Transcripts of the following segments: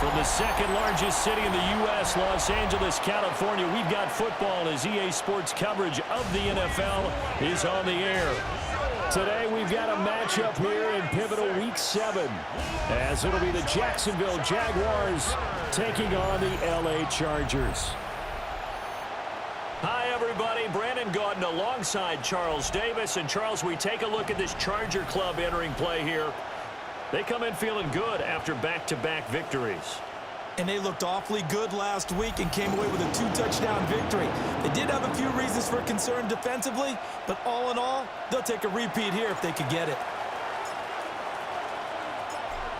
From the second largest city in the U.S., Los Angeles, California, we've got football as EA Sports coverage of the NFL is on the air. Today we've got a matchup here in pivotal Week 7, as it'll be the Jacksonville Jaguars taking on the L.A. Chargers. Hi, everybody. Brandon Gaudin alongside Charles Davis. And, Charles, we take a look at this Charger club entering play here. They come in feeling good after back-to-back victories. And they looked awfully good last week and came away with a 2-touchdown victory. They did have a few reasons for concern defensively, but all in all, they'll take a repeat here if they could get it.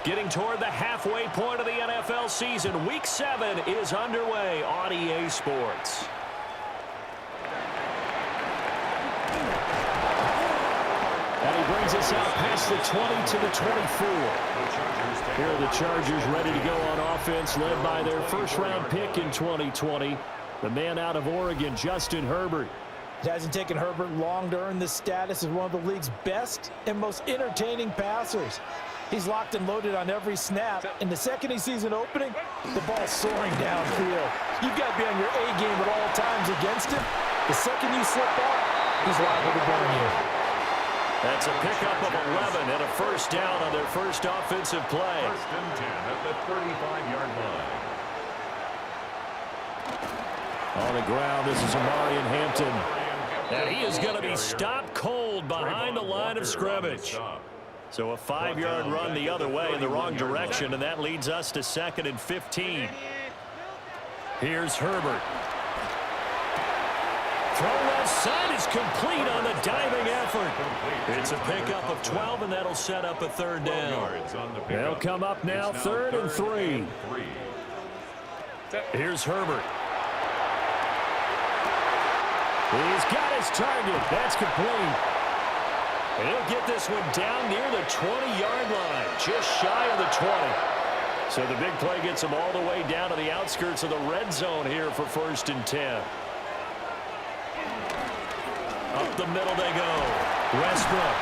Getting toward the halfway point of the NFL season, Week 7 is underway on EA Sports. And he brings us out past the 20 to the 24. Here are the Chargers ready to go on offense, led by their first-round pick in 2020, the man out of Oregon, Justin Herbert. It hasn't taken Herbert long to earn this status as one of the league's best and most entertaining passers. He's locked and loaded on every snap, and the second he sees an opening, the ball's soaring downfield. You've got to be on your A game at all times against him. The second you slip up, he's liable to burn you. That's a pickup of 11 and a first down on their first offensive play. First and 10 at the 35-yard line. On the ground, this is Amarian Hampton. And he is going to be stopped cold behind the line of scrimmage. So a 5-yard run the other way in the wrong direction, and that leads us to 2nd and 15. Here's Herbert. Throw left side is complete on the diving effort. It's a pickup of 12, and that'll set up a third down. They'll come up now, 3rd and 3. Here's Herbert. He's got his target. That's complete. And he'll get this one down near the 20-yard line, just shy of the 20. So the big play gets him all the way down to the outskirts of the red zone here for 1st and 10. Up the middle they go. Westbrook.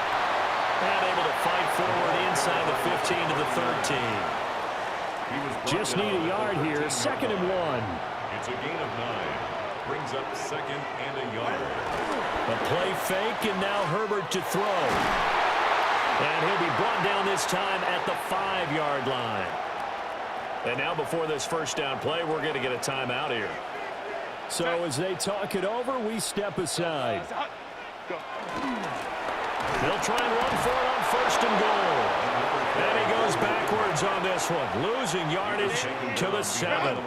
And able to fight forward inside the 15 to the 13. Just need a yard here. 2nd and 1. It's a gain of 9. Brings up 2nd and a yard. A play fake, and now Herbert to throw. And he'll be brought down this time at the 5-yard line. And now before this first down play, we're going to get a timeout here. So as they talk it over, we step aside. They'll try and run for it on 1st and goal. And he goes backwards on this one, losing yardage to the 7.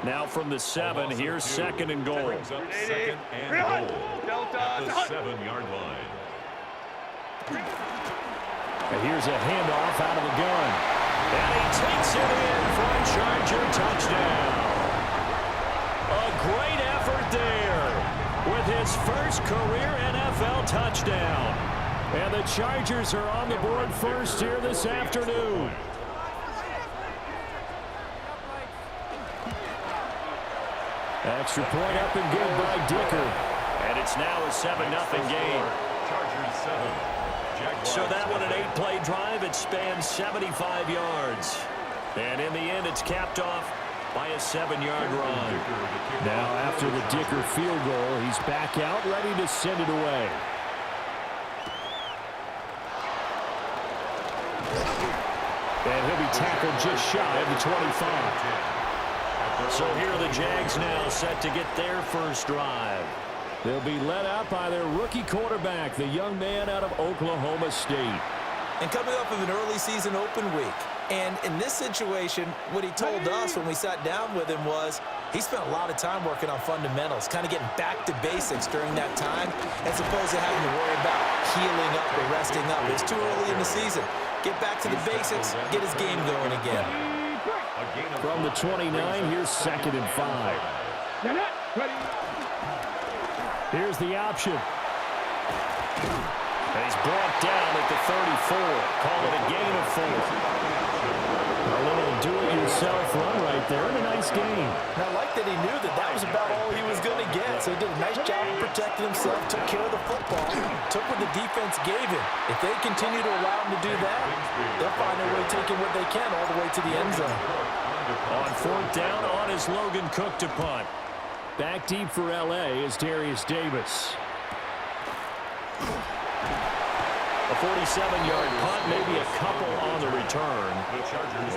Now from the 7, here's 2nd and goal. 2nd and goal at the 7-yard line. And here's a handoff out of the gun. And he takes it in for a Charger touchdown. A great effort there with his first career NFL touchdown. And the Chargers are on the board first here this afternoon. Extra point up and good by Dicker. And it's now a 7-0 game. Chargers 7. Jaguars So that one, an 8-play drive. It spans 75 yards. And in the end, it's capped off by a 7-yard run. Now, after the Dicker field goal, he's back out, ready to send it away. And he'll be tackled just shy of the 25. So here are the Jags now set to get their first drive. They'll be led out by their rookie quarterback, the young man out of Oklahoma State. And coming off of an early season open week. And in this situation, what he told us when we sat down with him was he spent a lot of time working on fundamentals, kind of getting back to basics during that time, as opposed to having to worry about healing up or resting up. It's too early in the season. Get back to the basics, get his game going again. From the 29, here's 2nd and 5. Here's the option. And he's brought down at the 34. Call it a gain of 4. A little do-it-yourself run right there, and a nice game. And I like that he knew that that was about all he was going to get. So he did a nice job of protecting himself, took care of the football, took what the defense gave him. If they continue to allow him to do that, they'll find their way taking what they can all the way to the end zone. On fourth down, on is Logan Cook to punt. Back deep for L.A. is Darius Davis. A 47-yard punt, maybe a couple on the return.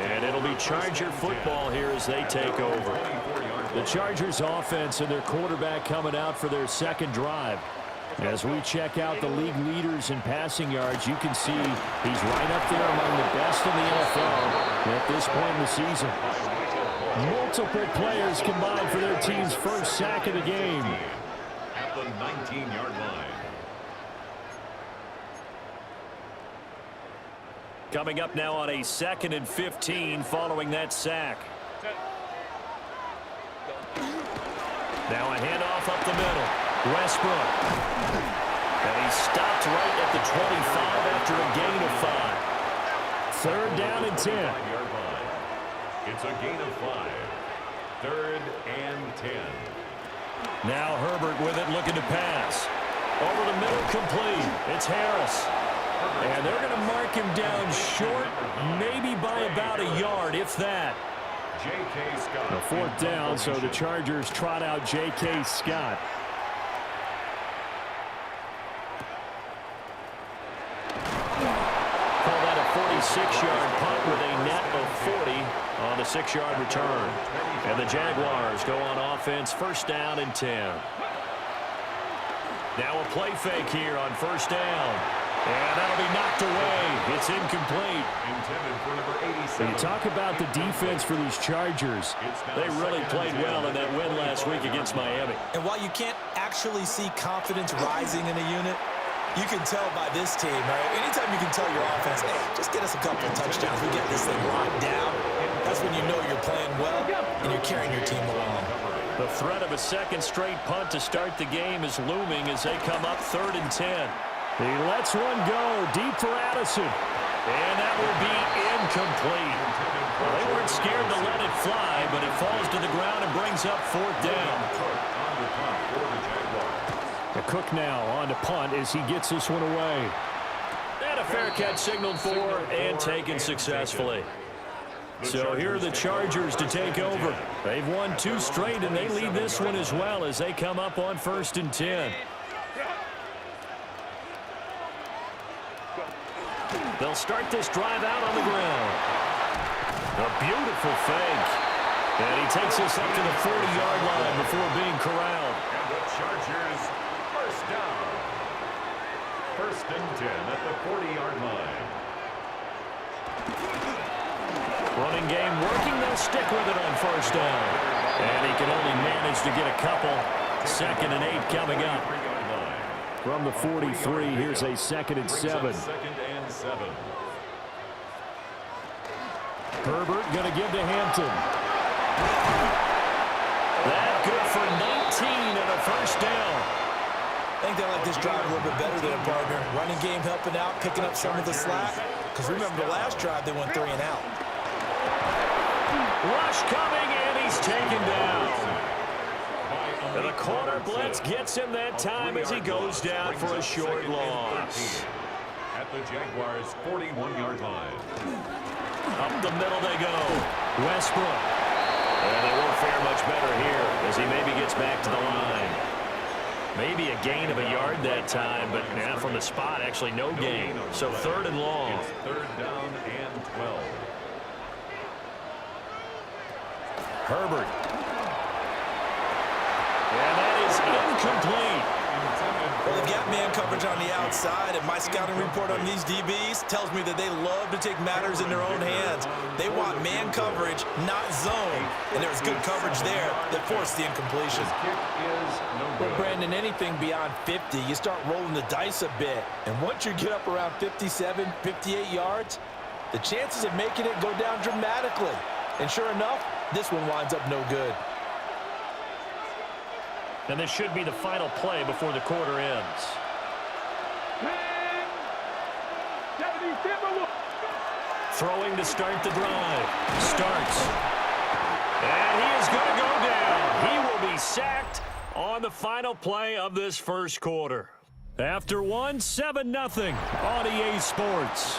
And it'll be Charger football here as they take over. The Chargers offense and their quarterback coming out for their second drive. As we check out the league leaders in passing yards, you can see he's right up there among the best in the NFL at this point in the season. Multiple players combined for their team's first sack of the game. At the 19-yard line. Coming up now on a 2nd and 15 following that sack. Now a handoff up the middle. Westbrook. And he stopped right at the 25 after a gain of 5. Third down and 10. It's a gain of 5. 3rd and 10. Now Herbert with it, looking to pass. Over the middle, complete. It's Harris. And they're going to mark him down short, maybe by about a yard, if that. J.K. Scott. A fourth down, so the Chargers trot out J.K. Scott. Call that a 46-yard punt with a net of 40 on the 6-yard return. And the Jaguars go on offense, first down and 10. Now a play fake here on first down. And that'll be knocked away. It's incomplete. Intended for number 87. You talk about the defense for these Chargers. They really played well in that win last week against Miami. And while you can't actually see confidence rising in a unit, you can tell by this team, right? Anytime you can tell your offense, hey, just get us a couple of touchdowns, we get this thing locked down, that's when you know you're playing well and you're carrying your team along. The threat of a second straight punt to start the game is looming as they come up 3rd and 10. He lets one go deep for Addison. And that will be incomplete. Well, they weren't scared to let it fly, but it falls to the ground and brings up 4th down. The Cook now on to punt as he gets this one away. And a fair catch signaled for and taken successfully. So here are the Chargers to take over. They've won 2 straight, and they lead this one as well as they come up on 1st and 10. They'll start this drive out on the ground. A beautiful fake. And he takes us up to the 40-yard line before being corralled. And the Chargers first down. 1st and 10 at the 40-yard line. Running game working. They'll stick with it on first down. And he can only manage to get a couple. 2nd and 8 coming up. From the 43, here's a 2nd and 7. 2nd and 7. Herbert going to give to Hampton. That good for 19 and a first down. I think they like this drive a little bit better than a partner. Running game helping out, picking up some of the slack. Because remember the last drive, they went 3 and out. Rush coming, and he's taken down. And the corner blitz gets him that time as he goes down for a short loss. At the Jaguars' 41-yard line. Up the middle they go. Westbrook. And they won't fare much better here as he maybe gets back to the line. Maybe a gain of a yard that time, but now from the spot, actually no gain. So 3rd and long. It's 3rd down and 12. Herbert. And that is incomplete. Well, they've got man coverage on the outside, and my scouting report on these DBs tells me that they love to take matters in their own hands. They want man coverage, not zone, and there's good coverage there that forced the incompletion. Well, Brandon, anything beyond 50, you start rolling the dice a bit, and once you get up around 57, 58 yards, the chances of making it go down dramatically. And sure enough, this one winds up no good. And this should be the final play before the quarter ends. Throwing to start the drive. Starts. And he is going to go down. He will be sacked on the final play of this first quarter. After one, 7-0 on EA Sports.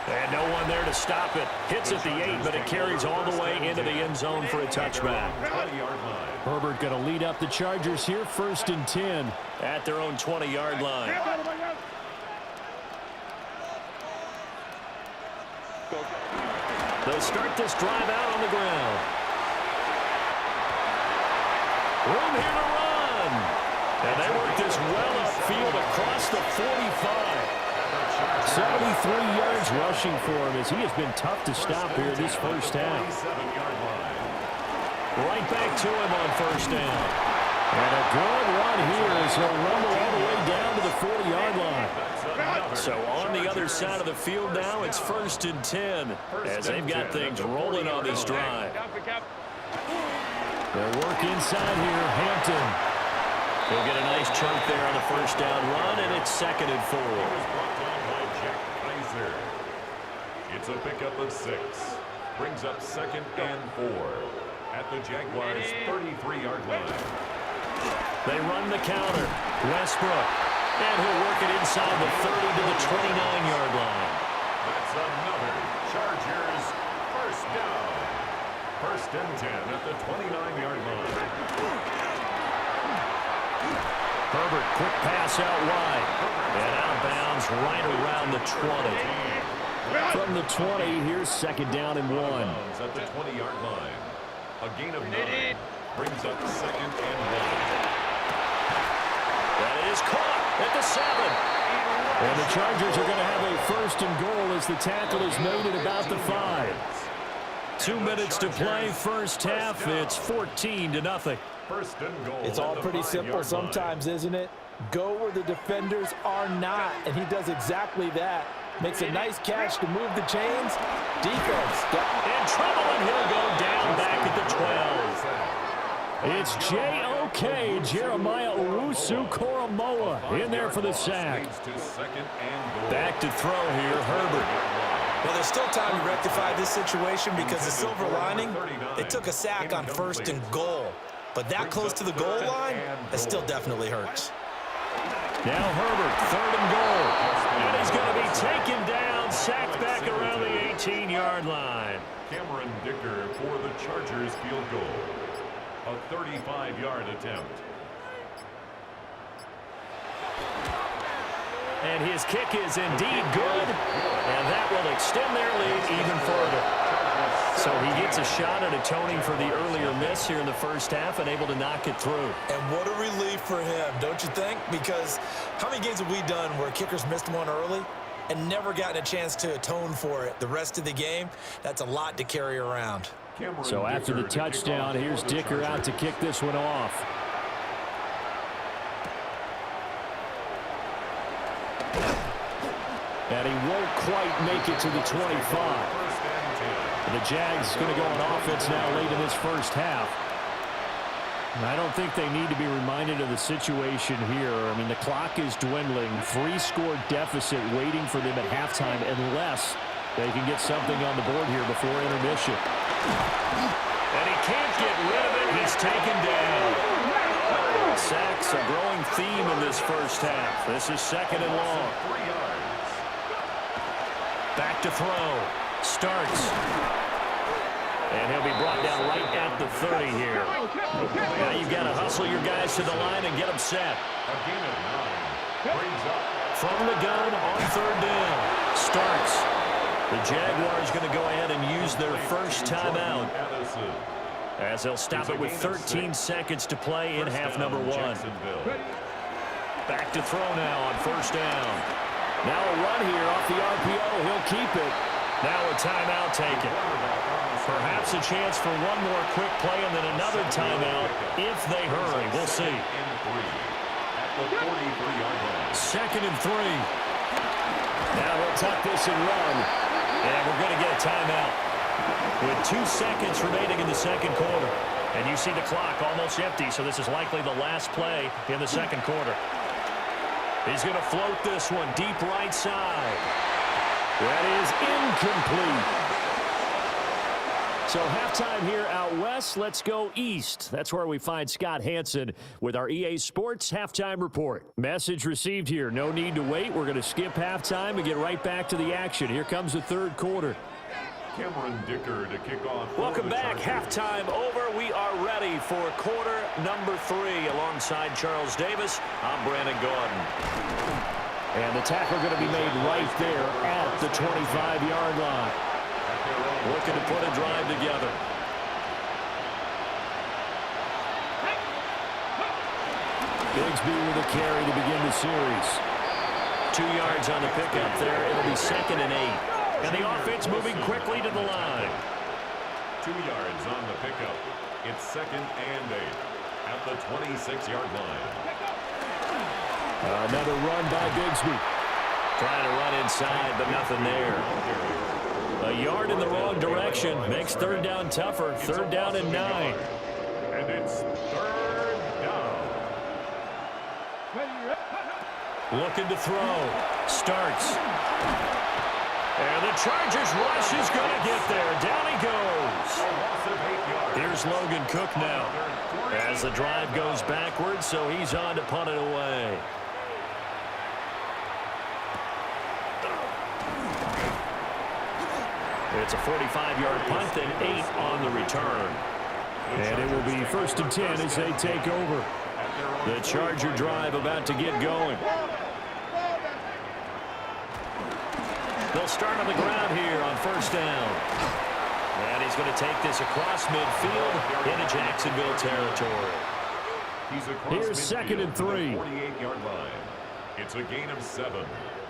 And no one there to stop it. Hits at the 8, but it carries all the way into the end zone for a touchback. Herbert going to lead up the Chargers here, 1st and 10 at their own 20-yard line. They'll start this drive out on the ground. Room here to run. And they work this well upfield across the 45. 73 yards rushing for him as he has been tough to stop here this first half. Right back to him on 1st down. And a good run here as he'll rumble all the way down to the 40-yard line. So on the other side of the field now, it's 1st and 10 as they've got things rolling on this drive. They'll work inside here. Hampton. He'll get a nice chunk there on the 1st down run, and it's 2nd and 4. It's a pickup of 6. Brings up 2nd and 4 at the Jaguars' 33-yard line. They run the counter. Westbrook. And he'll work it inside the 30 to the 29-yard line. That's another Chargers 1st down. 1st and 10 at the 29-yard line. Herbert, quick pass out wide. And out of bounds right around the 20. From the 20, here's 2nd down and 1. At the 20-yard line. A gain of 9. Brings up 2nd and 1. That is caught at the 7. And the Chargers are going to have a 1st and goal as the tackle is made at about the 5. 2 minutes to play, first half. It's 14-0. 1st and goal. It's all pretty simple sometimes, isn't it? Go where the defenders are not, and he does exactly that. Makes a nice catch to move the chains. Defense in trouble, and he'll go down back at the 12. It's J.O.K. Jeremiah Owusu-Koramoah in there for the sack. Back to throw here, Herbert. Well, there's still time to rectify this situation because the silver lining, they took a sack on 1st and goal. But that close to the goal line, that still definitely hurts. Now Herbert, 3rd and goal. And he's going to be taken down, sacked back around the 18-yard line. Cameron Dicker for the Chargers field goal. A 35-yard attempt. And his kick is indeed good. And that will extend their lead even further. So he gets a shot at atoning for the earlier miss here in the first half and able to knock it through. And what a relief for him, don't you think? Because how many games have we done where kickers missed one early and never gotten a chance to atone for it the rest of the game? That's a lot to carry around. So after the touchdown, here's Dicker out to kick this one off. And he won't quite make it to the 25. The Jags going to go on offense now late in this first half. And I don't think they need to be reminded of the situation here. I mean, the clock is dwindling. 3-score deficit waiting for them at halftime unless they can get something on the board here before intermission. And he can't get rid of it. He's taken down. Sacks a growing theme in this first half. This is 2nd and long. Back to throw. Starts. And he'll be brought down right at the 30 here. Now you've got to hustle your guys to the line and get them set. From the gun on 3rd down. Starts. The Jaguars going to go ahead and use their first timeout as they'll stop it with 13 seconds to play in half number 1. Back to throw now on 1st down. Now a run here off the RPO. He'll keep it. Now a timeout taken. Perhaps a chance for one more quick play and then another timeout if they hurry. We'll see. 2nd and 3. Now he'll tuck this and run. And we're going to get a timeout with 2 seconds remaining in the 2nd quarter. And you see the clock almost empty, so this is likely the last play in the 2nd quarter. He's going to float this one deep right side. That is incomplete. So halftime here out west. Let's go east. That's where we find Scott Hansen with our EA Sports halftime report. Message received here. No need to wait. We're going to skip halftime and get right back to the action. Here comes the third quarter. Cameron Dicker to kick off. Welcome back. Halftime over. We are ready for quarter number 3. Alongside Charles Davis, I'm Brandon Gordon. And the tackle going to be made right there at the 25-yard line. Looking to put a drive together. Bigsby with a carry to begin the series. 2 yards on the pickup there. It'll be 2nd and 8. And the offense moving quickly to the line. 2 yards on the pickup. It's 2nd and 8 at the 26-yard line. Another run by Bigsby. Trying to run inside, but nothing there. A yard in the wrong direction makes third down tougher. 3rd down and 9. And it's 3rd down. Looking to throw. Starts. And the Chargers rush is going to get there. Down he goes. Here's Logan Cook now. As the drive goes backwards, so he's on to punt it away. It's a 45-yard punt and 8 on the return. And it will be 1st and 10 as they take over. The Charger drive about to get going. They'll start on the ground here on 1st down. And he's going to take this across midfield into Jacksonville territory. Here's 2nd and 3. 48-yard line. It's a gain of 7.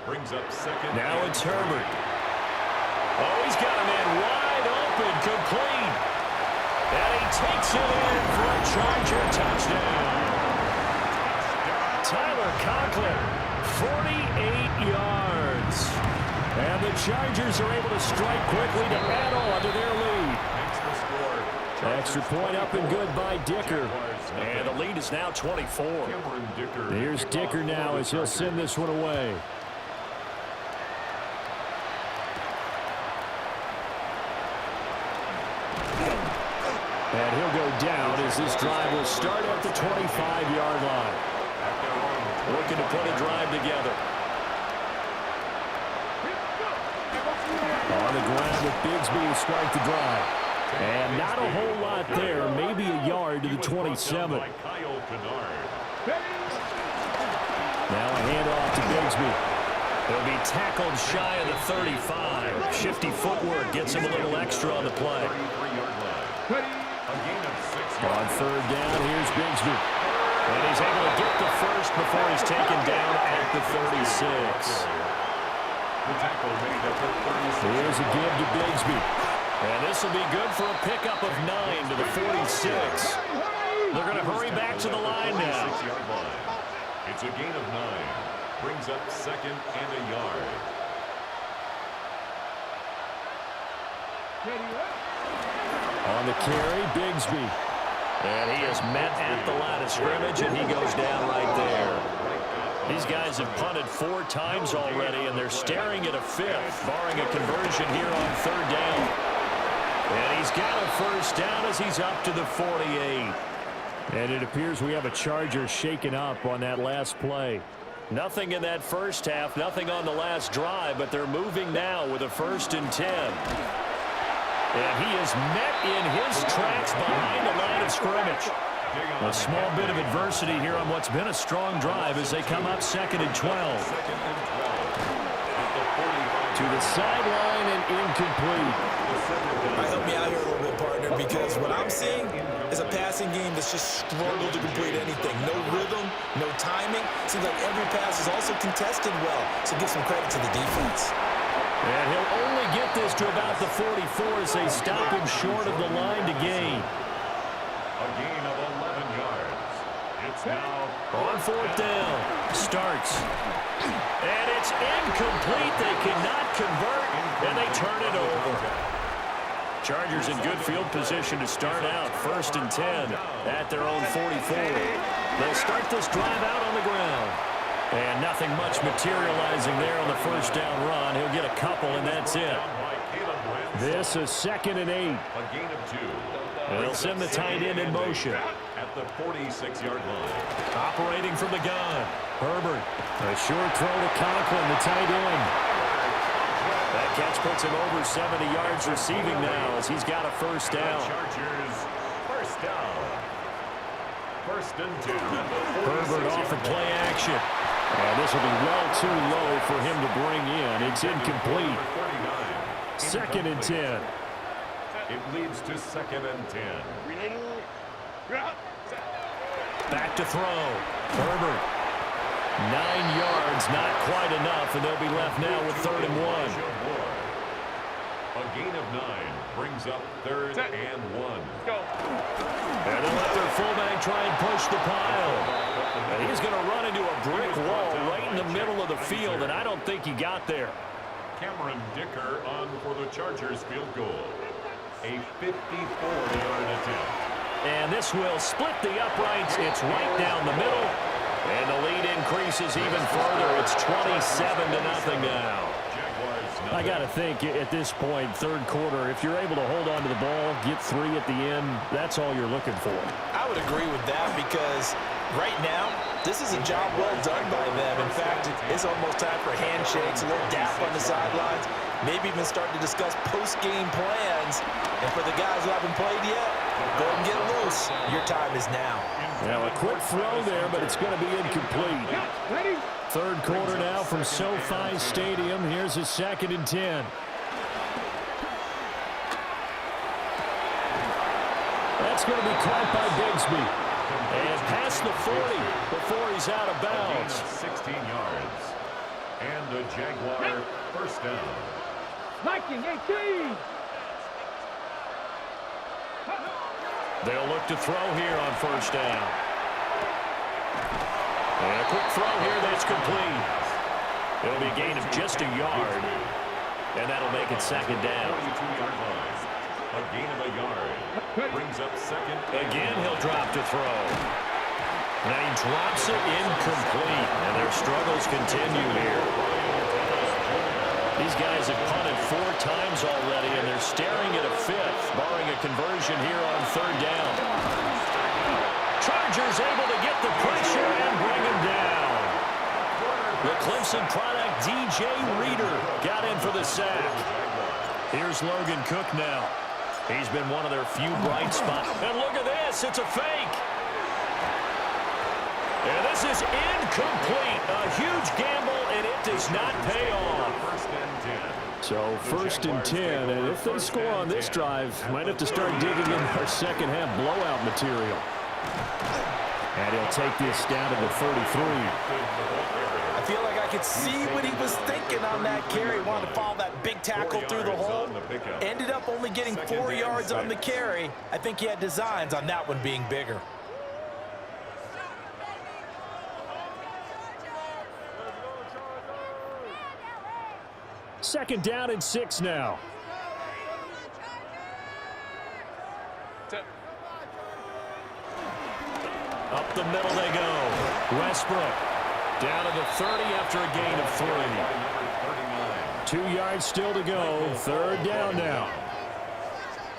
Brings up 2nd. Now it's Herbert. Oh, he's got a man wide open, complete. And he takes it in for a Charger touchdown. Tyler Conklin, 48 yards. And the Chargers are able to strike quickly to add on to their lead. Extra point up and good by Dicker. And the lead is now 24. Here's Dicker now as he'll send this one away. And he'll go down as this drive will start at the 25-yard line. Looking to put a drive together. On the ground with Bigsby to start the drive. And not a whole lot there. Maybe a yard to the 27. Now a handoff to Bigsby. He'll be tackled shy of the 35. Shifty footwork gets him a little extra on the play. On 3rd down, here's Bigsby. And he's able to get the first before he's taken down at the 36. Here's a give to Bigsby. And this will be good for a pickup of 9 to the 46. They're going to hurry back to the line now. It's a gain of 9. Brings up 2nd and a yard. On the carry, Bigsby. And he is met at the line of scrimmage, and he goes down right there. These guys have punted 4 times already, and they're staring at a 5th, barring a conversion here on 3rd down. And he's got a 1st down as he's up to the 48. And it appears we have a Charger shaken up on that last play. Nothing in that first half, nothing on the last drive, but they're moving now with a 1st and 10. And he is met in his tracks behind the line of scrimmage. A small bit of adversity here on what's been a strong drive as they come up 2nd and 12. To the sideline and incomplete. Help me out here a little bit, partner, because what I'm seeing is a passing game that's just struggled to complete anything. No rhythm, no timing. Seems like every pass is also contested well, so give some credit to the defense. And he'll only get this to about the 44 as they stop him short of the line to gain. A gain of 11 yards. It's now on 4th down. Starts. And it's incomplete. They cannot convert, and they turn it over. Chargers in good field position to start out. 1st and 10 at their own 44. They'll start this drive out on the ground. And nothing much materializing there on the 1st down run. He'll get a couple, and that's it. This is 2nd and 8. A gain of 2. They'll send the tight end in motion. At the 46-yard line. Operating from the gun. Herbert. A short throw to Conklin, the tight end. That catch puts him over 70 yards receiving now as he's got a first down. Chargers, first down. 1st and 10. Herbert off of play action. This will be well too low for him to bring in. It's incomplete. 2nd and 10. It leads to 2nd and 10. Back to throw. Herbert. 9 yards, not quite enough, and they'll be left now with 3rd and 1. A gain of 9 brings up 3rd and 1. And they'll let their fullback try and push the pile. And he's going to run into a brick wall right in the middle of the field, and I don't think he got there. Cameron Dicker on for the Chargers field goal. A 54-yard attempt. And this will split the uprights. It's right down the middle. And the lead increases even further. It's 27-0 now. I got to think at this point, 3rd quarter, if you're able to hold on to the ball, get 3 at the end, that's all you're looking for. I would agree with that because right now, this is a job well done by them. In fact, it's almost time for handshakes, a little dap on the sidelines, maybe even start to discuss post-game plans. And for the guys who haven't played yet, go and get loose. Your time is now. Now a quick throw there, but it's going to be incomplete. 3rd quarter now from SoFi Stadium. Here's a 2nd and 10. That's going to be caught by Bigsby. And past the 40 before he's out of bounds. 16 yards. And the Jaguar first down. 19-18. They'll look to throw here on 1st down. And a quick throw here that's complete. It'll be a gain of just a yard. And that'll make it 2nd down. 42-yard line. A gain of a yard. Brings up 2nd. Again, he'll drop to throw. Now he drops it incomplete. And their struggles continue here. These guys have punted 4 times already, and they're staring at a 5th, barring a conversion here on 3rd down. Chargers able to get the pressure and bring him down. The Clemson product, DJ Reader, got in for the sack. Here's Logan Cook now. He's been one of their few bright spots. And look at this, it's a fake. And this is incomplete. A huge gamble, and it does not pay off. So 1st and 10, and if they score on this drive, might have to start digging in our second half blowout material. And he'll take this down to the 33. I feel like I could see what he was thinking on that carry. Wanted to follow that big tackle through the hole. Ended up only getting 4 yards on the carry. I think he had designs on that one being bigger. Second down and 6 now. Up the middle they go. Westbrook down to the 30 after a gain of 3. 2 yards still to go. 3rd down now.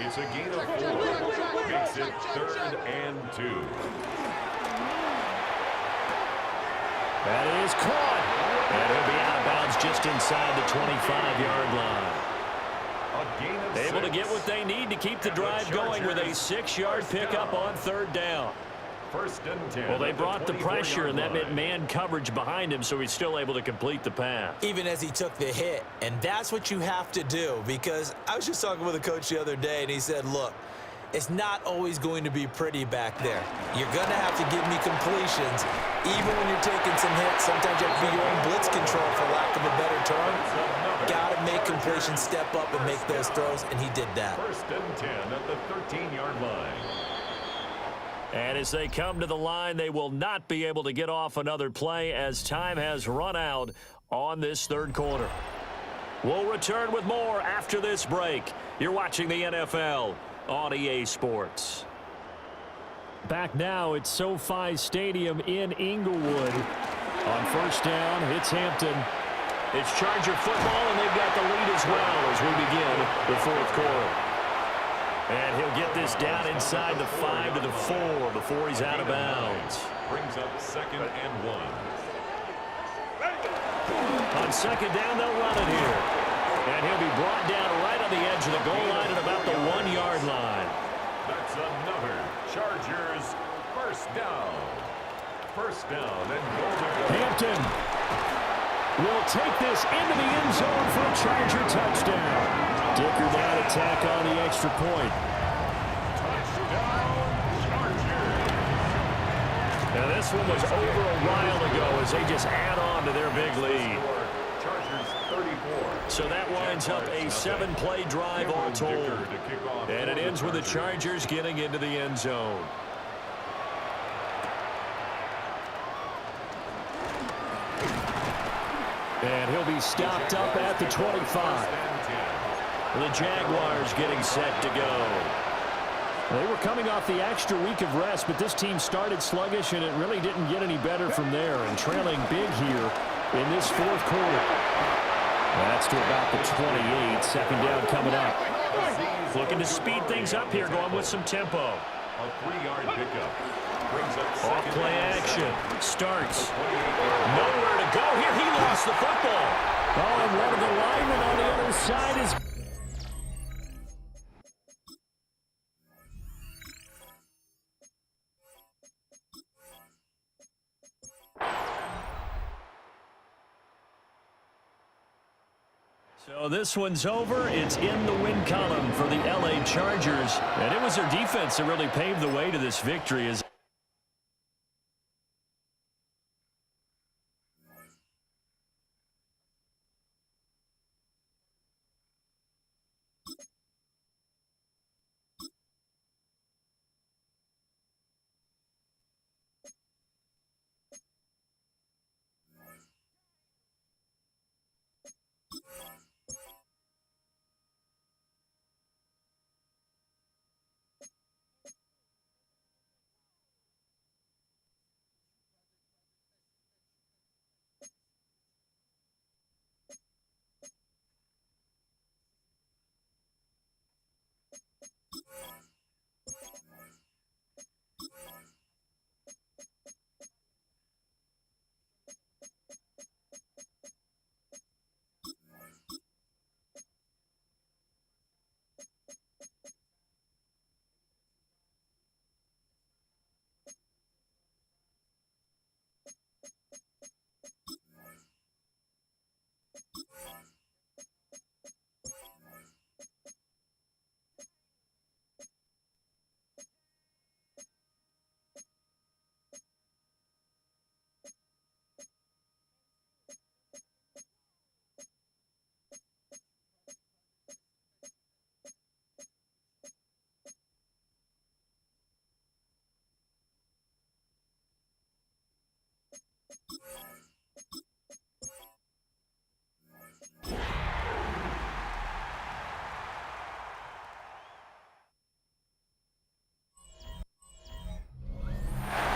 It's a gain of 4. Makes it 3rd and 2. That is caught. And he'll be out of bounds just inside the 25-yard line. Able to get what they need to keep the drive going with a 6-yard pickup on 3rd down. 1st and 10. Well, they brought the pressure, and that meant man coverage behind him, so he's still able to complete the pass. Even as he took the hit, and that's what you have to do, because I was just talking with a coach the other day, and he said, look, it's not always going to be pretty back there. You're going to have to give me completions. Even when you're taking some hits, sometimes you have to be your own blitz control, for lack of a better term. Got to make completions, step up, and make those throws, and he did that. 1st and 10 at the 13-yard line. And as they come to the line, they will not be able to get off another play as time has run out on this 3rd quarter. We'll return with more after this break. You're watching the NFL on EA Sports. Back now at SoFi Stadium in Inglewood. On 1st down, it's Hampton. It's Charger football, and they've got the lead as well as we begin the fourth quarter. And he'll get this down inside the 5 to the 4 before he's out of bounds. Brings up 2nd and 1. On 2nd down, they'll run it here. And he'll be brought down right on the edge of the goal line at about the 1-yard line. That's another Chargers first down. First down and goal to go. Hampton will take this into the end zone for a Charger touchdown. Dicker down attack on the extra point. Touchdown, Chargers. Now this one was over a while ago as they just add on to their big lead. Chargers 34. So that winds up a 7-play drive all told. And it ends with the Chargers getting into the end zone. And he'll be stopped up at the 25. The Jaguars getting set to go. They were coming off the extra week of rest, but this team started sluggish, and it really didn't get any better from there, and trailing big here in this fourth quarter. That's to about the 28. 2nd down coming up. Looking to speed things up here, going with some tempo. A 3-yard pickup. Brings up Off play action. Starts. Nowhere to go here. He lost the football. Oh, and one of the linemen on the other side is... So this one's over. It's in the win column for the LA Chargers. And it was their defense that really paved the way to this victory. As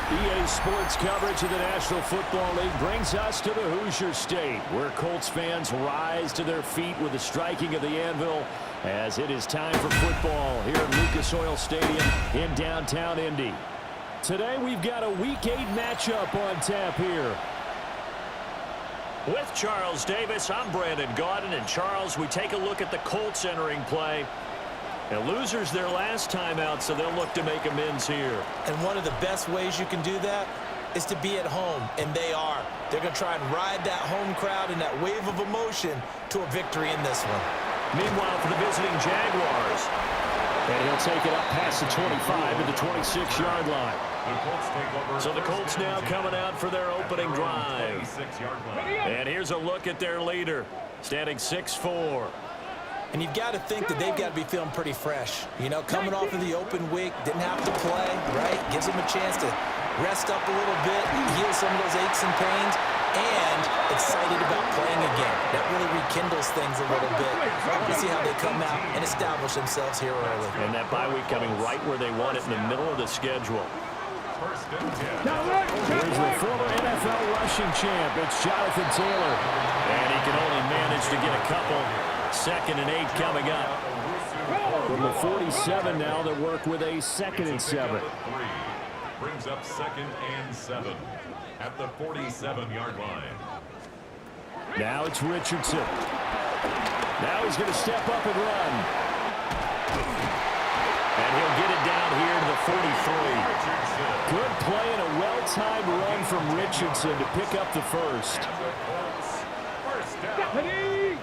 EA Sports coverage of the National Football League brings us to the Hoosier State, where Colts fans rise to their feet with the striking of the anvil as it is time for football here at Lucas Oil Stadium in downtown Indy. Today we've got a Week 8 matchup on tap here. With Charles Davis, I'm Brandon Gaudin, and Charles, we take a look at the Colts entering play. And losers their last time out, so they'll look to make amends here. And one of the best ways you can do that is to be at home, and they are. They're going to try and ride that home crowd and that wave of emotion to a victory in this one. Meanwhile, for the visiting Jaguars, and he'll take it up past the 25 to the 26-yard line. So the Colts now coming out for their opening drive. And here's a look at their leader, standing 6'4". And you've got to think that they've got to be feeling pretty fresh. You know, coming off of the open week, didn't have to play, right? Gives them a chance to rest up a little bit, heal some of those aches and pains, and excited about playing again. That really rekindles things a little bit. I want to see how they come out and establish themselves here early. And that bye week coming right where they want it, in the middle of the schedule. First and 10. Here's the former NFL rushing champ. It's Jonathan Taylor. And he can only manage to get a couple. 2nd and 8 coming up. From the 47 now, they work with a 2nd and 7. Brings up 2nd and 7 at the 47-yard line. Now it's Richardson. Now he's going to step up and run. And he'll get it down here to the 43. Good play and a well-timed run from Richardson to pick up the first. First down.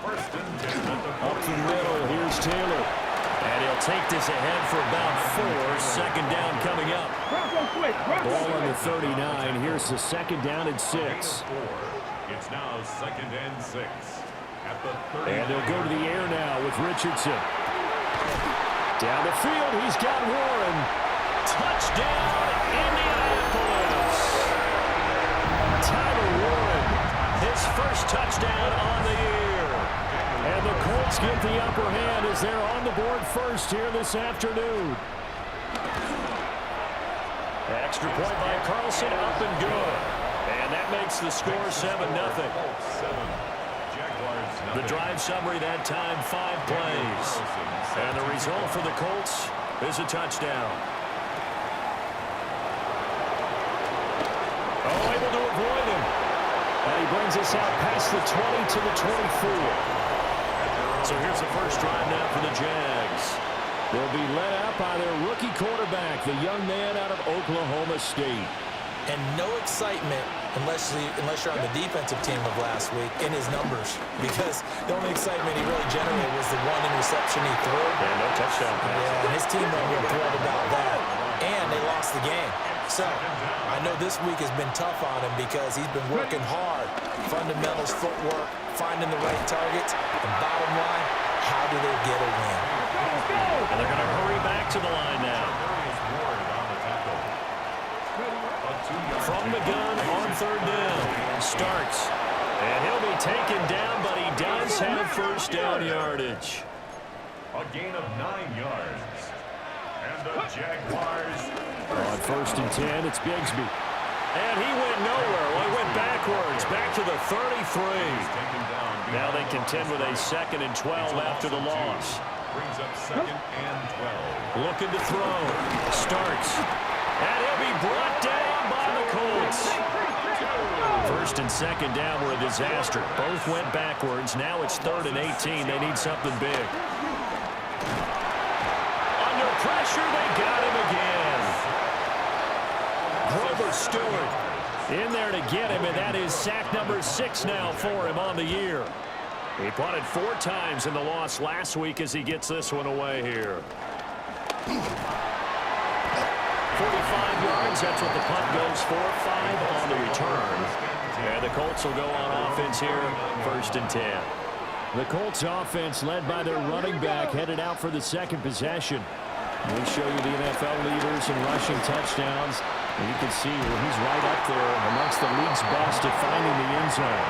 First and 10 at the 40. Up the middle, here's Taylor. And he'll take this ahead for about 4. 2nd down coming up. Ball on the 39. Here's the 2nd down and 6. It's now 2nd and 6 at the 30. And they'll go to the air now with Richardson. Down the field, he's got Warren. Touchdown, Indianapolis. Tyler Warren, his first touchdown on the year. And the Colts get the upper hand as they're on the board first here this afternoon. Extra point by Carlson, up and good. And that makes the score 7-0. The drive summary that time, 5 plays. And the result for the Colts is a touchdown. Oh, able to avoid him. And he brings us out past the 20 to the 24. So here's the first drive now for the Jags. They'll be led out by their rookie quarterback, the young man out of Oklahoma State. And no excitement unless you're on the defensive team of last week in his numbers, because the only excitement he really generated was the 1 interception he threw. And no touchdown pass. Yeah, and his team wasn't real thrilled about that. And they lost the game. So I know this week has been tough on him because he's been working hard. Fundamentals, footwork, finding the right targets. And bottom line, how do they get a win? And they're going to hurry back to the line now. From the gun on 3rd down. Starks. And he'll be taken down, but he does have first down yardage. A gain of 9 yards. And the Jaguars. On 1st and 10, it's Bigsby. And he went nowhere. Well, he went backwards, back to the 33. Now they contend with a 2nd and 12 after the loss. Brings up 2nd and 12. Looking to throw. Starks. And he'll be brought down by the Colts. 1st and 2nd down were a disaster. Both went backwards. Now it's 3rd and 18. They need something big. Under pressure, they got him again. Grover Stewart in there to get him, and that is sack number 6 now for him on the year. He punted 4 times in the loss last week as he gets this one away here. 45 yards, that's what the punt goes for. 5 on the return. And the Colts will go on offense here, 1st and 10. The Colts offense led by their running back headed out for the 2nd possession. We show you the NFL leaders in rushing touchdowns. And you can see where he's right up there amongst the league's best at finding the end zone.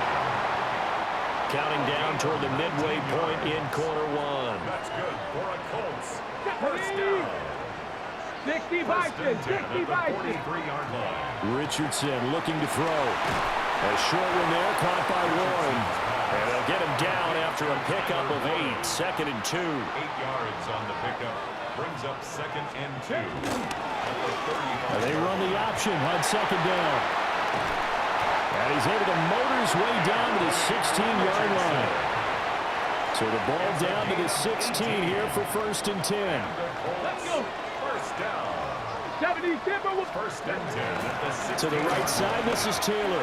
Counting down toward the midway point in quarter 1. That's good for a Colts. First down. 60 Bison, 60 Bison. 43-yard line. Richardson looking to throw. A short one there, caught by Warren. And they'll get him down after a pickup of 8. 2nd and 2. 8 yards on the pickup. Brings up 2nd and 2. And they run the option on 2nd down. And he's able to motor his way down to the 16-yard line. So the ball down to the 16 here for 1st and 10. Let's go. First down. 70 Timber will 1st and 10 at the 16. To the right side, this is Taylor.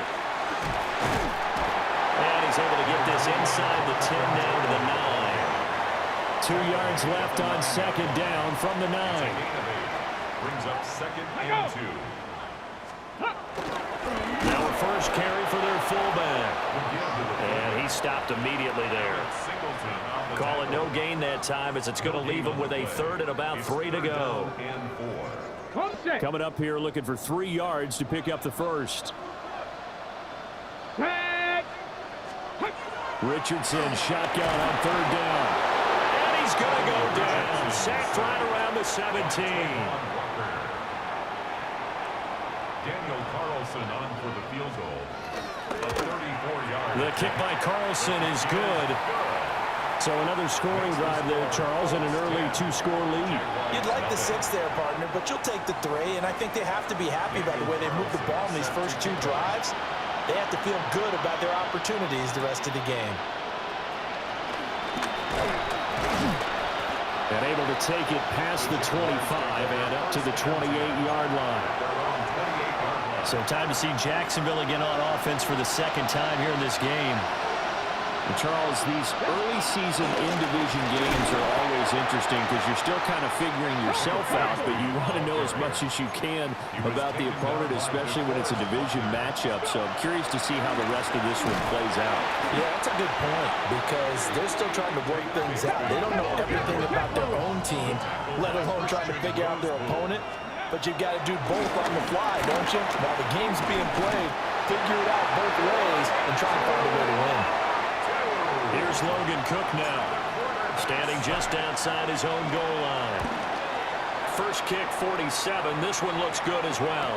And he's able to get this inside the 10 down to the 9. 2 yards left on 2nd down from the 9. Brings up 2nd and 2. Now a first carry for their fullback. And he stopped immediately there. Call it no gain that time as it's going to leave him with a 3rd and about 3 to go. Coming up here looking for 3 yards to pick up the first. Richardson shotgun on 3rd down. And he's going to go down. Sacked right around the 17. Daniel Carlson on for the field goal. A 34-yard. The kick by Carlson is good. So another scoring drive there, Charles, and an early 2-score lead. You'd like the 6 there, partner, but you'll take the 3, and I think they have to be happy about the way they moved the ball in these first 2 drives. They have to feel good about their opportunities the rest of the game. And able to take it past the 25 and up to the 28-yard line. So time to see Jacksonville again on offense for the second time here in this game. And Charles, these early season in-division games are always interesting because you're still kind of figuring yourself out, but you want to know as much as you can about the opponent, especially when it's a division matchup. So I'm curious to see how the rest of this one plays out. Yeah, that's a good point because they're still trying to work things out. They don't know everything about their own team, let alone trying to figure out their opponent. But you've got to do both on the fly, don't you? While the game's being played, figure it out both ways and try and find a way to win. Here's Logan Cook now, standing just outside his own goal line. First kick, 47. This one looks good as well.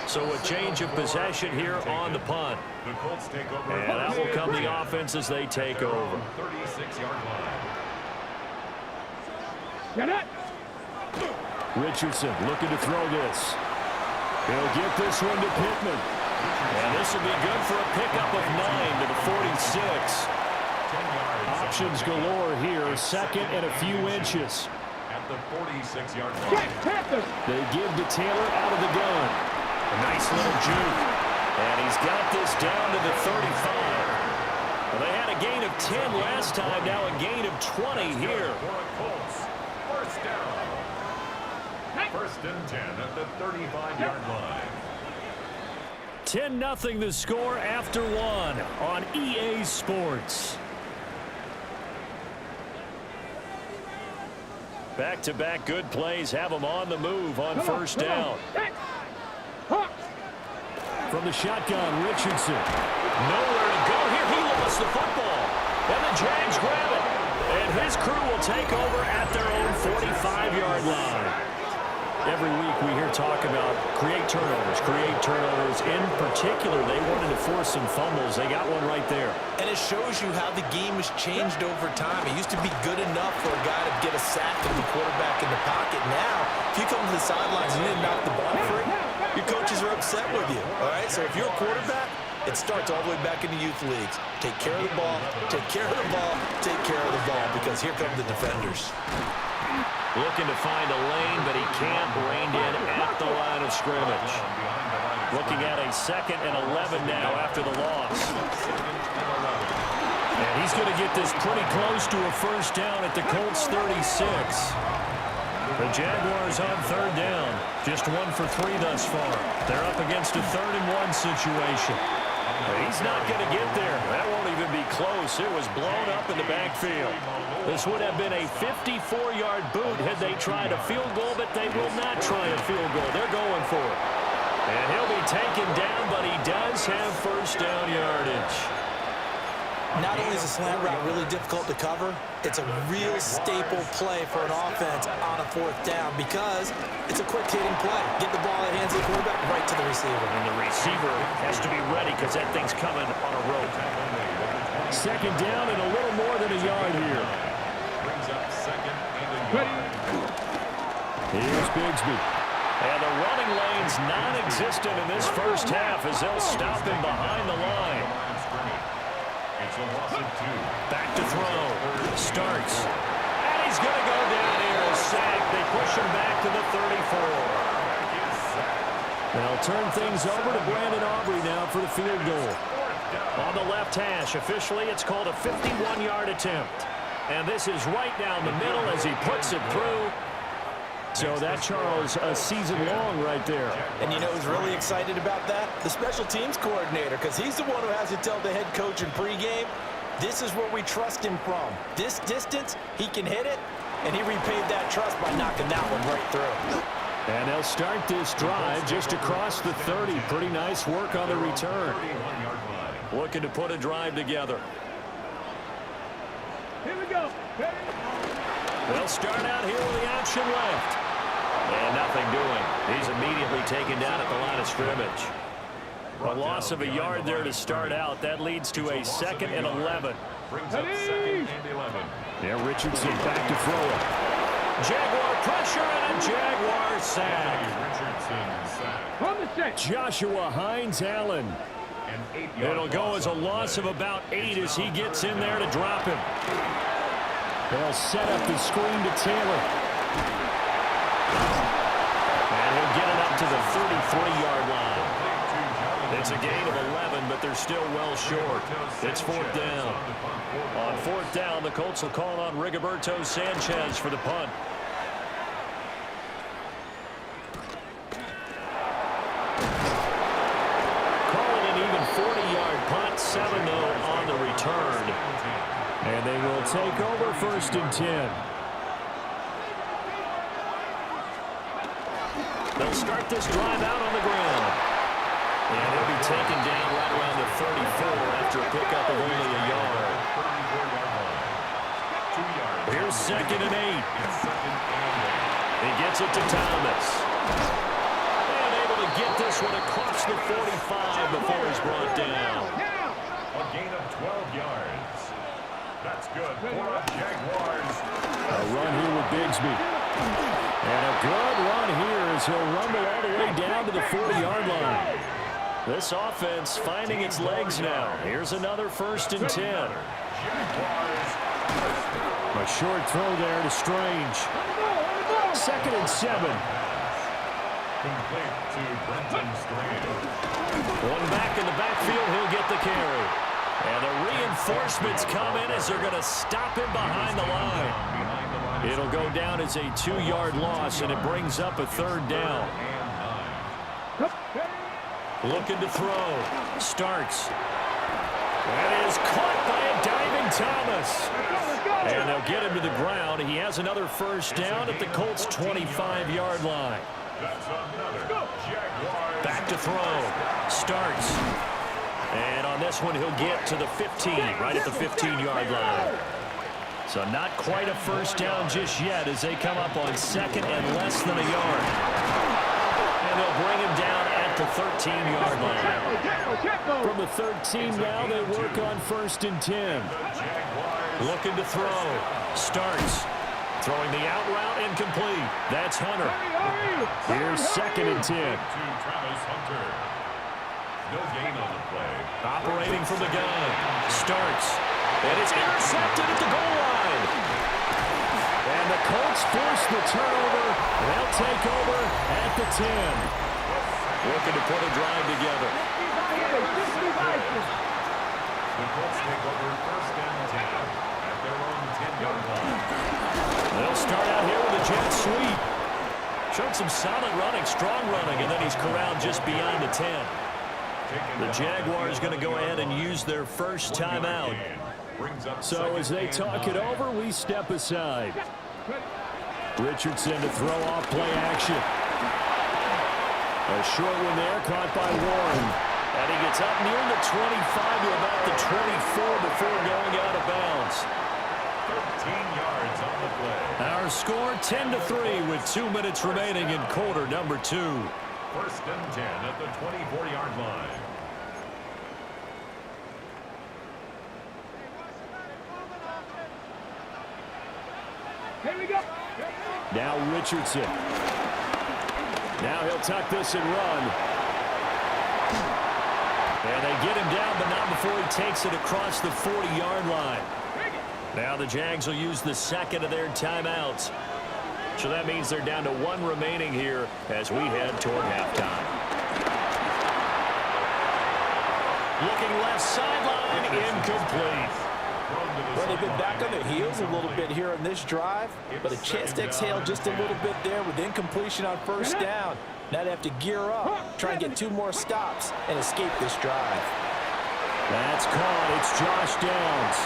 So a change of possession here on the punt. And out will come the offense as they take over. 36-yard line. Get it. Richardson looking to throw this. He'll get this one to Pittman. And this will be good for a pickup of 9 to the 46. Options galore here, second and a few inches. At the 46-yard line. They give to Taylor out of the gun. A nice little juke. And he's got this down to the 35. Well, they had a gain of 10 last time, now a gain of 20 here. First down. First and 10 at the 35-yard line. 10-0 the score after 1 on EA Sports. Back-to-back good plays have them on the move on first down. From the shotgun, Richardson. Nowhere to go here. He lost the football. And the Jags grab it. And his crew will take over at their own 45-yard line. Every week we hear talk about create turnovers. In particular, they wanted to force some fumbles. They got one right there. And it shows you how the game has changed over time. It used to be good enough for a guy to get a sack and the quarterback in the pocket. Now, if you come to the sidelines and you didn't knock the ball free, your coaches are upset with you. All right, so if you're a quarterback, it starts all the way back in the youth leagues. Take care of the ball, take care of the ball, take care of the ball, because here come the defenders. Looking to find a lane, but he can't. Reined in at the line of scrimmage. Looking at a 2nd and 11 now after the loss. And he's going to get this pretty close to a first down at the Colts 36. The Jaguars on 3rd down. Just 1 for 3 thus far. They're up against a 3rd and 1 situation. He's not going to get there. That won't even be close. It was blown up in the backfield. This would have been a 54-yard boot had they tried a field goal, but they will not try a field goal. They're going for it. And he'll be taken down, but he does have first down yardage. Not only is a slant route really difficult to cover, it's a real staple play for an offense on a 4th down because it's a quick-hitting play. Get the ball in the hands of the quarterback right to the receiver. And the receiver has to be ready because that thing's coming on a rope. 2nd down and a little more than a yard here. Brings up 2nd and a yard. Here's Bigsby. And the running lane's non-existent in this first half as they'll stop him behind the line. It's a loss of 2. Back to throw. Starts. And he's going to go down here as sacked. They push him back to the 34. They'll turn things over to Brandon Aubrey now for the field goal. On the left hash, officially it's called a 51-yard attempt. And this is right down the middle as he puts it through. So that, Charles, a season long right there. And you know who's really excited about that? The special teams coordinator, because he's the one who has to tell the head coach in pregame, this is where we trust him from. This distance, he can hit it, and he repaid that trust by knocking that one right through. And they'll start this drive just across the 30. Pretty nice work on the return. Looking to put a drive together. Here we go. They'll start out here with the option left. And nothing doing. He's immediately taken down at the line of scrimmage. A loss of a yard there to start out. That leads to a 2nd and 11. Brings up 2nd and 11. Now Richardson back to throw it. Jaguar pressure and a Jaguar sack. Richardson sack. From the set. Joshua Hines-Allen. An 8-yard It'll go as a loss of about 8 as he gets in there to drop him. They'll set up the screen to Taylor. And he'll get it up to the 33-yard line. It's a gain of 11, but they're still well short. It's 4th down. On 4th down, the Colts will call on Rigoberto Sanchez for the punt. Call it an even 40-yard punt, 7 though on the return. And they will take over 1st and 10. They'll start this drive out on the ground. And he'll be taken down right around the 34 after a pickup of only a yard. Here's 2nd and 8. He gets it to Thomas. And able to get this one across the 45 before he's brought down. A gain of 12 yards. That's good for the Jaguars. A run here with Bigsby. And a good run here as he'll rumble all the way down to the 40-yard line. This offense finding its legs now. Here's another 1st and 10. A short throw there to Strange. 2nd and 7. Complete to Brenton Strange. One back in the backfield, he'll get the carry. And the reinforcements come in as they're going to stop him behind the line. It'll go down as a 2-yard loss, and it brings up a 3rd down. Looking to throw. Starts. That is caught by a diving Thomas. And they'll get him to the ground. He has another 1st down at the Colts' 25-yard line. Back to throw. Starts. And on this one, he'll get to the 15, right at the 15-yard line. So not quite a 1st down just yet as they come up on 2nd and less than a yard. And they'll bring him down at the 13-yard line. From the 13 now, they work on 1st and 10. Looking to throw. Starts. Throwing the out route incomplete. That's Hunter. Here's 2nd and 10. No gain on the play. Operating from the gun. Starts. And it's intercepted at the goal line. And the Colts force the turnover. They'll take over at the 10. Looking to put a drive together. The Colts take over 1st and 10 at their own 10-yard line. They'll start out here with a jet sweep. Showed some solid running, strong running, and then he's corralled just beyond the 10. The Jaguars going to go ahead and use their first timeout. So as they talk it over, we step aside. Richardson to throw off play action. A short one there, caught by Warren. And he gets up near the 25 to about the 24 before going out of bounds. 13 yards on the play. Our score 10-3 with 2 minutes remaining in quarter number 2. 1st and 10 at the 24-yard line. Here we go. Now Richardson. Now he'll tuck this and run. And they get him down, but not before he takes it across the 40-yard line. Now the Jags will use the 2nd of their timeouts. So that means they're down to 1 remaining here as we head toward halftime. Looking left sideline, incomplete. Well, they've been back on their heels a little bit here on this drive, but a chance to exhale just a little bit there with incompletion on 1st down. Now they have to gear up, try and get 2 more stops, and escape this drive. That's caught. It's Josh Downs.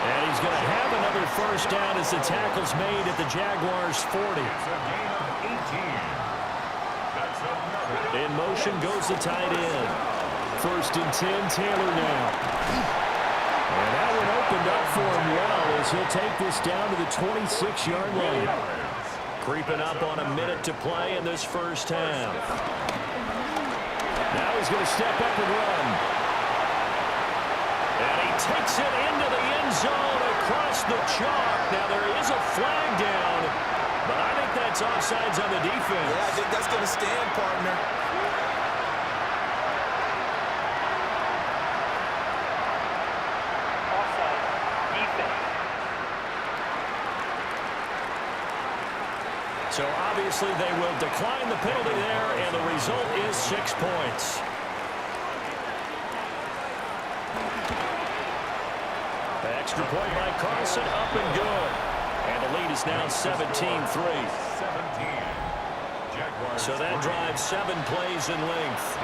And he's going to have another 1st down as the tackle's made at the Jaguars' 40. In motion goes the tight end. 1st and 10, Taylor now. And that one opened up for him well as he'll take this down to the 26-yard line. Creeping up on a minute to play in this first half. Now he's going to step up and run. And he takes it into the end zone across the chalk. Now there is a flag down, but I think that's offsides on the defense. Yeah, I think that's going to stand, partner. So obviously they will decline the penalty there, and the result is 6 points. The extra point by Carson, up and good. And the lead is now 17-3. So that drives 7 plays in length.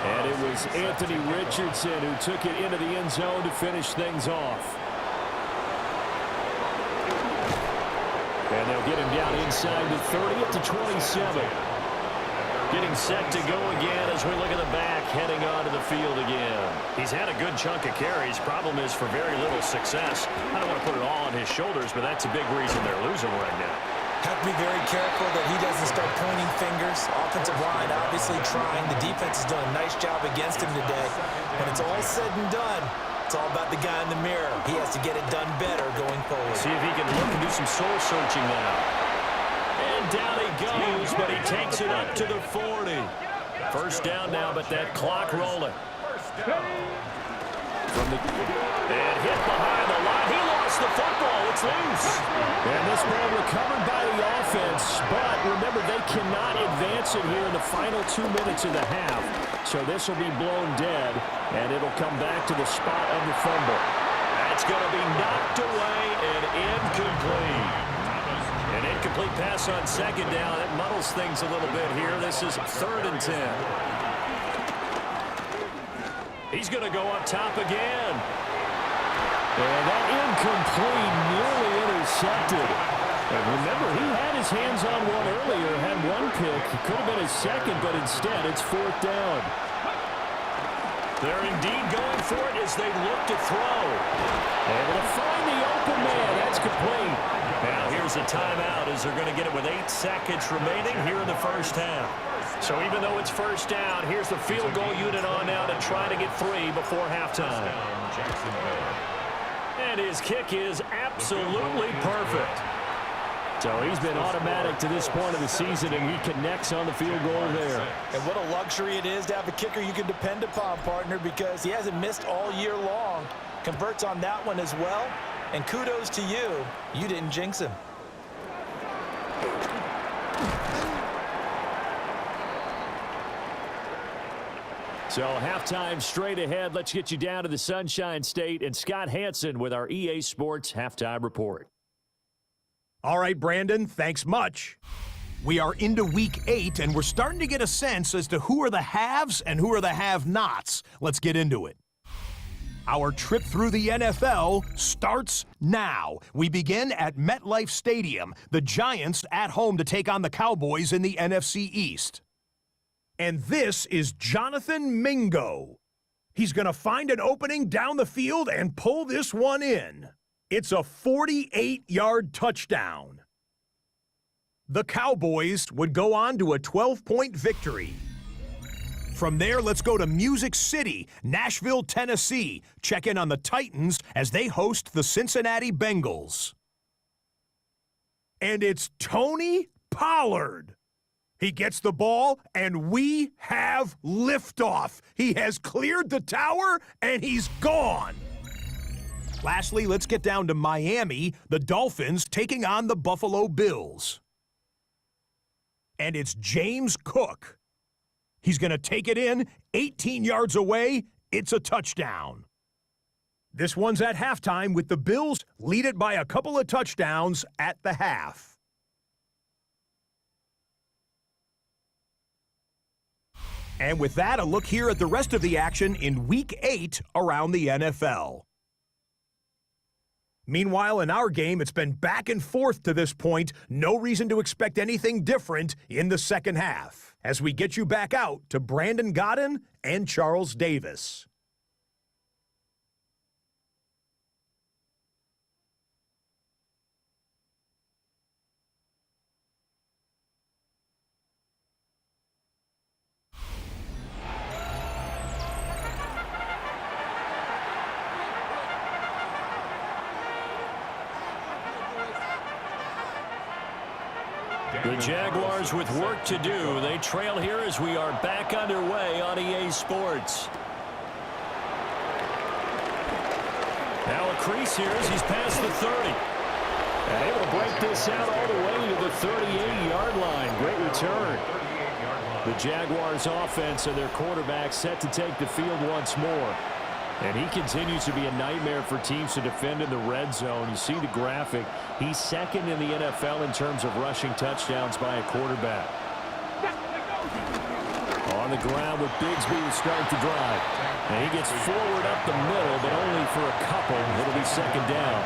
And it was Anthony Richardson who took it into the end zone to finish things off. And they'll get him down inside the 30 to 27. Getting set to go again as we look at the back heading onto the field again. He's had a good chunk of carries. Problem is for very little success. I don't want to put it all on his shoulders, but that's a big reason they're losing right now. Have to be very careful that he doesn't start pointing fingers. Offensive line obviously trying. The defense has done a nice job against him today. When it's all said and done, it's all about the guy in the mirror. He has to get it done better going forward. See if he can look and do some soul searching now. And down he goes, but he takes it up to the 40. First down now, but that clock rolling. And hit behind the line. He lost the football. It's loose. And this ball recovered by the offense. But remember, they cannot advance it here in the final 2 minutes of the half. So this will be blown dead, and it'll come back to the spot of the fumble. That's going to be knocked away and incomplete. An incomplete pass on second down. That muddles things a little bit here. This is 3rd and 10. He's going to go up top again. And that incomplete nearly intercepted. And remember, he had his hands on one earlier, had one pick. It could have been his second, but instead it's 4th down. They're indeed going for it as they look to throw. Able to find the open man. That's complete. Now here's a timeout as they're going to get it with 8 seconds remaining here in the first half. So even though it's first down, here's the field goal unit on now to try to get 3 before halftime. And his kick is absolutely perfect. So he's been automatic to this point of the season, and he connects on the field goal there. And what a luxury it is to have a kicker you can depend upon, partner, because he hasn't missed all year long. Converts on that one as well. And kudos to you. You didn't jinx him. So halftime straight ahead. Let's get you down to the Sunshine State and Scott Hansen with our EA Sports Halftime Report. All right, Brandon, thanks much. We are into Week 8, and we're starting to get a sense as to who are the haves and who are the have-nots. Let's get into it. Our trip through the NFL starts now. We begin at MetLife Stadium, the Giants at home to take on the Cowboys in the NFC East. And this is Jonathan Mingo. He's going to find an opening down the field and pull this one in. It's a 48-yard touchdown. The Cowboys would go on to a 12-point victory. From there, let's go to Music City, Nashville, Tennessee. Check in on the Titans as they host the Cincinnati Bengals. And it's Tony Pollard. He gets the ball, and we have liftoff. He has cleared the tower, and he's gone. Lastly, let's get down to Miami, the Dolphins taking on the Buffalo Bills. And it's James Cook. He's going to take it in, 18 yards away. It's a touchdown. This one's at halftime with the Bills lead it by a couple of touchdowns at the half. And with that, a look here at the rest of the action in Week 8 around the NFL. Meanwhile, in our game, it's been back and forth to this point. No reason to expect anything different in the second half. As we get you back out to Brandon Godden and Charles Davis. The Jaguars with work to do. They trail here as we are back underway on EA Sports. Now a crease here as he's past the 30. And able to break this out all the way to the 38-yard line. Great return. The Jaguars offense and their quarterback set to take the field once more. And he continues to be a nightmare for teams to defend in the red zone. You see the graphic. He's second in the NFL in terms of rushing touchdowns by a quarterback. On the ground with Bigsby to start the drive. And he gets forward up the middle, but only for a couple. It'll be second down.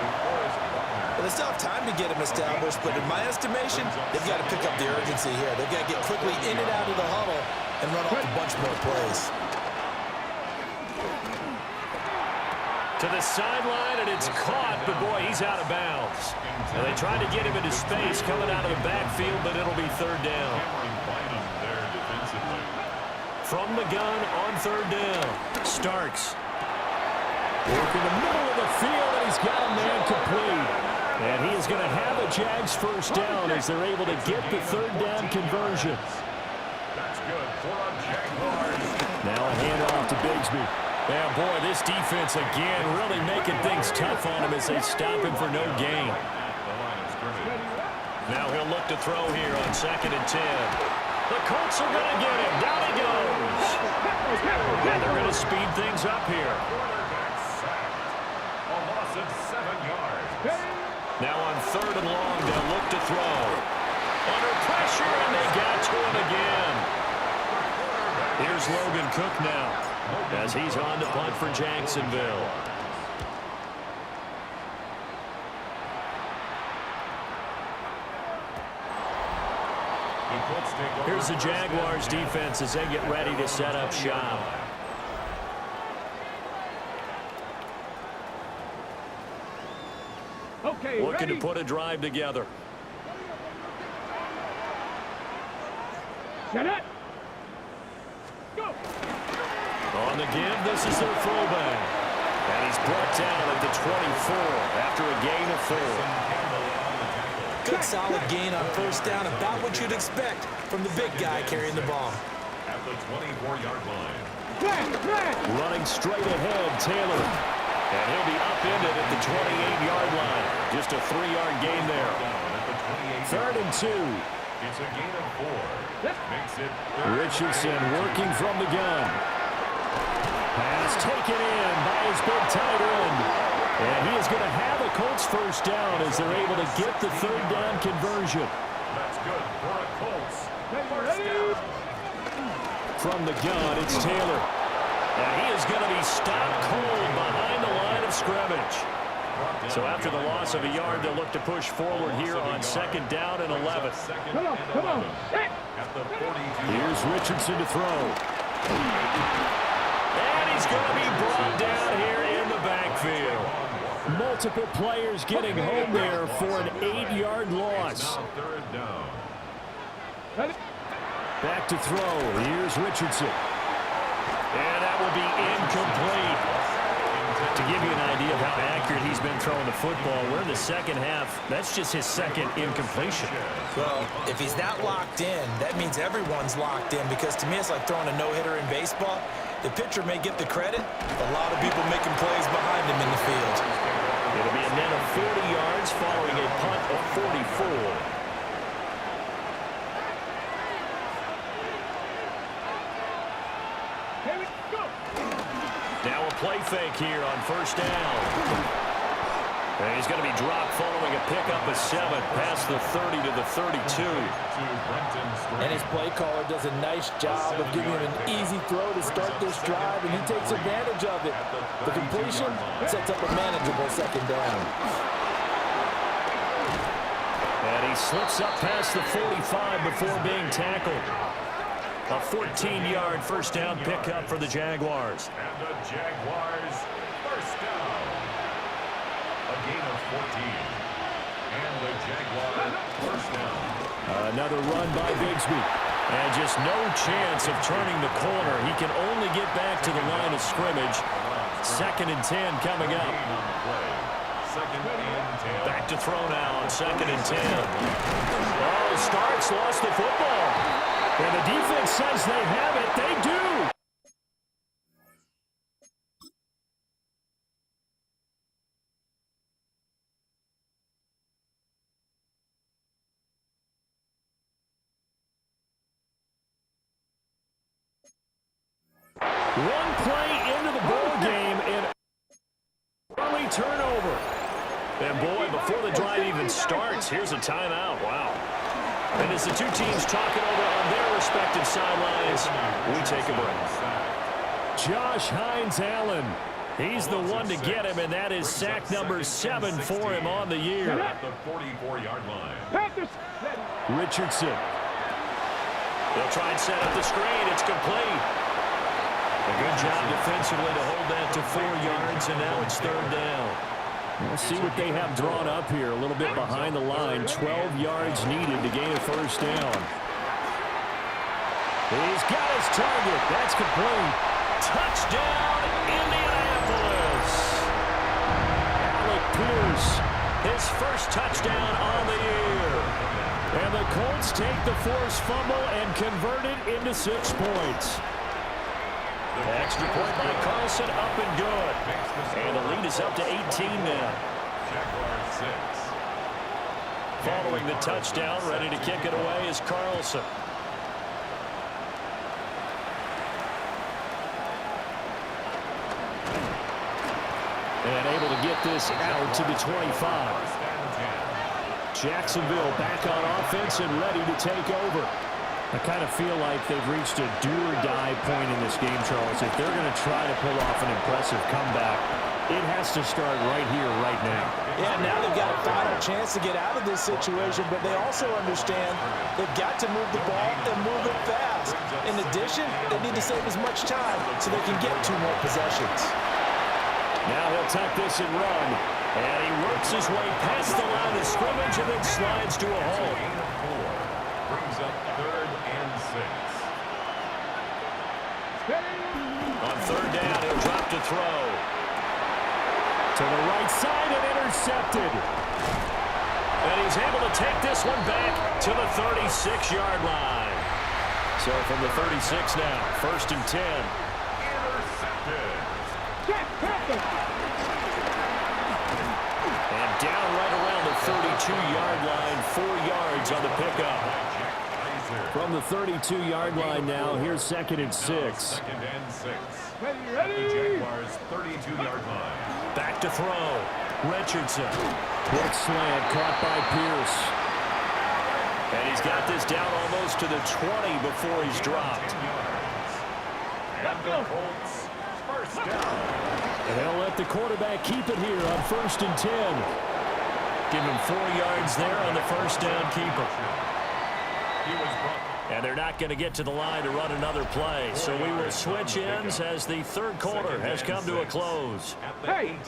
Well, they still have time to get him established, but in my estimation, they've got to pick up the urgency here. They've got to get quickly in and out of the huddle and run off a bunch more plays. To the sideline, and it's caught, but boy, he's out of bounds. And they tried to get him into space coming out of the backfield, but it'll be third down. From the gun on third down. Starks. Working the middle of the field, and he's got a man complete. And he is going to have a Jags first down as they're able to get the third down conversion. That's good for a Jaguars. Now a handoff to Bigsby. Yeah, boy, this defense again really making things tough on him as they stop him for no gain. Now he'll look to throw here on 2nd and 10. The Colts are going to get him. Down he goes. And they're going to speed things up here. A loss of 7 yards. Now on 3rd and long, they'll look to throw. Under pressure, and they got to him again. Here's Logan Cook now as he's on to punt for Jacksonville. Here's the Jaguars defense as they get ready to set up shop. Okay, Looking ready? to put a drive together. Set it. Go. On the give, this is their fullback. And he's brought down at the 24 after a gain of 4. Good solid gain on first down, about what you'd expect from the big guy carrying the ball. At the 24-yard line. Running straight ahead, Taylor. And he'll be upended at the 28-yard line. Just a 3-yard gain there. At the 28-yard 3rd and 2. It's a gain of 4. Makes it Richardson working from the gun. Pass taken in by his big tight end. And he is going to have a Colts first down as they're able to get the third down conversion. That's good for a Colts. First down. From the gun, it's Taylor. And he is going to be stopped cold behind the line of scrimmage. So after the loss of a yard, they'll look to push forward here on 2nd down and 11. Come on. At the 42. Here's Richardson to throw. And he's going to be brought down here in the backfield. Multiple players getting home there for an 8-yard loss. Now 3rd down. Back to throw. Here's Richardson. And that will be incomplete. To give you an idea of how accurate he's been throwing the football, we're in the second half. That's just his second incompletion. Well, if he's that locked in, that means everyone's locked in, because to me it's like throwing a no-hitter in baseball. The pitcher may get the credit, a lot of people making plays behind him in the field. It'll be a net of 40 yards following a punt of 44. Now a play fake here on first down. And he's going to be dropped following a pickup of 7 past the 30 to the 32. And his play caller does a nice job of giving him an easy throw to start this drive, and he takes advantage of it. The completion sets up a manageable 2nd down. And he slips up past the 45 before being tackled. A 14-yard first down pickup for the Jaguars. And the Jaguars first down. A gain of 14. And the Jaguars first down. Another run by Bigsby. And just no chance of turning the corner. He can only get back to the line of scrimmage. 2nd and 10 coming up. second and 10. Back to throw now on 2nd and 10. Oh, Starks lost the football. And the defense says they have it. They do. One play into the ball game and early turnover. And boy, before the drive even starts, here's a timeout. Wow. And as the two teams talk it over on their respective sidelines, we take a break. Josh Hines-Allen. He's the one to get him, and that is sack number 7 for him on the year. At the 44-yard line. Richardson. They'll try and set up the screen. It's complete. A good job defensively to hold that to 4 yards, and now it's 3rd down. We'll see what they have drawn up here. A little bit behind the line. 12 yards needed to gain a 1st down. He's got his target. That's complete. Touchdown, Indianapolis. Alec Pierce, his first touchdown on the year. And the Colts take the forced fumble and convert it into 6 points. Extra point by Carlson, up and good. And the lead is up to 18 now. Jaguars 6. Following the touchdown, ready to kick it away is Carlson. And able to get this out to the 25. Jacksonville back on offense and ready to take over. I kind of feel like they've reached a do-or-die point in this game, Charles. If they're going to try to pull off an impressive comeback, it has to start right here, right now. Yeah, now they've got a final chance to get out of this situation, but they also understand they've got to move the ball and move it fast. In addition, they need to save as much time so they can get 2 more possessions. Now he'll tuck this and run. And he works his way past the line of scrimmage and then slides to a hole. Brings up 3rd and 6. On 3rd down, he'll drop to throw. To the right side and intercepted. And he's able to take this one back to the 36-yard line. So from the 36 now, 1st and 10. Intercepted. And down right around the 32-yard line, 4 yards on the pickup. From the 32-yard line now, here's 2nd and 6. 2nd and 6. At the Jaguars 32-yard line. Back to throw. Richardson. Quick slant caught by Pierce. And he's got this down almost to the 20 before he's dropped. And the Colts, 1st down. And they'll let the quarterback keep it here on 1st and 10. Give him 4 yards there on the 1st down keeper. And they're not going to get to the line to run another play. So we will switch ends as the 3rd quarter has come to a close.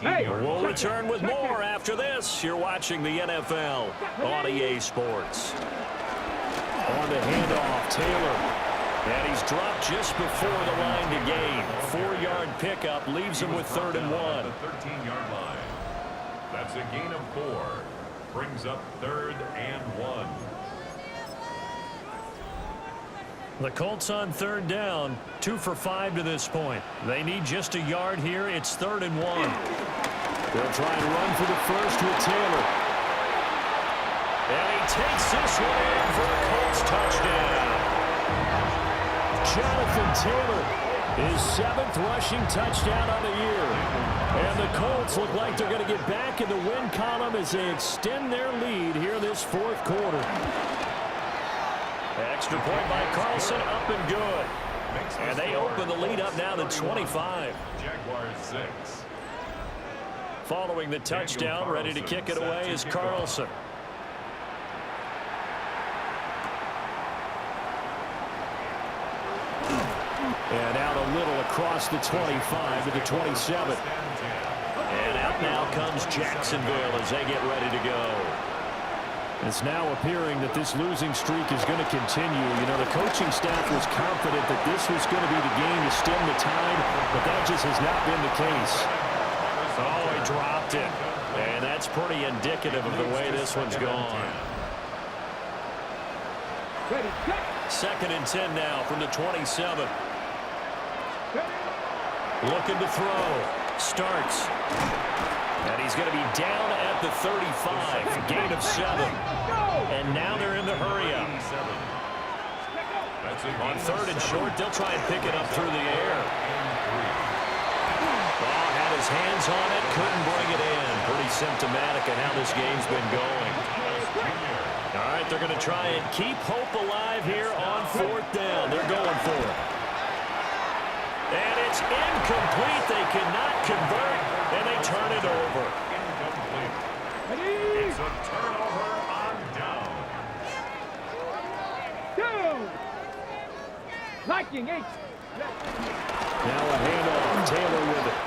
We'll return with more after this. You're watching the NFL on EA Sports. On the handoff, Taylor. And he's dropped just before the line to gain. 4-yard pickup leaves him with 3rd and 1. The 13-yard line. That's a gain of 4. Brings up 3rd and 1. The Colts on 3rd down, 2 for 5 to this point. They need just a yard here. It's 3rd and 1. They'll try and run for the first with Taylor. And he takes this one in for the Colts touchdown. Jonathan Taylor, his 7th rushing touchdown on the year. And the Colts look like they're going to get back in the win column as they extend their lead here this 4th quarter. Extra point by Carlson, up and good. And they open the lead up now to 25. Jaguars 6. Following the touchdown, ready to kick it away is Carlson. And out a little across the 25 to the 27. And out now comes Jacksonville as they get ready to go. It's now appearing that this losing streak is going to continue. You know, the coaching staff was confident that this was going to be the game to stem the tide, but that just has not been the case. Oh, he dropped it. And that's pretty indicative of the way this one's gone. Ready, set. 2nd and 10 now from the 27. Looking to throw. Starts. And he's going to be down at the 35. Gain of 7. And now they're in the hurry-up. On 3rd and short, they'll try and pick it up through the air. Ball had his hands on it, couldn't bring it in. Pretty symptomatic of how this game's been going. All right, they're going to try and keep hope alive here on 4th down. They're going for it. And it's incomplete. They cannot convert, and they turn it over. It's a turnover on down. Down. Liking 8. Now a handoff. Taylor with it.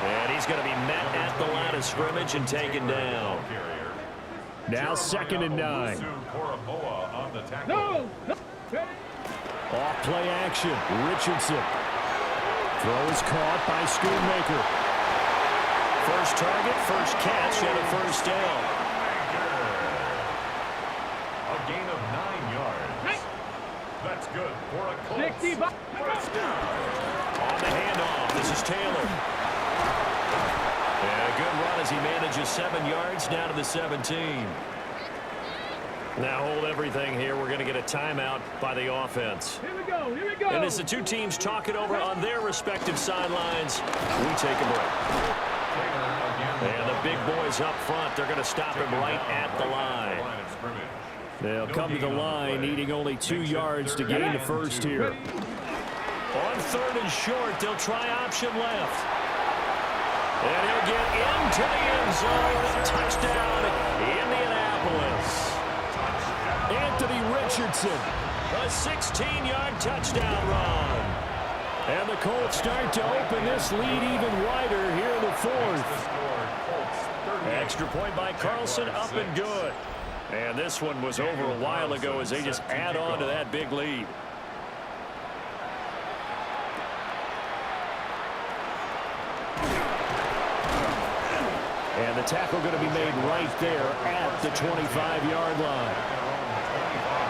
And he's going to be met at the line of scrimmage and taken down. Now 2nd and 9. No. No. Off play action. Richardson. Throw is caught by Schoonmaker. First target, first catch, and a first down. A gain of 9 yards. That's good for a Colts 65. first down. On the handoff, this is Taylor. And a good run as he manages 7 yards down to the 17. Now hold everything here. We're going to get a timeout by the offense. Here we go. Here we go. And as the two teams talk it over on their respective sidelines, we take a break. And the big boys up front, they're going to stop him right at the line. They'll come to the line, needing only 2 yards to gain the first here. On 3rd and short, they'll try option left. And he'll get into the end zone. Touchdown, Indianapolis. Anthony Richardson, a 16-yard touchdown run. And the Colts start to open this lead even wider here in the 4th. Extra point by Carlson, up and good. And this one was over a while ago as they just add on to that big lead. And the tackle going to be made right there at the 25-yard line.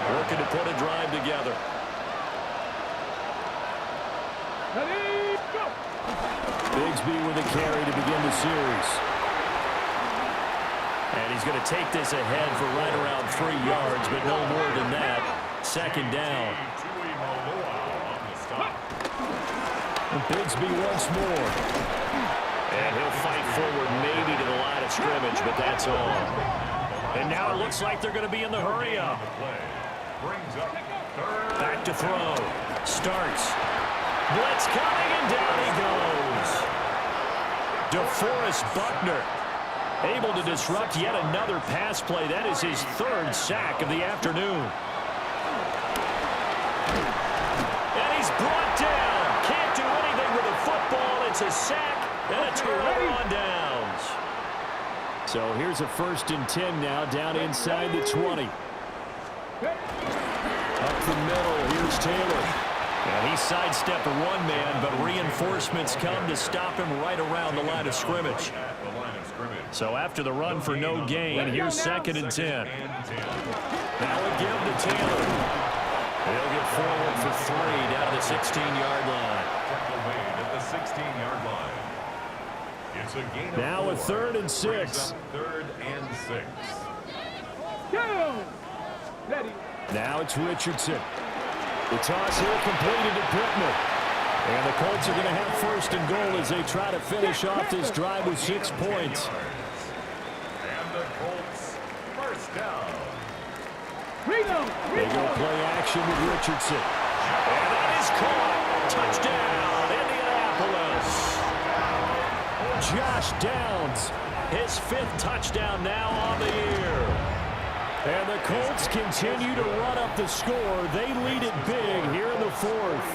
Working to put a drive together. Ready, go. Bigsby with a carry to begin the series. And he's going to take this ahead for right around 3 yards, but no more than that. 2nd down. And Bigsby once more. And he'll fight forward maybe to the line of scrimmage, but that's all. And now it looks like they're going to be in the hurry-up. Back to throw. Starts. Blitz coming, and down he goes. DeForest Buckner able to disrupt yet another pass play. That is his 3rd sack of the afternoon. And he's brought down. Can't do anything with the football. It's a sack and a turnover on downs. So here's a 1st and 10 now, down inside the 20. Up the middle, here's Taylor. And he sidestepped one man, but reinforcements come to stop him right around the line of scrimmage. So after the run for no gain, here's 2nd and 10. Now a give to Taylor. He'll get forward for 3 down to the 16-yard line. Now a 3rd and 6. 3rd and 6. Go. Ready. Now it's Richardson. The toss here completed to Pittman. And the Colts are going to have 1st and goal as they try to finish off this drive with 6 points. And the Colts first down. They go play action with Richardson. And that is caught. Touchdown, Indianapolis. Josh Downs, his 5th touchdown now on the year. And the Colts continue to run up the score. They lead it big here in the 4th.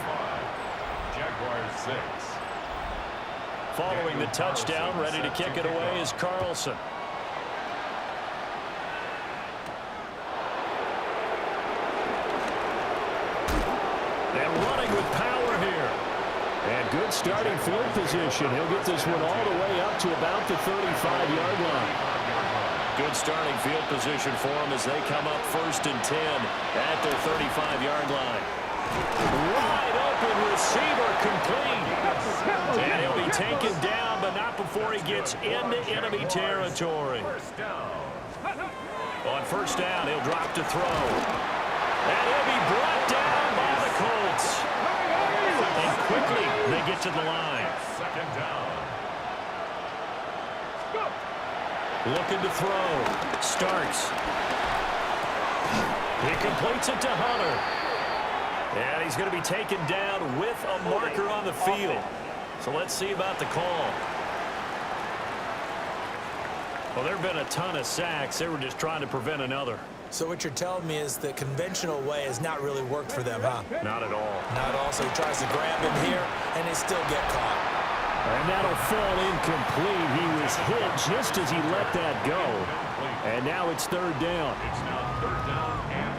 Jaguars 6. Following the touchdown, ready to kick it away is Carlson. And running with power here. And good starting field position. He'll get this one all the way up to about the 35-yard line. Good starting field position for them as they come up 1st and 10 at their 35-yard line. Wide open receiver complete. And he'll be taken down, but not before he gets into enemy territory. On 1st down, he'll drop to throw. And he'll be brought down by the Colts. And quickly, they get to the line. 2nd down. Looking to throw. Starts. He completes it to Hunter. And he's going to be taken down with a marker on the field. So let's see about the call. Well, there have been a ton of sacks. They were just trying to prevent another. So what you're telling me is the conventional way has not really worked for them, huh? Not at all. Not at all. So he tries to grab him here, and they still get caught. And that'll fall incomplete. He was hit just as he let that go. And now it's 3rd down. It's now 3rd down and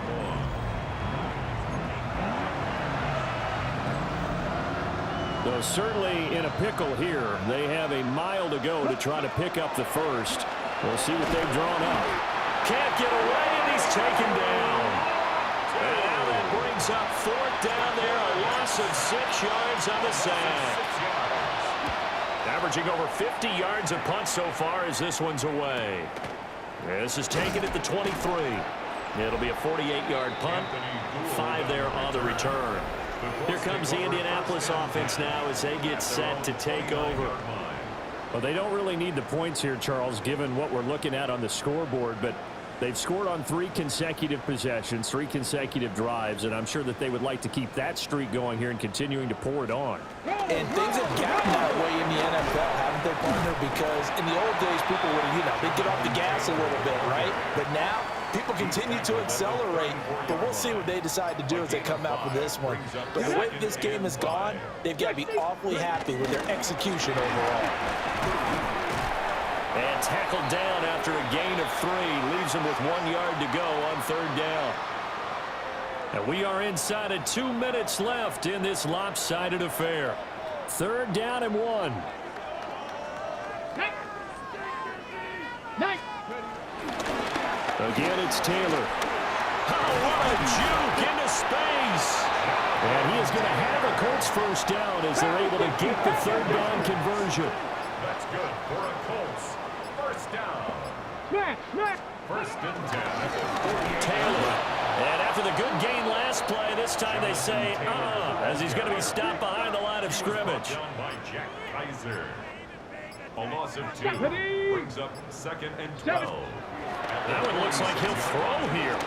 1. Though certainly in a pickle here. They have a mile to go to try to pick up the first. We'll see what they've drawn up. Can't get away, and he's taken down. And now that brings up 4th down there. A loss of 6 yards on the sack. Averaging over 50 yards a punt so far as this one's away. This is taken at the 23. It'll be a 48-yard punt. 5 there on the return. Here comes the Indianapolis offense now as they get set to take over. Well, they don't really need the points here, Charles, given what we're looking at on the scoreboard, but they've scored on 3 consecutive possessions, 3 consecutive drives, and I'm sure that they would like to keep that streak going here and continuing to pour it on. And things have gotten that way in the NFL, haven't they, partner? Because in the old days, people would, they'd get off the gas a little bit, right? But now, people continue to accelerate, but we'll see what they decide to do as they come out with this one. But the way this game has gone, they've got to be awfully happy with their execution overall. And tackled down after a gain of 3. Leaves him with 1 yard to go on 3rd down. And we are inside of 2 minutes left in this lopsided affair. 3rd down and 1. Again, it's Taylor. Oh, what a juke into space. And he is going to have a Colts 1st down as they're able to get the 3rd down conversion. That's good for a Colts. 1st down. Smack, smack. 1st and 10 at the 48. Taylor. And after the good gain last play, this time they say, as he's going to be stopped behind the line of scrimmage. Down by Jack Kaiser. A loss of 2 brings up 2nd and 12. That one looks like he'll throw here.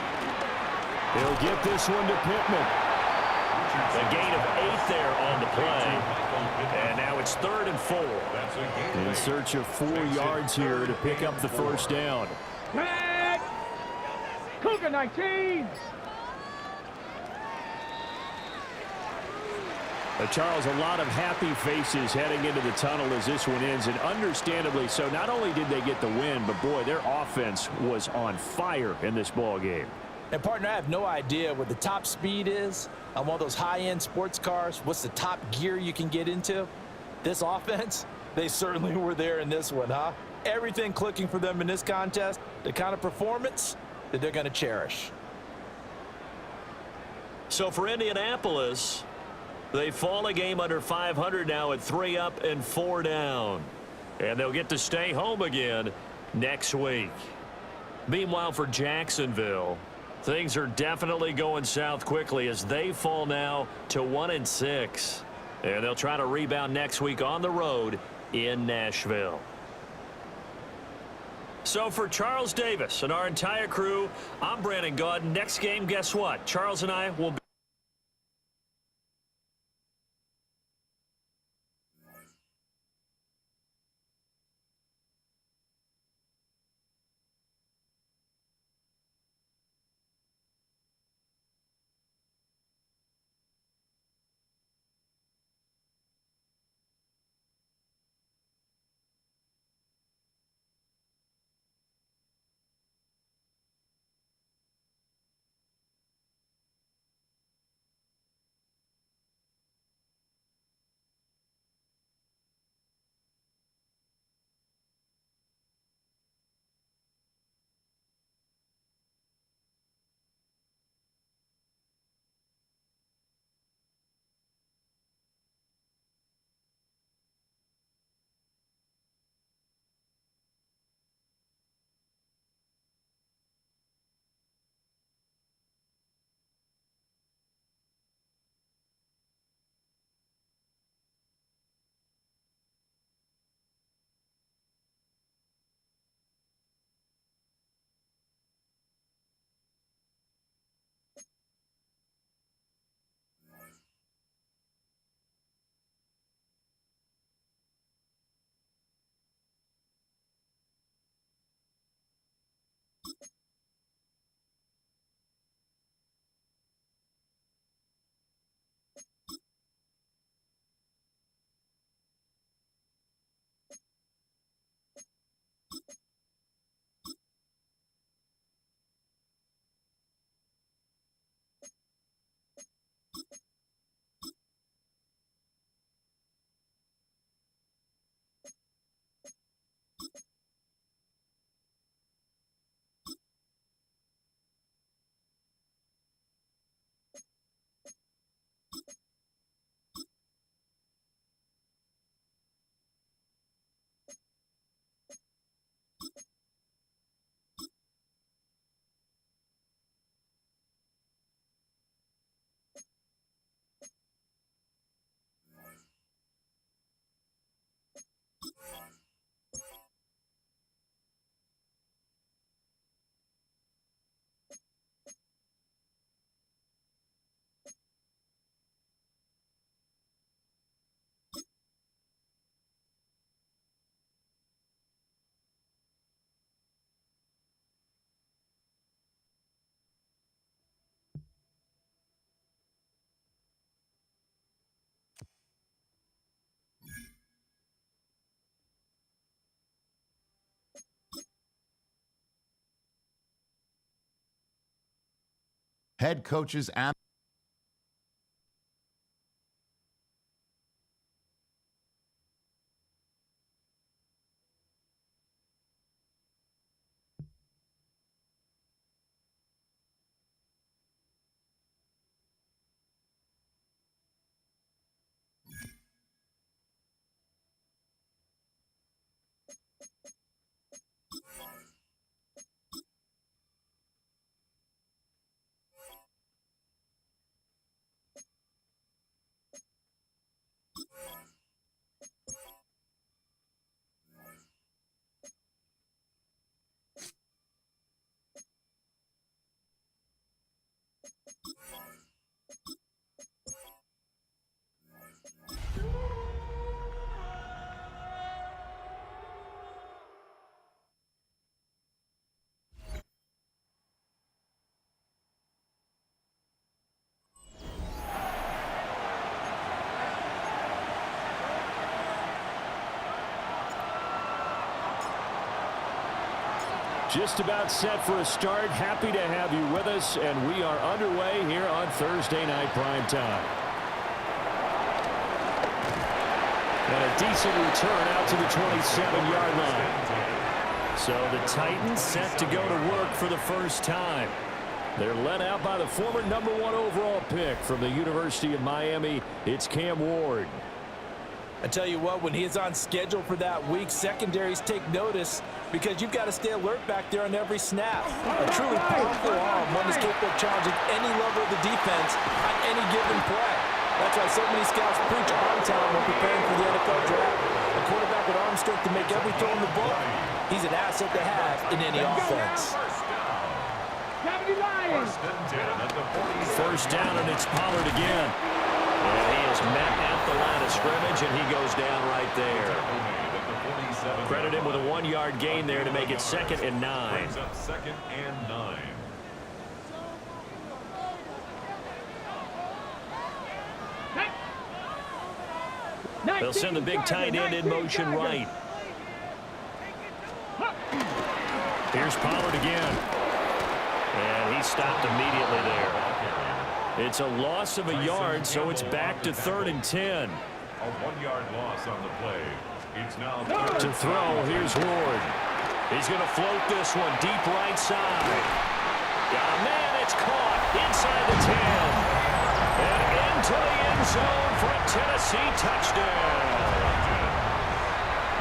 He'll get this one to Pittman. A gain of 8 there on the play. And now it's 3rd and 4. In search of 4 yards here to pick up the 1st down. Tag. Cougar 19. Charles, a lot of happy faces heading into the tunnel as this one ends, and understandably so. Not only did they get the win, but boy, their offense was on fire in this ball game. And partner, I have no idea what the top speed is on one of those high-end sports cars. What's the top gear you can get into? This offense, they certainly were there in this one, huh? Everything clicking for them in this contest, the kind of performance that they're going to cherish. So for Indianapolis, they fall a game under 500 now at 3 up and 4 down. And they'll get to stay home again next week. Meanwhile, for Jacksonville, things are definitely going south quickly as they fall now to 1-6. And they'll try to rebound next week on the road in Nashville. So for Charles Davis and our entire crew, I'm Brandon Gaud. Next game, guess what? Charles and I will be Head coaches and Just about set for a start. Happy to have you with us, and we are underway here on Thursday Night Prime Time. And a decent return out to the 27-yard line. So the Titans set to go to work for the first time. They're led out by the former #1 overall pick from the University of Miami. It's Cam Ward. I tell you what, when he is on schedule for that week, secondaries take notice because you've got to stay alert back there on every snap. A truly powerful arm, one that's capable of challenging any level of the defense on any given play. That's why so many scouts preach arm talent when preparing for the NFL draft. A quarterback with arm strength to make every throw in the book, he's an asset to have in any offense. First down, and it's Pollard again. And he is met at the line of scrimmage, and he goes down right there. Credit him with a 1-yard gain there to make it 2nd and 9. Second and 9. They'll send the big tight end in motion right. Here's Pollard again. And he stopped immediately there. It's a loss of a yard, so it's back to 3rd and 10. A 1-yard loss on the play. It's now To throw, here's Ward. He's going to float this one deep right side. Got a man, it's caught inside the 10. And into the end zone for a Tennessee touchdown.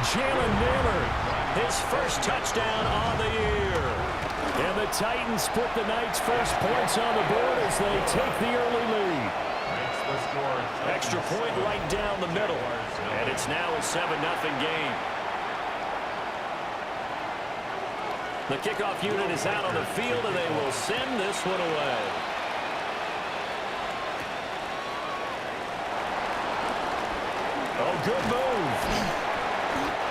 Jalen Naylor, his first touchdown on the year. And the Titans put the Knights' first points on the board as they take the early lead. Extra point right down the middle. And it's now a 7-0 game. The kickoff unit is out on the field, and they will send this one away. Oh, good move.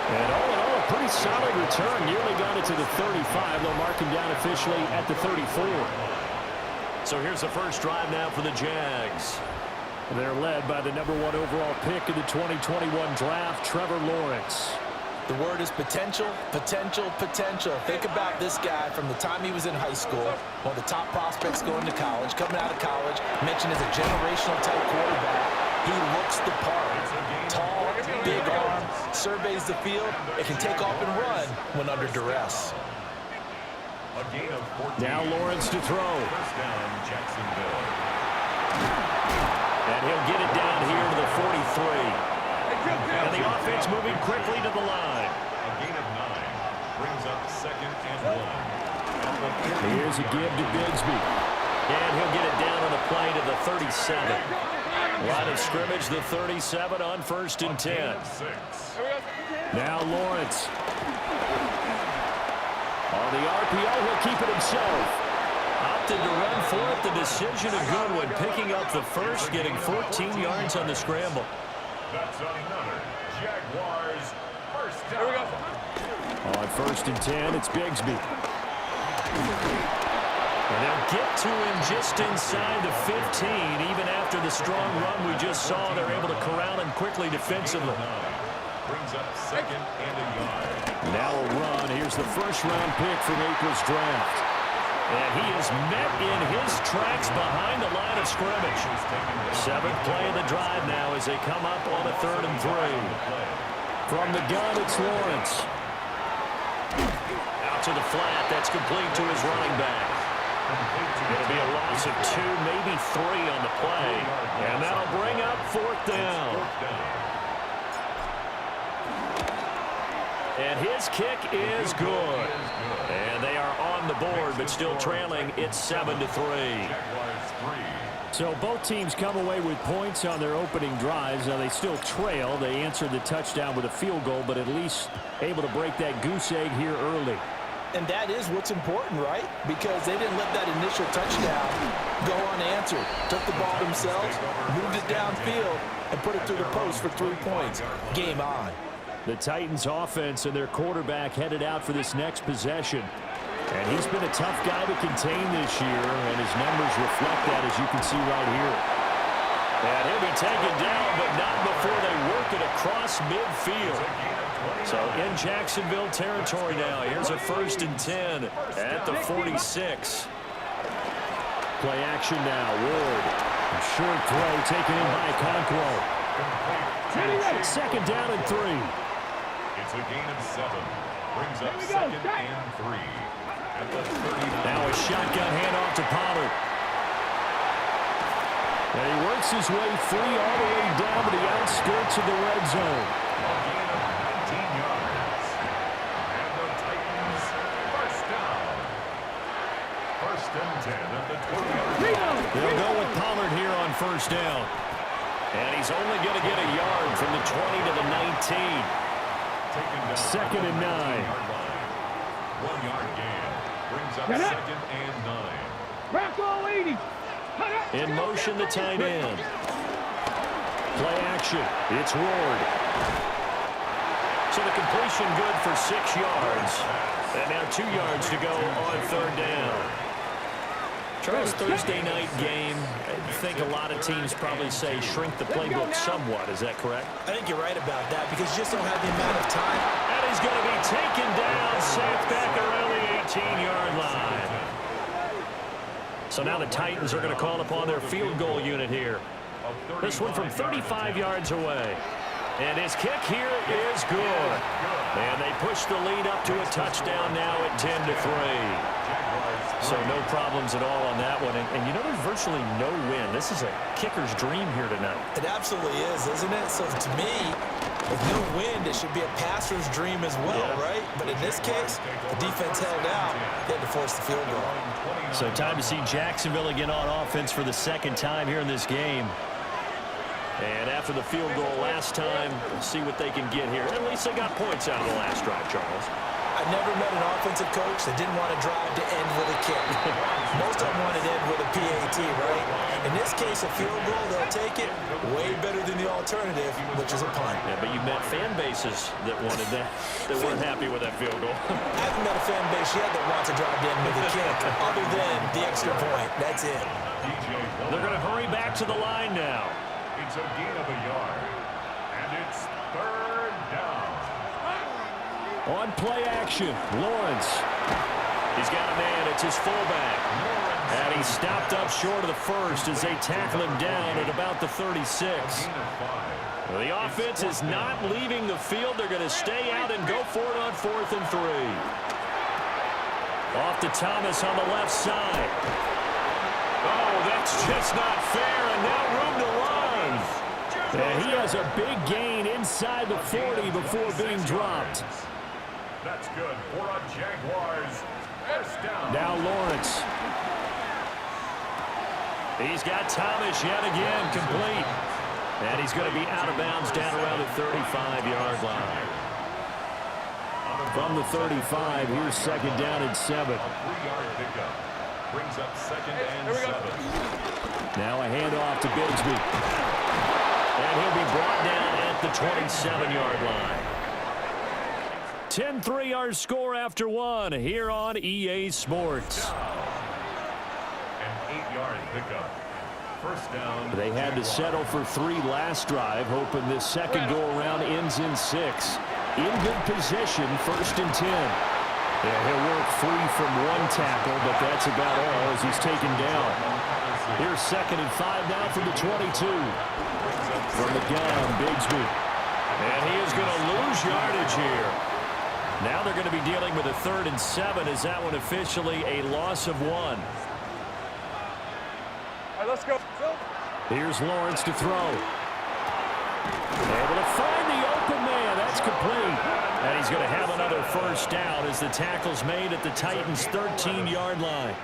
And all in all, a pretty solid return. Nearly got it to the 35. They'll mark him down officially at the 34. So here's the first drive now for the Jags. They're led by the #1 overall pick in the 2021 draft, Trevor Lawrence. The word is potential, potential, potential. Think about this guy from the time he was in high school, one of the top prospects going to college, coming out of college, mentioned as a generational type quarterback. He looks the part. Tall, big arm, surveys the field, and can take off and run when under duress. Now Lawrence to throw. First down, Jacksonville. And he'll get it down here to the 43. And the offense moving quickly to the line. A gain of 9 brings up 2nd and 1. Here's a give to Bigsby. And he'll get it down on the play to the 37. Line of scrimmage, the 37 on 1st and 10. Now Lawrence. On the RPO, he'll keep it himself. Opted to run for it. The decision of Goodwin picking up the first, getting 14 yards on the scramble. That's another Jaguars first down. On 1st and 10, it's Bigsby. And they'll get to him just inside the 15. Even after the strong run we just saw, they're able to corral him quickly defensively. Brings up 2nd and a yard. Now a run. Here's the first-round pick from April's draft. And he is met in his tracks behind the line of scrimmage. Seventh play of the drive now as they come up on a 3rd and 3. From the gun, it's Lawrence. Out to the flat. That's complete to his running back. It'll be a loss of 2, maybe 3 on the play. And that'll bring up 4th down. And his kick is good. And they are on the board, but still trailing. It's 7-3. So both teams come away with points on their opening drives. Now they still trail. They answered the touchdown with a field goal, but at least able to break that goose egg here early. And that is what's important, right? Because they didn't let that initial touchdown go unanswered. Took the ball themselves, moved it downfield, and put it through the post for 3 points. Game on. The Titans offense and their quarterback headed out for this next possession. And he's been a tough guy to contain this year, and his numbers reflect that, as you can see right here. And he'll be taken down, but not before they work it across midfield. So in Jacksonville territory now. Here's a 1st and 10 at the 46. Play action now. Ward. A short throw taken in by Conquo. 2nd down and 3. It's a gain of 7. Brings up 2nd and 3. At the 30. Now a shotgun handoff to Pollard. And he works his way free all the way down to the outskirts of the red zone. A gain of 19 yards. And the Titans, 1st down. 1st and 10 at the 20-yard line. They'll go with Pollard here on 1st down. And he's only going to get a yard from the 20 to the 19. 2nd and 9. 1-yard gain. Brings up 2nd and 9. Back all 80. In motion, the tight end. Play action. It's Ward. So the completion good for 6 yards. And now 2 yards to go on 3rd down. Charles, Thursday night game, I think a lot of teams probably say shrink the playbook somewhat. Is that correct? I think you're right about that because you just don't have the amount of time. And he's going to be taken down, sacked back around the 18-yard line. So now the Titans are going to call upon their field goal unit here. This one from 35 yards away. And his kick here is good. And they push the lead up to a touchdown now at 10-3. So no problems at all on that one. And you know, there's virtually no win. This is a kicker's dream here tonight. It absolutely is, isn't it? So to me, with no wind, it should be a passer's dream as well, right? But in this case, the defense held out. They had to force the field goal. So time to see Jacksonville again on offense for the 2nd time here in this game. And after the field goal last time, we'll see what they can get here. At least they got points out of the last drive, Charles. I've never met an offensive coach that didn't want to drive to end with a kick. Most of them wanted to end with a PAT, right? In this case, a field goal, they'll take it. Way better than the alternative, which is a punt. Yeah, but you met fan bases that wanted that, that weren't happy with that field goal. I haven't met a fan base yet that wants to drive to end with a kick, other than the extra point. That's it. They're going to hurry back to the line now. It's a gain of a yard. And it's 3rd down. On play action, Lawrence. He's got a man. It's his fullback. And he's stopped up short of the 1st as they tackle him down at about the 36. The offense is not leaving the field. They're going to stay out and go for it on 4th and 3. Off to Thomas on the left side. Oh, that's just not fair, and now room to run. And he has a big gain inside the 40 before being dropped. That's good for a Jaguars 1st down. Now Lawrence. He's got Thomas yet again complete. And he's going to be out of bounds down around the 35-yard line. From the 35, here's 2nd down and 7. A 3-yard pickup. Brings up 2nd and 7. Now a handoff to Bigsby. And he'll be brought down at the 27-yard line. 10-3 our score after 1 here on EA Sports. An 8-yard pickup. 1st down. They had to settle for 3 last drive, hoping this second go-around ends in 6. In good position, 1st and 10. Yeah, he'll work free from one tackle, but that's about all as he's taken down. Here's 2nd and 5 now from the 22. From the gun, Bigsby. And he is going to lose yardage here. Now they're going to be dealing with a 3rd and 7. Is that one officially a loss of 1? All right, let's go. Here's Lawrence to throw. Able to find the open man. That's complete. And he's going to have another 1st down as the tackle's made at the Titans' 13-yard line.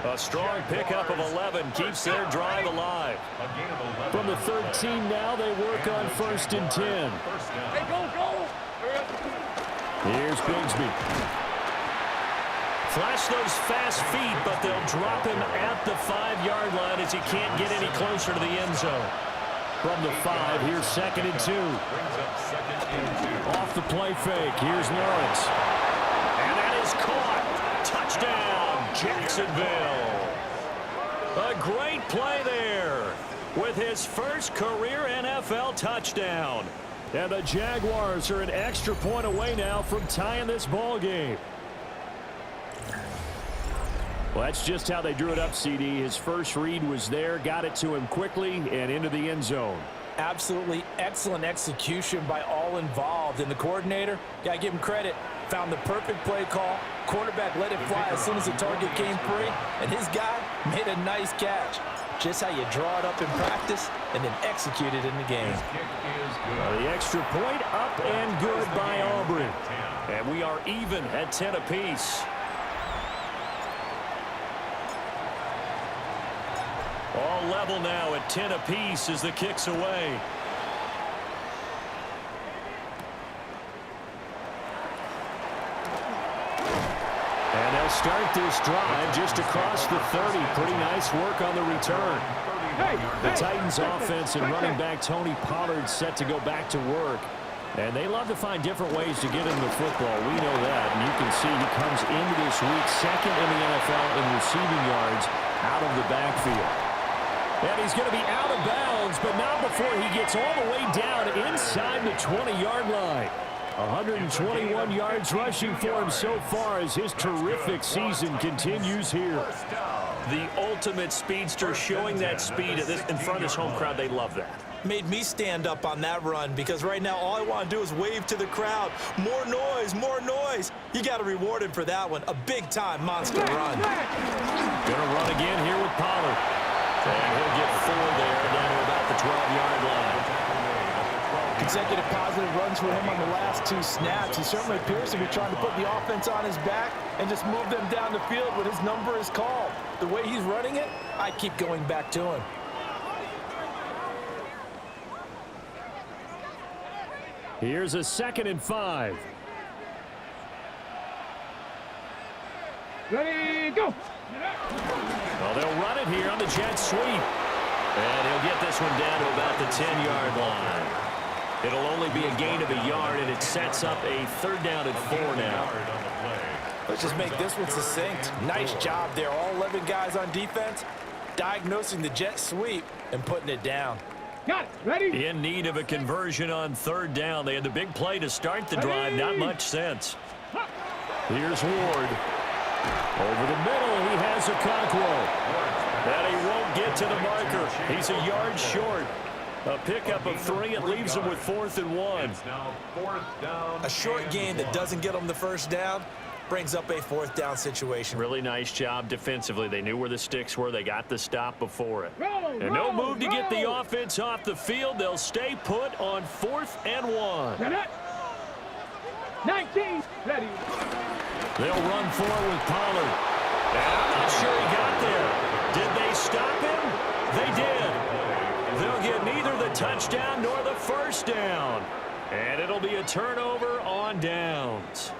A strong pickup of 11 keeps their drive alive. From the 13 now, they work on 1st and 10. Hey, go. Here's Bigsby. Flash those fast feet, but they'll drop him at the 5-yard line as he can't get any closer to the end zone. From the 5, here's 2nd and 2. Off the play fake, here's Lawrence. And that is caught. Touchdown, Jacksonville. A great play there with his first career NFL touchdown. And the Jaguars are an extra point away now from tying this ball game. Well, that's just how they drew it up, CD. His first read was there, got it to him quickly, and into the end zone. Absolutely excellent execution by all involved. And the coordinator, got to give him credit, found the perfect play call. Quarterback let it fly as soon as the target came free, and his guy made a nice catch. Just how you draw it up in practice and then execute it in the game. Well, the extra point up and good by Aubrey. And we are even at 10 apiece. All level now at 10 apiece as the kick's away. And they'll start this drive just across the 30. Pretty nice work on the return. The Titans offense and running back Tony Pollard set to go back to work. And they love to find different ways to get him the football. We know that. And you can see he comes into this week 2nd in the NFL in receiving yards out of the backfield. And he's going to be out of bounds, but not before he gets all the way down inside the 20-yard line. 121 yards rushing for him so far as his terrific season continues here. The ultimate speedster showing that speed in front of this home crowd. They love that. Made me stand up on that run because right now all I want to do is wave to the crowd. More noise, more noise. You got to reward him for that one. A big-time monster run. Gonna run again here with Pollard. And he'll get 4 there down to about the 12-yard line. Consecutive positive runs for him on the last 2 snaps. He certainly appears to be trying to put the offense on his back and just move them down the field when his number is called. The way he's running it, I keep going back to him. Here's a 2nd and 5. Ready, go. Well, they'll run it here on the jet sweep. And he'll get this one down to about the 10-yard line. It'll only be a gain of a yard, and it sets up a 3rd down and 4 now. Let's just make this one succinct. Nice job there. All 11 guys on defense diagnosing the jet sweep and putting it down. Got it. Ready? In need of a conversion on 3rd down. They had the big play to start the drive. Not much sense. Here's Ward. Over the middle, he has a Conquo. And he won't get to the marker. He's a yard short. A pickup of 3. It leaves him with 4th and 1. A short gain that doesn't get him the 1st down brings up a 4th down situation. Really nice job defensively. They knew where the sticks were. They got the stop before it. And no move to get the offense off the field. They'll stay put on 4th and 1. 19. Ready. They'll run forward with Pollard. And I'm not sure he got there. Did they stop him? They did. They'll get neither the touchdown nor the 1st down. And it'll be a turnover on downs.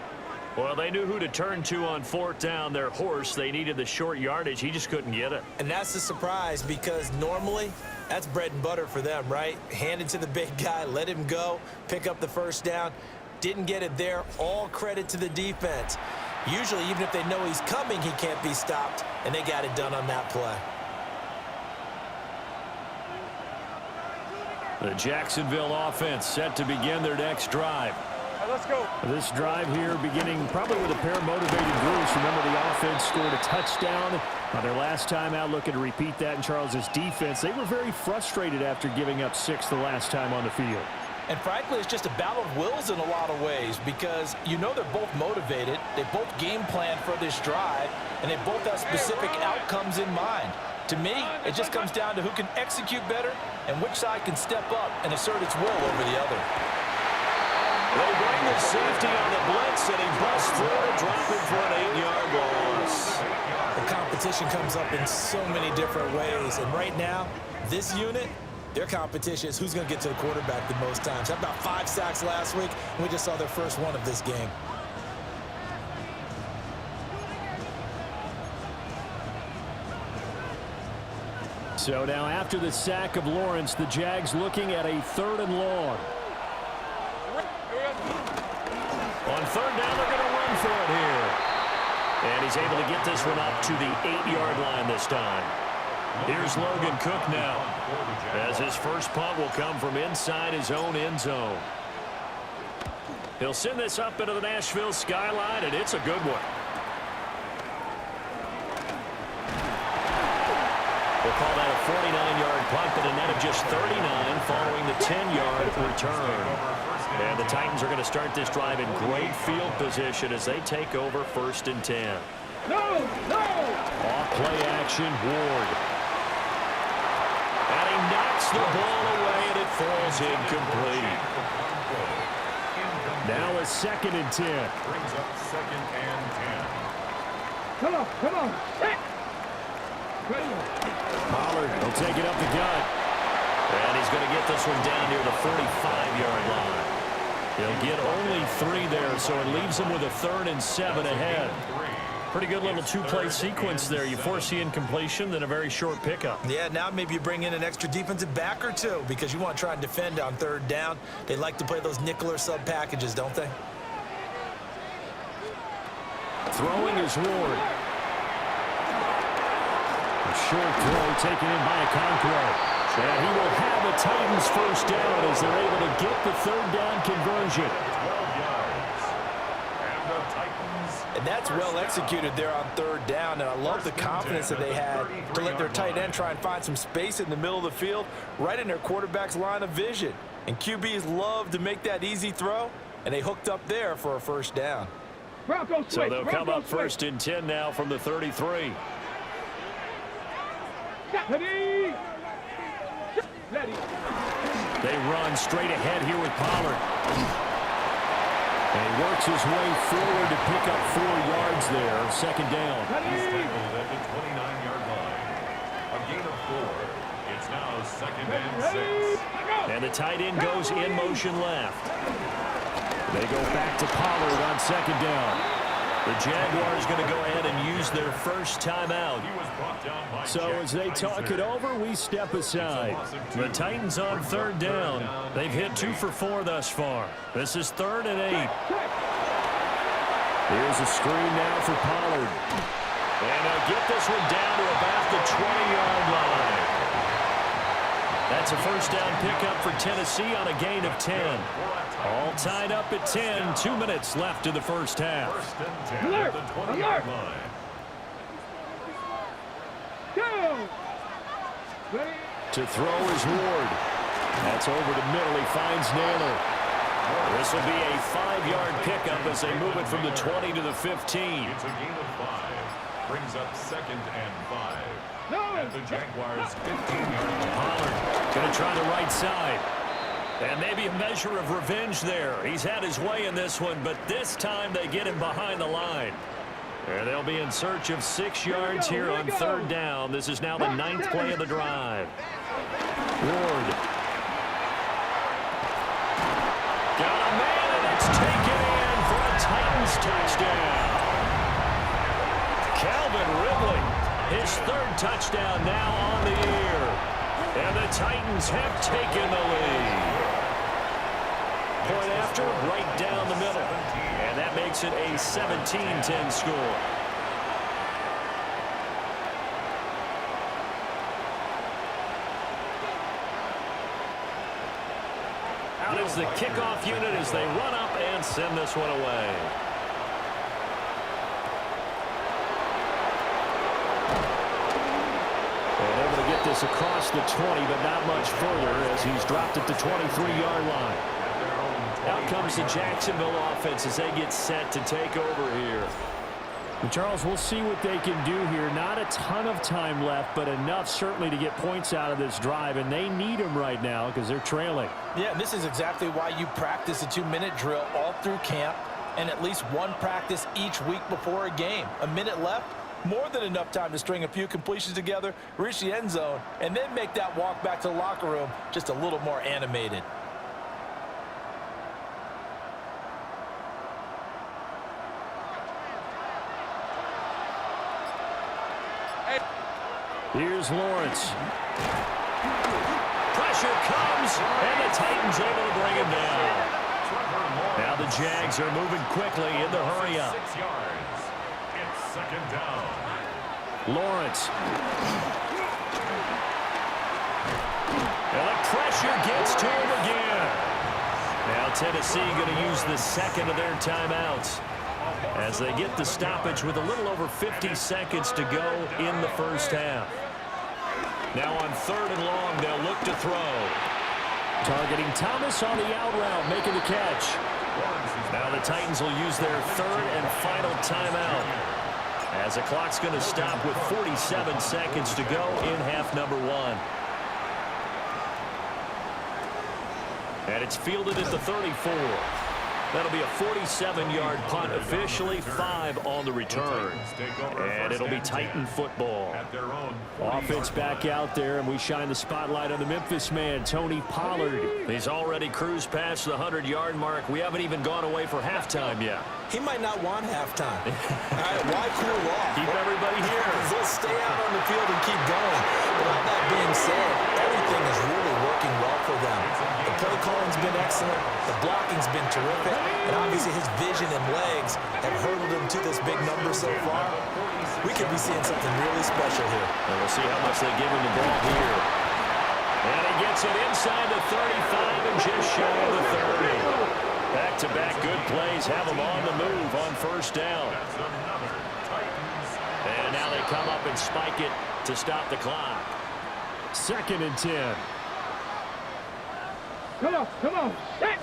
Well, they knew who to turn to on 4th down. Their horse, they needed the short yardage. He just couldn't get it. And that's a surprise because normally that's bread and butter for them, right? Hand it to the big guy, let him go, pick up the 1st down. Didn't get it there. All credit to the defense. Usually, even if they know he's coming, he can't be stopped, and they got it done on that play. The Jacksonville offense set to begin their next drive. Let's go. This drive here beginning probably with a pair of motivated groups. Remember, the offense scored a touchdown on their last time out. Looking to repeat that in Charles's defense. They were very frustrated after giving up 6 the last time on the field. And frankly, it's just a battle of wills in a lot of ways because you know they're both motivated. They both game plan for this drive, and they both have specific outcomes in mind. To me, it just comes down to who can execute better and which side can step up and assert its will over the other. They bring the safety on the blitz, and he busts through it, dropping for an 8-yard loss. The competition comes up in so many different ways, and right now, this unit, their competition is who's going to get to the quarterback the most times. Had about 5 sacks last week, and we just saw their first one of this game. So now after the sack of Lawrence, the Jags looking at a 3rd and long. On 3rd down, they're going to run for it here. And he's able to get this one up to the 8-yard line this time. Here's Logan Cook now, as his first punt will come from inside his own end zone. He'll send this up into the Nashville skyline, and it's a good one. We'll call that a 49-yard punt, but a net of just 39 following the 10-yard return. And the Titans are going to start this drive in great field position as they take over 1st and 10. No! Off play action, Ward. And he knocks the ball away, and it falls incomplete. Now a 2nd and 10. Brings up 2nd and 10. Come on. Set. Pollard will take it up the gut. And he's going to get this one down near the 45-yard line. He'll get only 3 there, so it leaves him with a 3rd and 7 ahead. Pretty good little 2-play sequence there. You force the incompletion, then a very short pickup. Yeah, now maybe you bring in an extra defensive back or two because you want to try and defend on 3rd down. They like to play those nickel or sub packages, don't they? Throwing is Ward. A short throw taken in by Okonkwo. And he will have the Titans first down as they're able to get the 3rd down conversion. 12 yards. And the Titans. And that's well executed there on 3rd down, and I love the confidence that they had to let their tight end try and find some space in the middle of the field, right in their quarterback's line of vision. And QBs love to make that easy throw, and they hooked up there for a first down. So they'll come up 1st and 10 now from the 33. Ready. They run straight ahead here with Pollard. And he works his way forward to pick up 4 yards there. 2nd down. He's tackled at the 29-yard line. A gain of 4. It's now 2nd and 6. And the tight end goes in motion left. They go back to Pollard on 2nd down. The Jaguars going to go ahead and use their first timeout. So as they talk it over, we step aside. The Titans on 3rd down. They've hit 2 for 4 thus far. This is 3rd and 8. Here's a screen now for Pollard. And he'll get this one down to about the 20-yard line. That's a first down pickup for Tennessee on a gain of 10. All tied up at 10. 2 minutes left in the first half. 1st and 10 at the 20-yard line. To throw is Ward. That's over the middle. He finds Naylor. This will be a 5-yard pickup as they move it from the 20 to the 15. It's a gain of 5. Brings up 2nd and 5. At the Jaguars' 15-yard line. Pollard going to try the right side. And maybe a measure of revenge there. He's had his way in this one, but this time they get him behind the line. And they'll be in search of 6 yards here on 3rd down. This is now the 9th play of the drive. Ward. Got a man, and it's taken in for a Titans touchdown. Calvin Ridley, his 3rd touchdown now on the year. And the Titans have taken the lead. Point after, right down the middle. And that makes it a 17-10 score. Out is the kickoff unit as they run up and send this one away. And able to get this across the 20, but not much further as he's dropped at the 23-yard line. Out comes the Jacksonville offense as they get set to take over here. Charles, we'll see what they can do here. Not a ton of time left, but enough certainly to get points out of this drive, and they need them right now because they're trailing. Yeah, this is exactly why you practice a 2-minute drill all through camp and at least one practice each week before a game. A minute left, more than enough time to string a few completions together, reach the end zone, and then make that walk back to the locker room just a little more animated. Here's Lawrence. Pressure comes, and the Titans able to bring him down. Now the Jags are moving quickly in the hurry-up. 6 yards. It's second down. Lawrence. And the pressure gets to him again. Now Tennessee going to use the second of their timeouts as they get the stoppage with a little over 50 seconds to go in the first half. Now on 3rd and long, they'll look to throw. Targeting Thomas on the out route, making the catch. Now the Titans will use their 3rd and final timeout as the clock's going to stop with 47 seconds to go in half number 1. And it's fielded at the 34. That'll be a 47-yard punt, officially 5 on the return. And it'll be Titan football. Offense back out there, and we shine the spotlight on the Memphis man, Tony Pollard. He's already cruised past the 100-yard mark. We haven't even gone away for halftime yet. He might not want halftime. All right, why cool off? Keep everybody here. Let's stay out on the field and keep going. But all that being said, everything is really working well for them. The play calling's been excellent. The blocking's been terrific. And obviously his vision and legs have hurdled him to this big number so far. We could be seeing something really special here. And we'll see how much they give him the ball here. And he gets it inside the 35 and just shy of the 30. Back-to-back good plays have him on the move on first down. And now they come up and spike it to stop the clock. 2nd and 10. Come on. Set.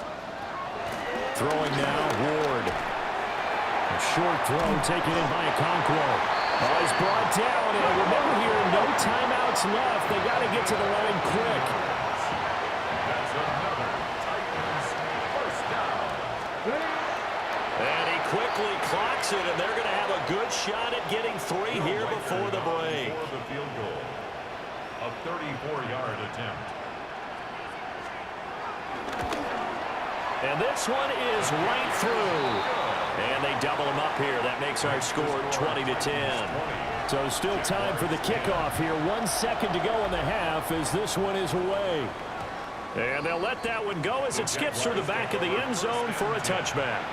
Throwing now, Ward. A short throw taken in by Okonkwo. He's brought down, and remember here, no timeouts left. They got to get to the line quick. That's another Titans first down. And he quickly clocks it, and they're going to have a good shot at getting 3 here before the break. For the field goal. A 34-yard attempt. And this one is right through. And they double him up here. That makes our score 20-10. So still time for the kickoff here. 1 second to go in the half as this one is away. And they'll let that one go as it skips through the back of the end zone for a touchback.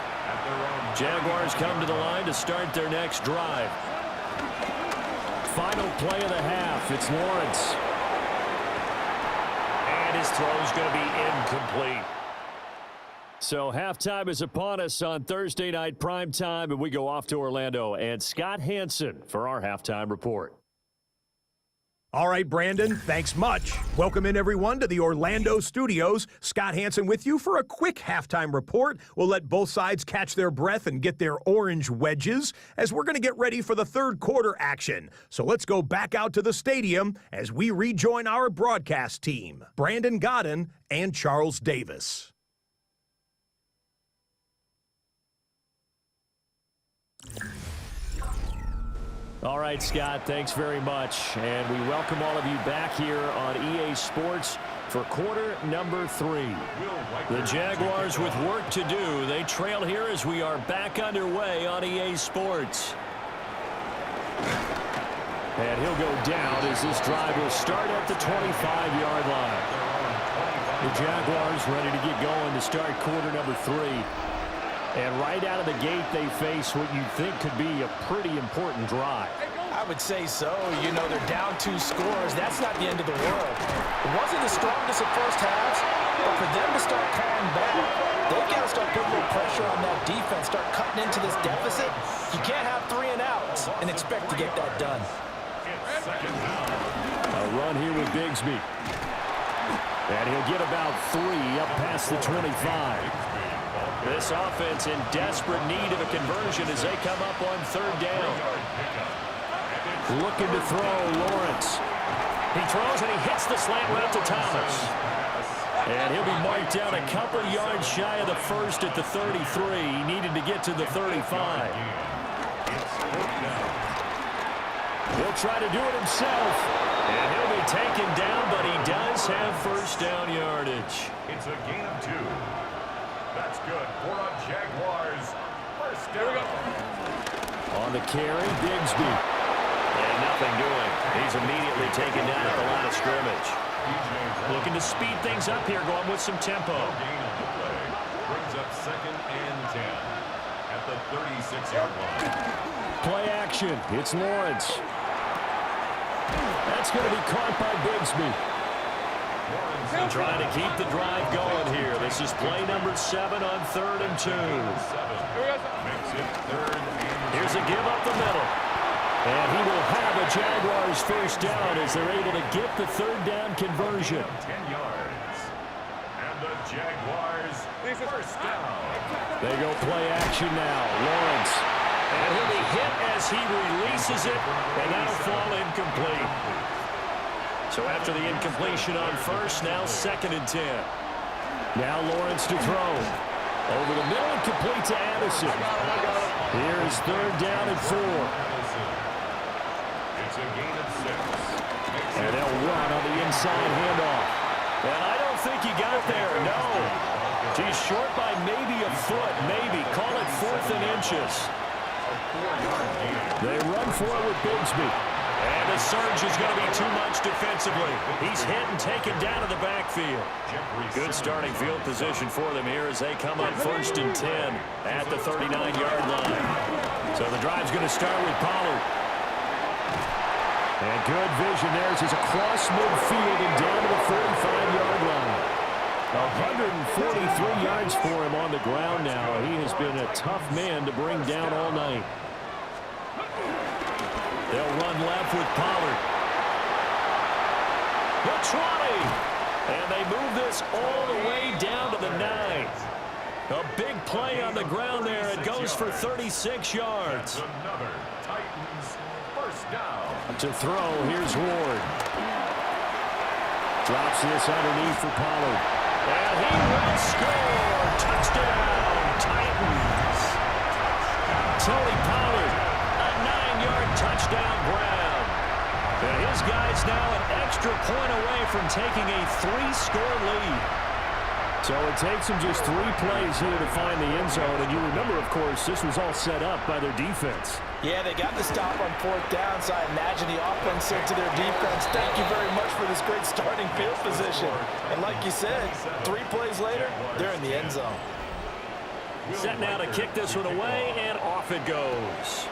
Jaguars come to the line to start their next drive. Final play of the half. It's Lawrence. And his throw's going to be incomplete. So halftime is upon us on Thursday night primetime, and we go off to Orlando. And Scott Hansen for our halftime report. All right, Brandon, thanks much. Welcome in, everyone, to the Orlando studios. Scott Hansen with you for a quick halftime report. We'll let both sides catch their breath and get their orange wedges as we're going to get ready for the third quarter action. So let's go back out to the stadium as we rejoin our broadcast team, Brandon Godden and Charles Davis. All right, Scott, thanks very much. And we welcome all of you back here on EA Sports for quarter number 3. The Jaguars with work to do. They trail here as we are back underway on EA Sports. And he'll go down as this drive will start at the 25-yard line. The Jaguars ready to get going to start quarter number 3. And right out of the gate, they face what you think could be a pretty important drive. I would say so. You know, they're down 2 scores. That's not the end of the world. It wasn't the strongest of first halves, but for them to start calling pressure on that defense, start cutting into this deficit, you can't have 3 and outs and expect to get that done. A run here with Bigsby. And he'll get about 3 up past the 25. This offense in desperate need of a conversion as they come up on 3rd down. Looking to throw, Lawrence. He throws and he hits the slant route to Thomas. And he'll be marked down a couple yards shy of the first at the 33. He needed to get to the 35. He'll try to do it himself. And he'll be taken down, but he does have first down yardage. It's a gain of 2. That's good for a Jaguars first down. On the carry, Bigsby. And nothing doing. He's immediately taken down at the line of scrimmage. Looking to speed things up here, going with some tempo. Gain on the play. Brings up 2nd and 10 at the 36-yard line. Play action. It's Lawrence. That's going to be caught by Bigsby. Trying to keep the drive going here. This is play number 7 on 3rd and 2. Makes it 3rd and 2. Here's a give up the middle. And he will have a Jaguars first down as they're able to get the 3rd down conversion. 10 yards. And the Jaguars first down. They go play action now. Lawrence. And he'll be hit as he releases it, and that'll fall incomplete. So after the incompletion on first, now 2nd and 10. Now Lawrence to throw. Over the middle and complete to Addison. Here's 3rd down and 4. It's a gain of 6. And they'll run on the inside handoff. And I don't think he got there, no. He's short by maybe a foot, maybe. Call it 4th and inches. They run for it with Bigsby. And the surge is going to be too much defensively. He's hit and taken down to the backfield. Good starting field position for them here as they come up 1st and 10 at the 39-yard line. So the drive's going to start with Pollard. And good vision there as he's across midfield and down to the 45-yard line. 143 yards for him on the ground now. He has been a tough man to bring down all night. They'll run left with Pollard. The 20. And they move this all the way down to the 9. A big play on the ground there. It goes for 36 yards. Another Titans first down. To throw, here's Ward. Drops this underneath for Pollard. And he will score. Touchdown, Titans. Tony Pollard, a 9-yard touchdown Brown. And his guys now an extra point away from taking a 3-score lead. So it takes them just 3 plays here to find the end zone. And you remember, of course, this was all set up by their defense. Yeah, they got the stop on 4th down, so I imagine the offense said to their defense, thank you very much for this great starting field position. And like you said, 3 plays later, they're in the end zone. Set now to kick this one away, and off it goes.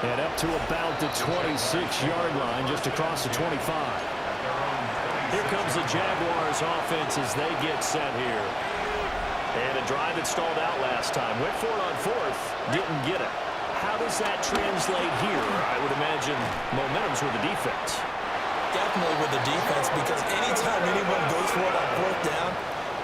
And up to about the 26-yard line, just across the 25. Here comes the Jaguars offense as they get set here. And a drive that stalled out last time. Went for it on 4th, didn't get it. How does that translate here? I would imagine momentum's with the defense. Definitely with the defense, because anytime anyone goes for it on 4th down,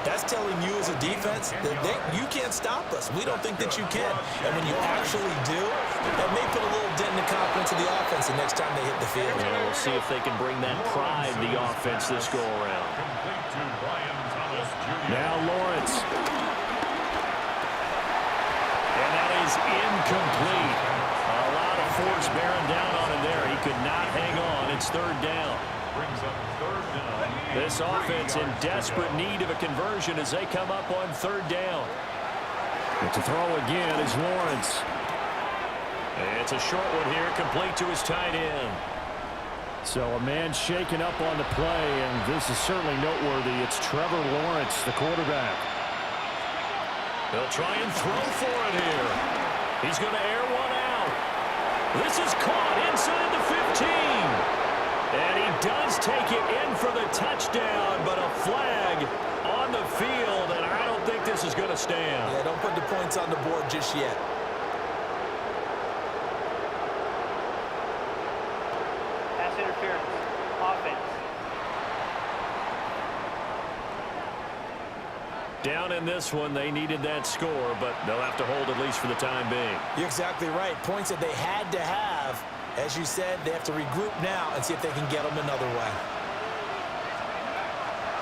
that's telling you as a defense that you can't stop us. We don't think that you can. And when you actually do, that may put a little dent in the confidence of the offense the next time they hit the field. Yeah, we'll see if they can bring that pride to the offense this go-around. Now Lawrence. And that is incomplete. A lot of force bearing down on him there. He could not hang on. It's 3rd down. Brings up 3rd down. This offense in desperate need of a conversion as they come up on 3rd down. And to throw again is Lawrence. And it's a short one here, complete to his tight end. So a man shaken up on the play, and this is certainly noteworthy. It's Trevor Lawrence, the quarterback. They'll try and throw for it here. He's going to air one out. This is caught inside the 15. And he does does take it in for the touchdown, but a flag on the field, and I don't think this is going to stand. Yeah, don't put the points on the board just yet. Pass interference. Offense. Down in this one, they needed that score, but they'll have to hold at least for the time being. You're exactly right. Points that they had to have. As you said, they have to regroup now and see if they can get them another way.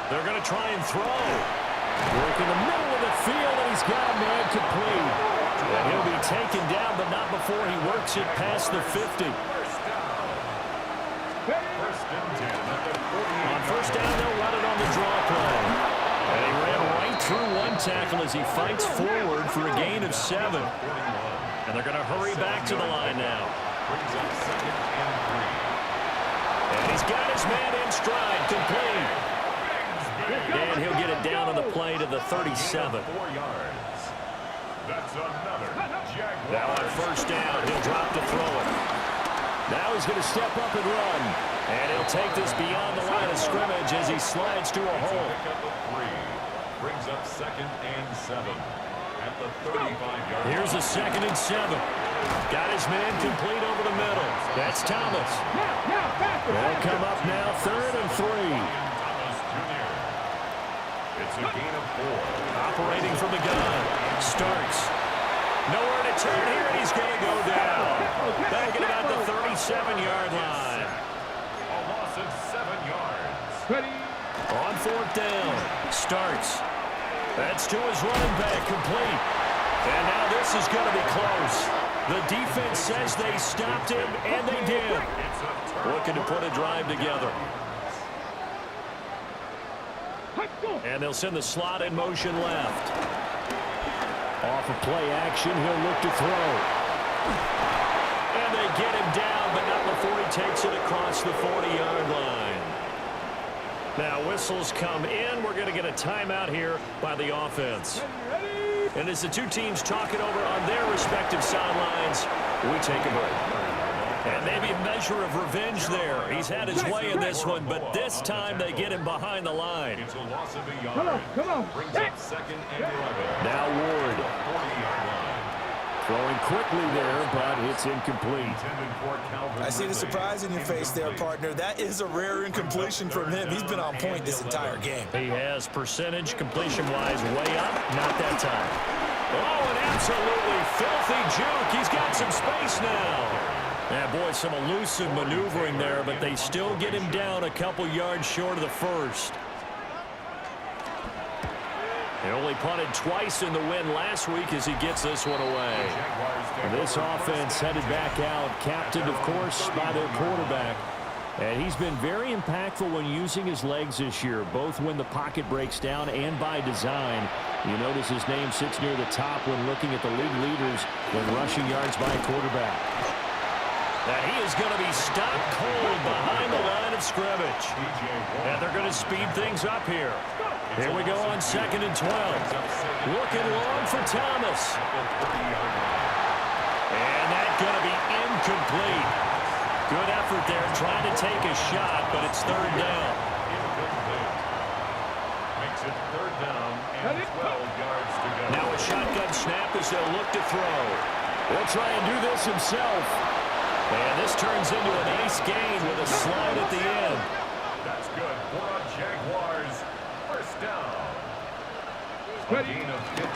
They're going to try and throw. Work in the middle of the field, and he's got a man complete. And he'll be taken down, but not before he works it past the 50. On first down, they'll run it on the draw play. And he ran right through one tackle as he fights forward for a gain of 7. And they're going to hurry back to the line now. And he's got his man in stride, complete. And he'll get it down on the play to the 37. Now on first down, he'll drop to throw it. Now he's going to step up and run. And he'll take this beyond the line of scrimmage as he slides to a hole. Brings up 2nd and 7 at the 35-yard line. Here's a 2nd and 7. Got his man complete over the middle. That's Thomas. They'll come up now 3rd and 3. It's a gain of 4. Operating from the gun. Starts. Nowhere to turn here, and he's going to go down. Back at about the 37-yard line. A loss of 7 yards. On 4th down. Starts. That's to his running back, complete. And now this is going to be close. The defense says they stopped him, and they did. Looking to put a drive together. And they'll send the slot in motion left. Off of play action, he'll look to throw. And they get him down, but not before he takes it across the 40-yard line. Now whistles come in. We're going to get a timeout here by the offense. And as the two teams talk it over on their respective sidelines, we take a break. And maybe a measure of revenge there. He's had his way in this one, but this time they get him behind the line. It's a loss of a yard. Come on. Brings up 2nd and 11. Now Ward. 40-yard line. Throwing quickly there, but it's incomplete. I see the surprise in your face there, partner. That is a rare incompletion from him. He's been on point this entire game. He has percentage completion-wise way up. Not that time. Oh, an absolutely filthy juke. He's got some space now. Yeah, boy, some elusive maneuvering there, but they still get him down a couple yards short of the first. He only punted twice in the win last week as he gets this one away. This offense headed back out, captained, of course, by their quarterback. And he's been very impactful when using his legs this year, both when the pocket breaks down and by design. You notice his name sits near the top when looking at the league leaders when rushing yards by a quarterback. That he is going to be stopped cold behind the line of scrimmage. And they're going to speed things up here. Here we go on 2nd and 12. Looking long for Thomas. And that's going to be incomplete. Good effort there trying to take a shot, but it's 3rd down. Makes it 3rd down and 12 yards to go. Now a shotgun snap as they'll look to throw. He'll try and do this himself. And this turns into a nice gain with a slide at the end. That's good for the Jaguars. 1st down. A gain of 15.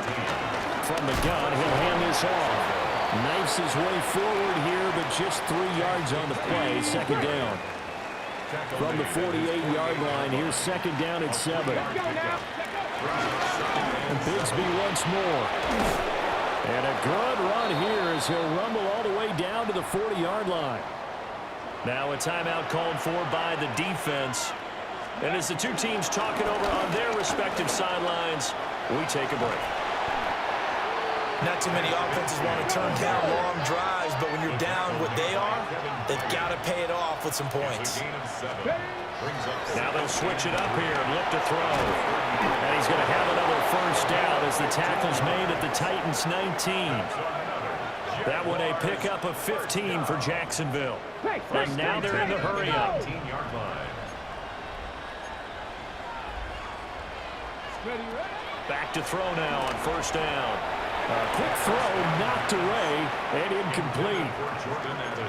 From the gun, he'll hand this off. Knifes his way forward here, but just 3 yards on the play. 2nd down. From the 48-yard line, here's 2nd down at 7. And Bigsby once more. And a good run here as he'll rumble all the way down to the 40-yard line. Now a timeout called for by the defense. And as the two teams talk it over on their respective sidelines, we take a break. Not too many offenses want to turn down long drives, but when you're down what they are, they've got to pay it off with some points. Now they'll switch it up here and look to throw. And he's going to have another 1st down as the tackle's made at the Titans' 19. That one a pickup of 15 for Jacksonville. And now they're in the hurry-up. Back to throw now on first down. A quick throw knocked away and incomplete.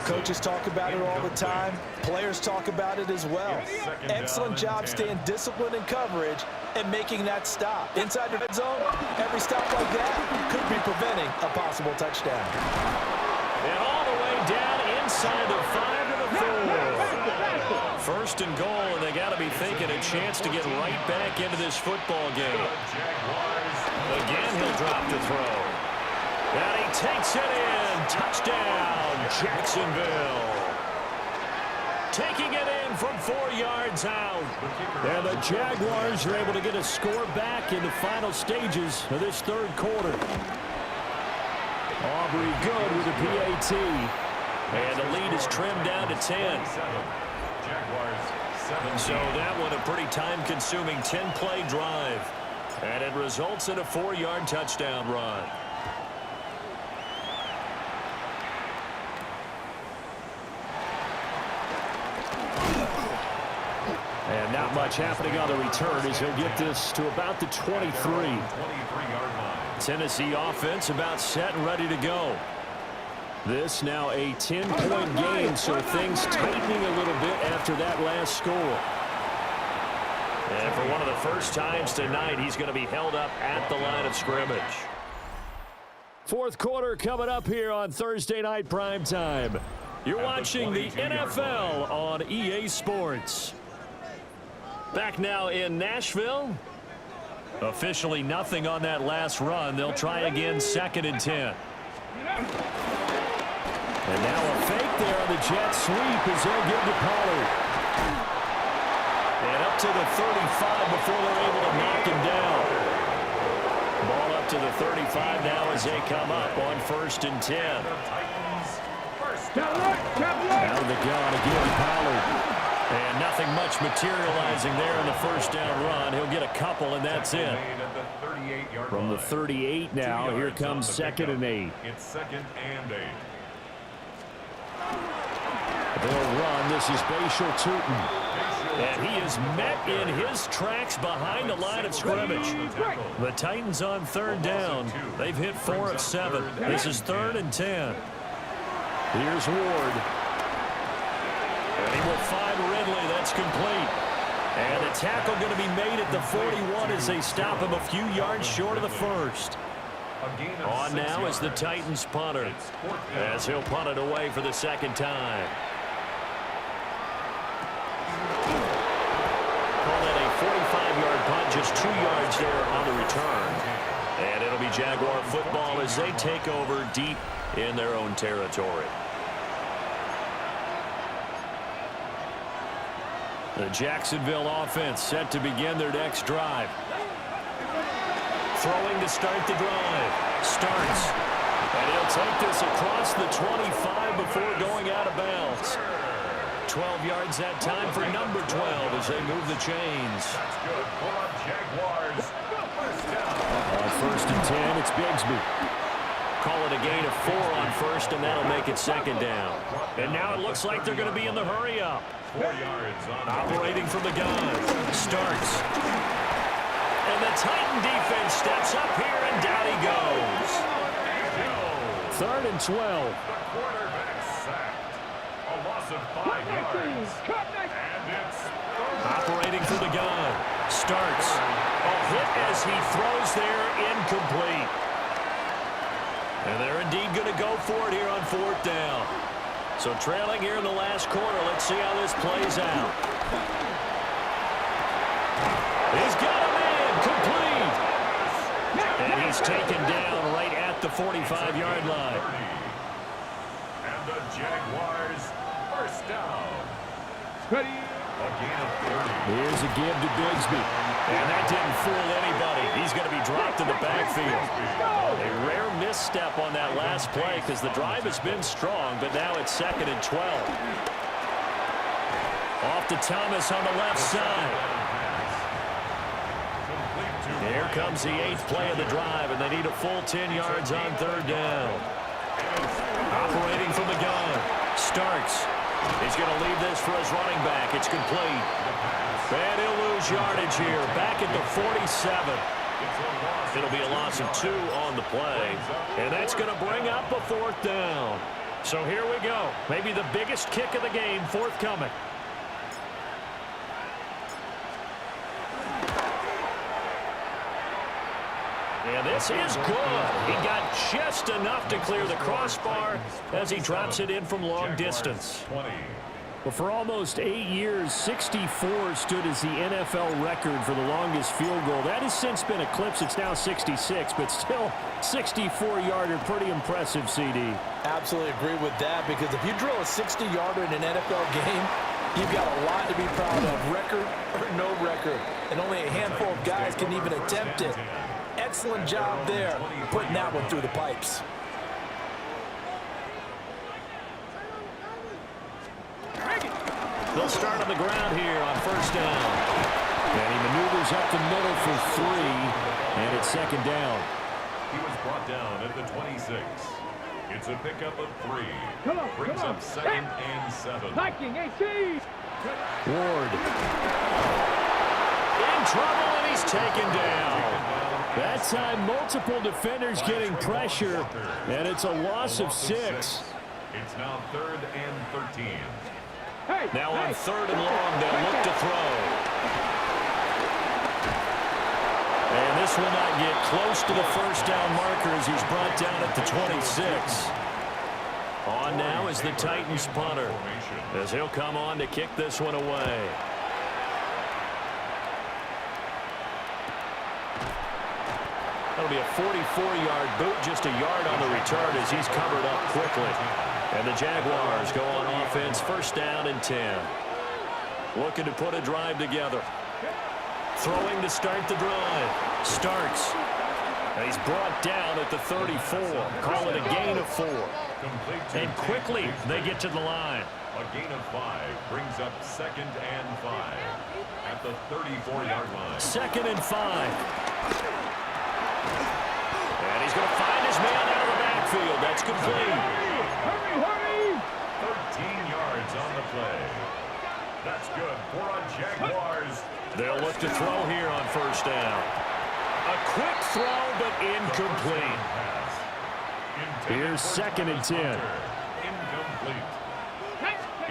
Coaches talk about it all the time. Players talk about it as well. Excellent job staying disciplined in coverage and making that stop. Inside the red zone, every stop like that could be preventing a possible touchdown. And all the way down inside the 5 to the 4. First and goal, and they got to be thinking a chance to get right back into this football game. Again, he'll drop the throw. And he takes it in. Touchdown, Jacksonville. Taking it in from 4 yards out. And the Jaguars are able to get a score back in the final stages of this third quarter. Aubrey good with a PAT. And the lead is trimmed down to 10. So that one a pretty time-consuming 10-play drive. And it results in a 4-yard touchdown run. And not much happening on the return as he'll get this to about the 23. Tennessee offense about set and ready to go. This now a 10-point game, so things tightening a little bit after that last score. And for one of the first times tonight, he's going to be held up at the line of scrimmage. Fourth quarter coming up here on Thursday Night Primetime. You're watching the NFL on EA Sports. Back now in Nashville. Officially nothing on that last run. They'll try again 2nd and 10. And now a fake there on the jet sweep as they'll give to Pollard. And up to the 35 before they're able to knock him down. Ball up to the 35 now as they come up on 1st and 10. Out of the gun again, Pollard. And nothing much materializing there in the first down run. He'll get a couple, and that's it. From the 38 now, here comes 2nd and 8. It's 2nd and 8. They'll run. This is Bashal Tootin. And he is met in his tracks behind the line of scrimmage. The Titans on 3rd down. They've hit 4 of 7. This is 3rd and 10. Here's Ward. And he will find Ridley. That's complete. And the tackle going to be made at the 41 as they stop him a few yards short of the first. On now is the Titans punter as he'll punt it away for the 2nd time. Call it a 45-yard punt, just 2 yards there on the return. And it'll be Jaguar football as they take over deep in their own territory. The Jacksonville offense set to begin their next drive. Throwing to start the drive. Starts. And he'll take this across the 25 before going out of bounds. 12 yards that time for number 12 as they move the chains. On 1st and 10, it's Bigsby. Call it a gain of 4 on 1st, and that'll make it 2nd down. And now it looks like they're going to be in the hurry-up. 4 yards on operating from the gun. Starts. And the Titan defense steps up here, and down he goes. 3rd and 12. The quarterback sacked. A loss of 5 yards. And it's operating from the gun. Starts. A hit as he throws there, incomplete. And they're indeed going to go for it here on 4th down. So trailing here in the last quarter. Let's see how this plays out. He's got him in. Complete. And he's taken down right at the 45-yard line. And the Jaguars first down. Ready. A gain of 30. Here's a give to Bigsby. And that didn't fool anybody. He's going to be dropped in the backfield. A rare misstep on that last play because the drive has been strong, but now it's 2nd and 12. Off to Thomas on the left side. Here comes the 8th play of the drive, and they need a full 10 yards on 3rd down. Operating from the gun. Starts. He's going to leave this for his running back. It's complete. And he'll lose yardage here. Back at the 47. It'll be a loss of 2 on the play. And that's going to bring up a 4th down. So here we go. Maybe the biggest kick of the game forthcoming. And this is good. He got just enough to clear the crossbar as he drops it in from long distance. Well, for almost 8 years, 64 stood as the NFL record for the longest field goal. That has since been eclipsed. It's now 66, but still 64-yarder. Pretty impressive, CD. Absolutely agree with that, because if you drill a 60-yarder in an NFL game, you've got a lot to be proud of, record or no record. And only a handful of guys can even attempt it. Excellent job there, putting that one through the pipes. They'll start on the ground here on 1st down. And he maneuvers up the middle for 3, and it's 2nd down. He was brought down at the 26. It's a pickup of 3. Brings up 2nd and 7. Hiking 18. Ward. In trouble, and he's taken down. That time, multiple defenders getting pressure, and it's a loss of 6. It's now 3rd and 13. Now on 3rd and long, they'll look to throw. And this will not get close to the 1st down marker as he's brought down at the 26. On now is the Titans punter, as he'll come on to kick this one away. That'll be a 44-yard boot, just a yard on the return as he's covered up quickly. And the Jaguars go on offense, 1st down and 10. Looking to put a drive together. Throwing to start the drive. Starks. And he's brought down at the 34. Call it a gain of 4. And quickly they get to the line. A gain of 5 brings up 2nd and 5 at the 34-yard line. 2nd and 5. And he's going to find his man out of the backfield. That's complete. Hurry! 13 yards on the play. That's good for a Jaguars. They'll look to throw here on 1st down. A quick throw, but incomplete. Here's 2nd and 10. Incomplete.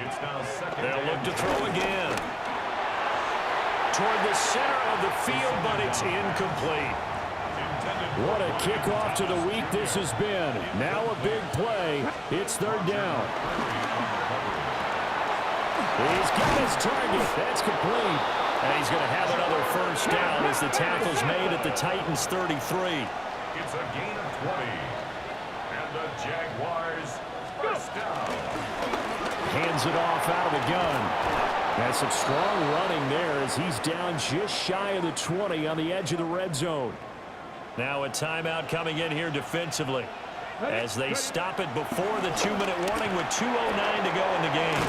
It's now 2nd. They'll look to throw again. Toward the center of the field, but it's incomplete. What a kickoff to the week this has been. Now a big play. It's 3rd down. He's got his target. That's complete. And he's going to have another 1st down as the tackle's made at the Titans' 33. It's a gain of 20. And the Jaguars 1st down. Hands it off out of the gun. Has some strong running there as he's down just shy of the 20 on the edge of the red zone. Now a timeout coming in here defensively as they stop it before the 2-minute warning with 2:09 to go in the game.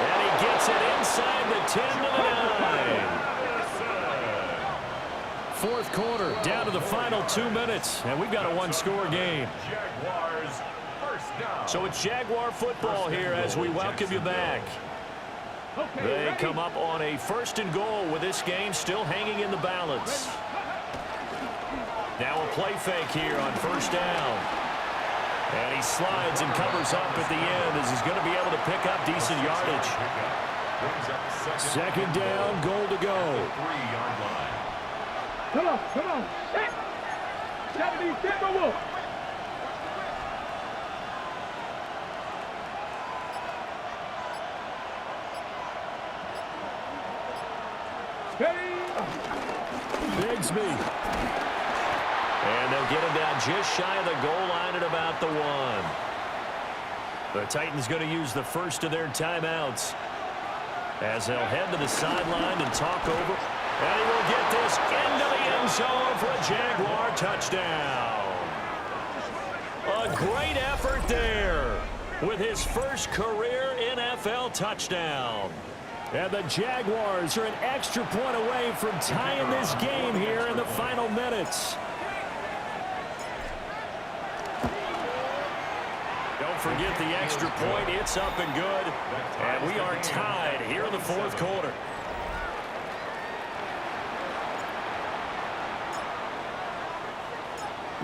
And he gets it inside the 10 to the 9. 4th quarter, down to the final 2 minutes, and we've got a 1-score game. Jaguars 1st down. So it's Jaguar football here as we welcome you back. They come up on a 1st and goal with this game still hanging in the balance. Now a play fake here on 1st down. And he slides and covers up at the end as he's going to be able to pick up decent yardage. 2nd down, goal to go. 3-yard line. Come on. Hit. 70, Timberwolf. Bigsby. And they'll get him down just shy of the goal line at about the 1. The Titans going to use the first of their timeouts as they'll head to the sideline and talk over. And he will get this into the end zone for a Jaguar touchdown. A great effort there with his first career NFL touchdown. And the Jaguars are an extra point away from tying this game here in the final minutes. They'll not forget the extra point. It's up and good. And we are tied here in the fourth quarter.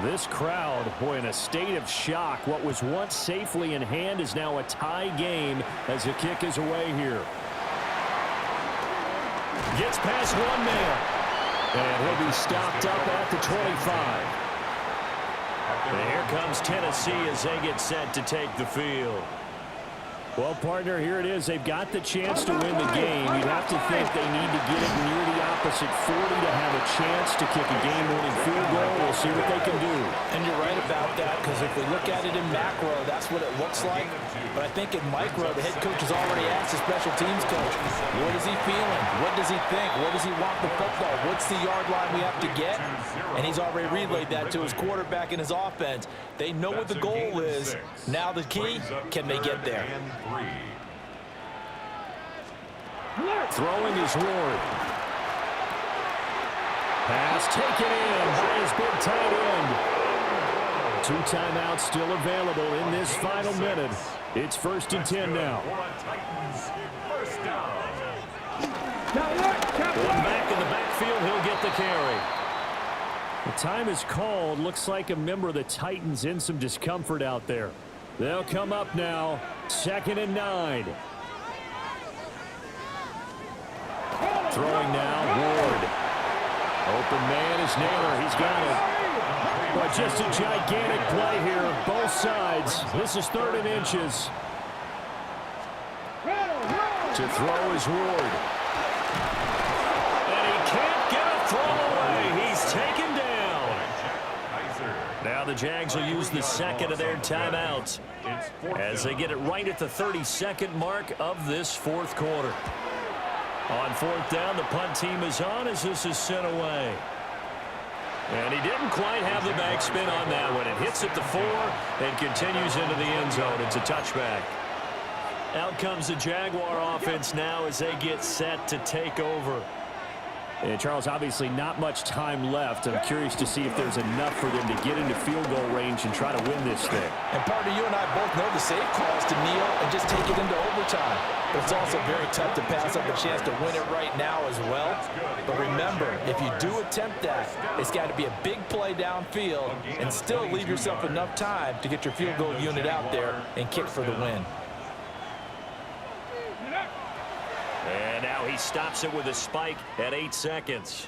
This crowd, boy, in a state of shock. What was once safely in hand is now a tie game as the kick is away here. Gets past one man. And he'll be stopped up at the 25. And here comes Tennessee as they get set to take the field. Well, partner, here it is. They've got the chance to win the game. You'd have to think they need to get it near the opposite 40 to have a chance to kick a game-winning field goal. We'll see what they can do. And you're right about that, because if we look at it in macro, that's what it looks like. But I think in micro, the head coach has already asked the special teams coach, what is he feeling? What does he think? Where does he want the football? What's the yard line we have to get? And he's already relayed that to his quarterback and his offense. They know what the goal is. Now the key, can they get there? Throwing is Ward. Pass taken in by his big tight end. 2 timeouts still available in this final minute. It's 1st and 10 now. One back in the backfield. He'll get the carry. The time is called. Looks like a member of the Titans in some discomfort out there. They'll come up now. 2nd and 9. Throwing now, Ward. Open man is Naylor. He's got it. But just a gigantic play here. Both sides. This is 3rd and inches. To throw is Ward. And he can't get a throw away. He's taken down. Now the Jags will use the 2nd of their timeouts as they get it right at the 32nd mark of this 4th quarter. On 4th down, the punt team is on as this is sent away. And he didn't quite have the backspin on that one. It hits at the 4 and continues into the end zone. It's a touchback. Out comes the Jaguar offense now as they get set to take over. And Charles, obviously not much time left. I'm curious to see if there's enough for them to get into field goal range and try to win this thing. And partner, you and I both know the safe call is to kneel and just take it into overtime. But it's also very tough to pass up a chance to win it right now as well. But remember, if you do attempt that, it's got to be a big play downfield and still leave yourself enough time to get your field goal unit out there and kick for the win. And now he stops it with a spike at 8 seconds.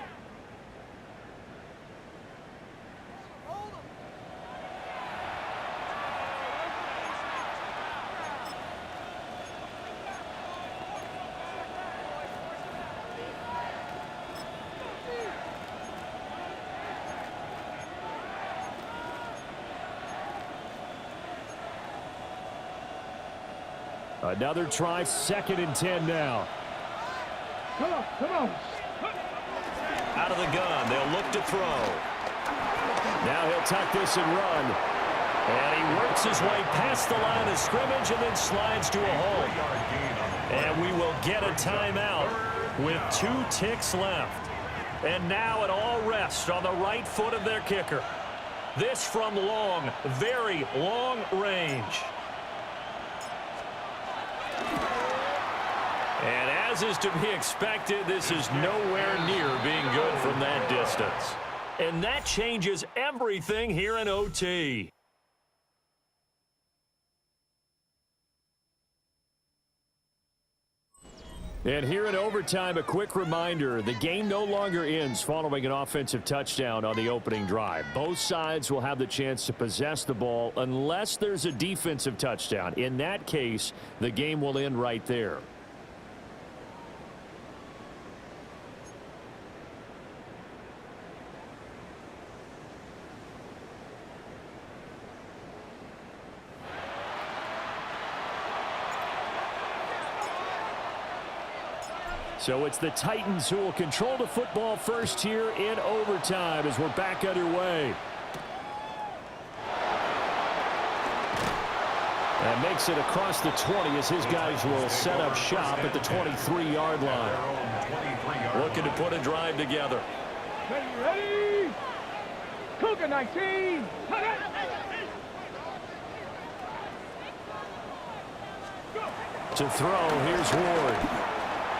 Another try, 2nd and 10 now. Come on, come on. Out of the gun, they'll look to throw. Now he'll tuck this and run. And he works his way past the line of scrimmage and then slides to a hole. And we will get a timeout with 2 ticks left. And now it all rests on the right foot of their kicker. This from long, very long range. And as is to be expected, this is nowhere near being good from that distance. And that changes everything here in OT. And here in overtime, a quick reminder, the game no longer ends following an offensive touchdown on the opening drive. Both sides will have the chance to possess the ball unless there's a defensive touchdown. In that case, the game will end right there. So it's the Titans who will control the football first here in overtime as we're back underway. And makes it across the 20 as his guys will set up shop at the 23-yard line. Looking to put a drive together. Ready? Cougar 19. To throw, here's Ward.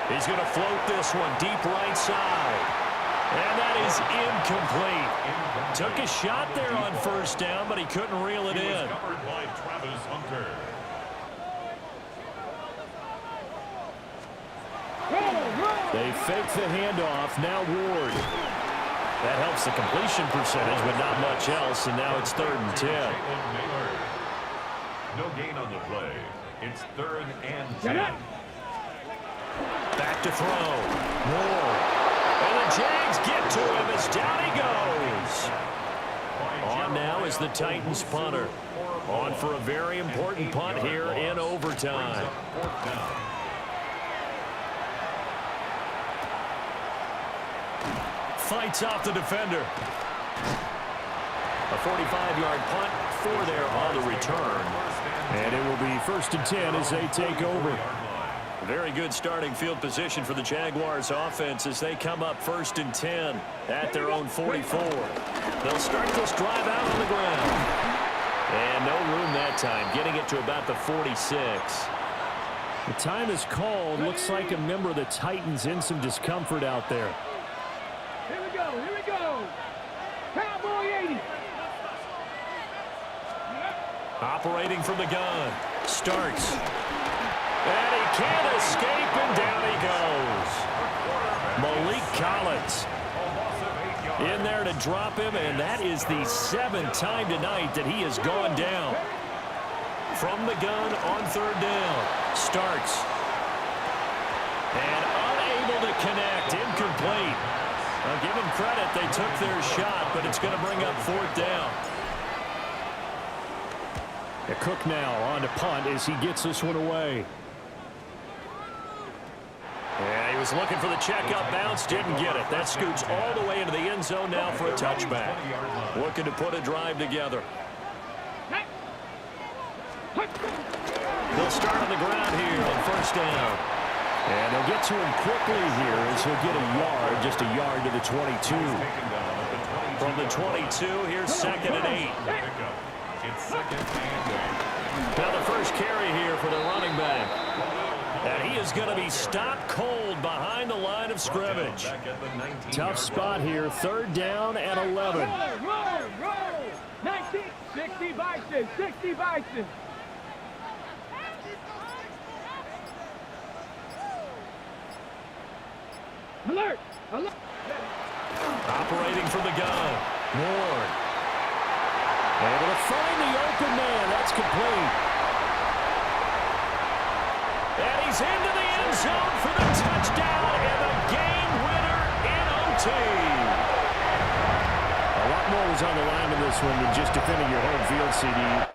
He's going to float this one deep right side. And that is incomplete. Took a shot there on first down, but he couldn't reel it in. Covered by Travis Hunter. They fake the handoff. Now Ward. That helps the completion percentage, but not much else. And now it's 3rd and 10. No gain on the play. It's 3rd and 10. Back to throw. Ward. And the Jags get to him as down he goes. On now is the Titans punter. On for a very important punt here in overtime. Fights off the defender. A 45-yard punt for there on the return. And it will be 1st and 10 as they take over. Very good starting field position for the Jaguars offense as they come up 1st and 10 at their own 44. They'll start this drive out on the ground. And no room that time, getting it to about the 46. The time is called. Looks like a member of the Titans in some discomfort out there. Here we go, here we go. Cowboy 80. Operating from the gun. Starts. And he can't escape, and down he goes. Malik Collins in there to drop him, and that is the 7th time tonight that he has gone down. From the gun on 3rd down. Starts. And unable to connect. Incomplete. Now give them credit. They took their shot, but it's going to bring up 4th down. Cook now on to punt as he gets this one away. And he was looking for the checkup bounce, didn't get it. That scoots all the way into the end zone now for a touchback. Looking to put a drive together. They'll start on the ground here on 1st down. And they'll get to him quickly here as he'll get a yard, just a yard to the 22. From the 22, here's 2nd and 8. It's 2nd and 8. Now the first carry here for the running back. And he is going to be stopped cold behind the line of scrimmage. Tough spot here, 3rd down and 11. Roll. 19, 60 Bison, 60 Bison. Alert! Operating from the gun. Ward. Able to find the open man. That's complete. And he's into the end zone for the touchdown and the game winner in OT. A lot more was on the line in this one than just defending your home field, CD.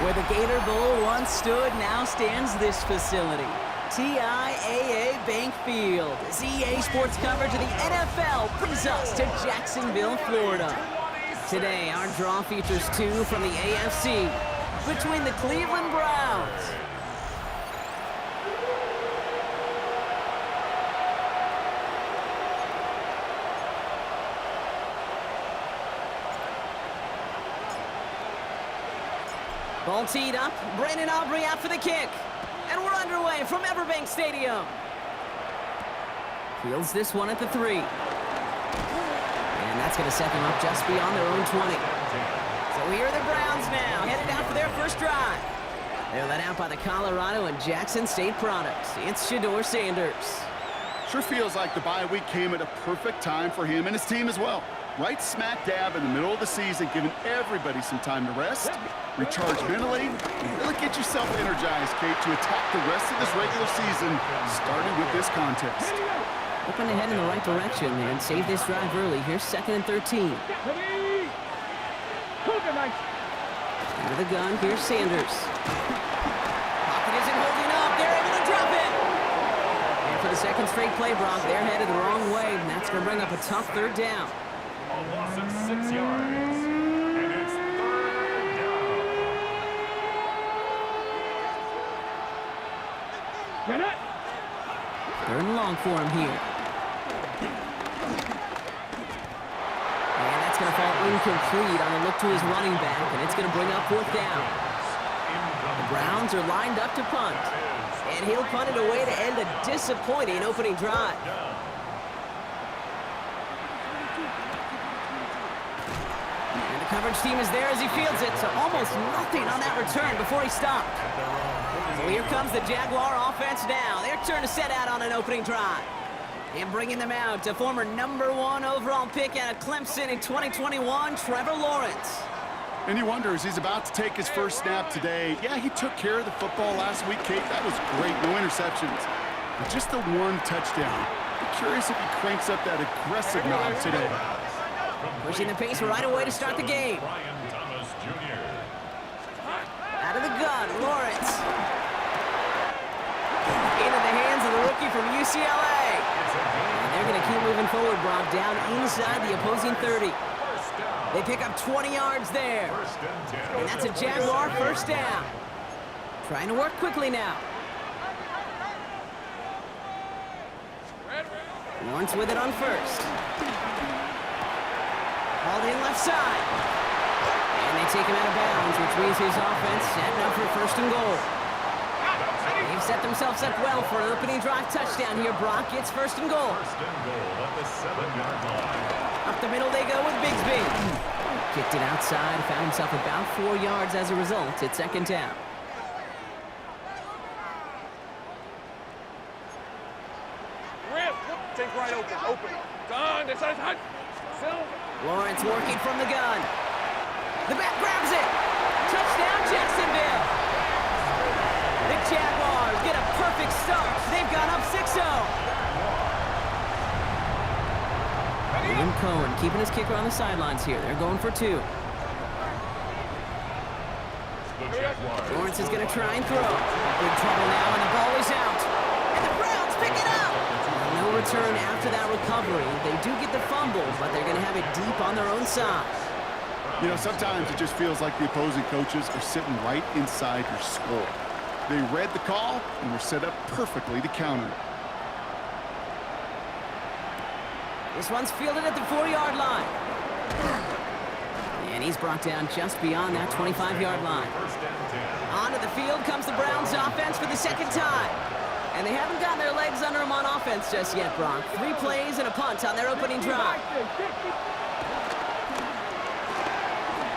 Where the Gator Bowl once stood, now stands this facility. TIAA Bank Field. EA Sports coverage of the NFL brings us to Jacksonville, Florida. Today, our draw features two from the AFC between the Cleveland Browns ball teed up. Brandon Aubrey out for the kick. And we're underway from Everbank Stadium. Fields this one at the 3. And that's going to set them up just beyond their own 20. So here are the Browns now, headed out for their first drive. They're led out by the Colorado and Jackson State products. It's Shedeur Sanders. Sure feels like the bye week came at a perfect time for him and his team as well. Right smack dab in the middle of the season, giving everybody some time to rest, recharge mentally, and really get yourself energized, Kate, to attack the rest of this regular season, starting with this contest. Hoping to head in the right direction and save this drive early. Here's 2nd and 13. Out of the gun, here's Sanders. Pocket isn't holding up. They're able to drop it. And for the second straight play, Brock, they're headed the wrong way, and that's going to bring up a tough 3rd down. A loss of 6 yards. And it's 3rd down. Get it. 3rd and long for him here. And that's going to fall incomplete on a look to his running back, and it's going to bring up 4th down. The Browns are lined up to punt, and he'll punt it away to end a disappointing opening drive. And the coverage team is there as he fields it, so almost nothing on that return before he stopped. So here comes the Jaguar offense now. Their turn to set out on an opening drive. And bringing them out to former #1 overall pick out of Clemson in 2021, Trevor Lawrence. And you wonder, as he's about to take his first snap today, yeah, he took care of the football last week, Kate. That was great, no interceptions. But just the 1 touchdown. I'm curious if he cranks up that aggressive knob today. Pushing the pace right away to start the game. Brian Thomas Jr. Out of the gun, Lawrence. Into the hands of the rookie from UCLA. And they're going to keep moving forward, Brock, down inside the opposing 30. They pick up 20 yards there. And that's a Jaguar first down. Trying to work quickly now. Lawrence with it on first. Hauled in left side. And they take him out of bounds, which means his offense setting up for 1st and goal. They've set themselves up well for an opening drive touchdown here, Brock. It's 1st and goal. 1st and goal at the 7-yard line. Up the middle they go with Bigsby. Kicked it outside, found himself about 4 yards as a result. It's 2nd down. Take right open. Done. This is hot. Lawrence working from the gun. The back grabs it. Touchdown, Jacksonville. The Jaguars get a perfect start. They've gone up 6-0. William Cohen keeping his kicker on the sidelines here. They're going for 2. Lawrence is going to try and throw. Big trouble now, and the ball is out. And the Browns pick it up. No return after that recovery. They do get the fumble, but they're going to have it deep on their own side. You know, sometimes it just feels like the opposing coaches are sitting right inside your skull. They read the call and were set up perfectly to counter. This one's fielded at the 4-yard line. And he's brought down just beyond that 25-yard line. Onto the field comes the Browns offense for the 2nd time. And they haven't gotten their legs under them on offense just yet, Brock. 3 plays and a punt on their opening drive.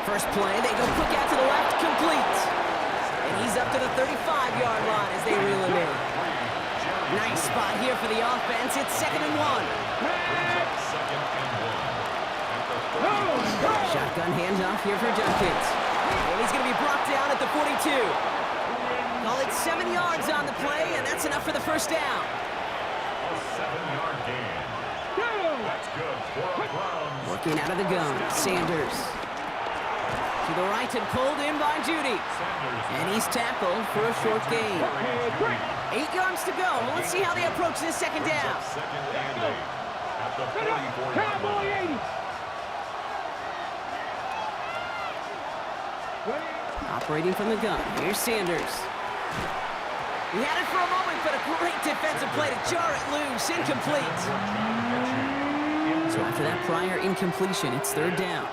First play, they go quick out to the left, complete. And he's up to the 35-yard line as they reel him in. Nice spot here for the offense. It's 2nd and 1. Shotgun handoff here for Junkins. And he's going to be brought down at the 42. Call it 7 yards on the play, and that's enough for the 1st down. A 7-yard gain. That's good for the Browns. Working out of the gun, Sanders. To the right and pulled in by Judy. And he's tackled for a short gain. 8 yards to go. Let's see how they approach this second down. Second and 8 at the 44-yard Cowboy line. 80. Operating from the gun. Here's Sanders. He had it for a moment, but a great defensive play to jar it loose. Incomplete. So after that prior incompletion, it's third down.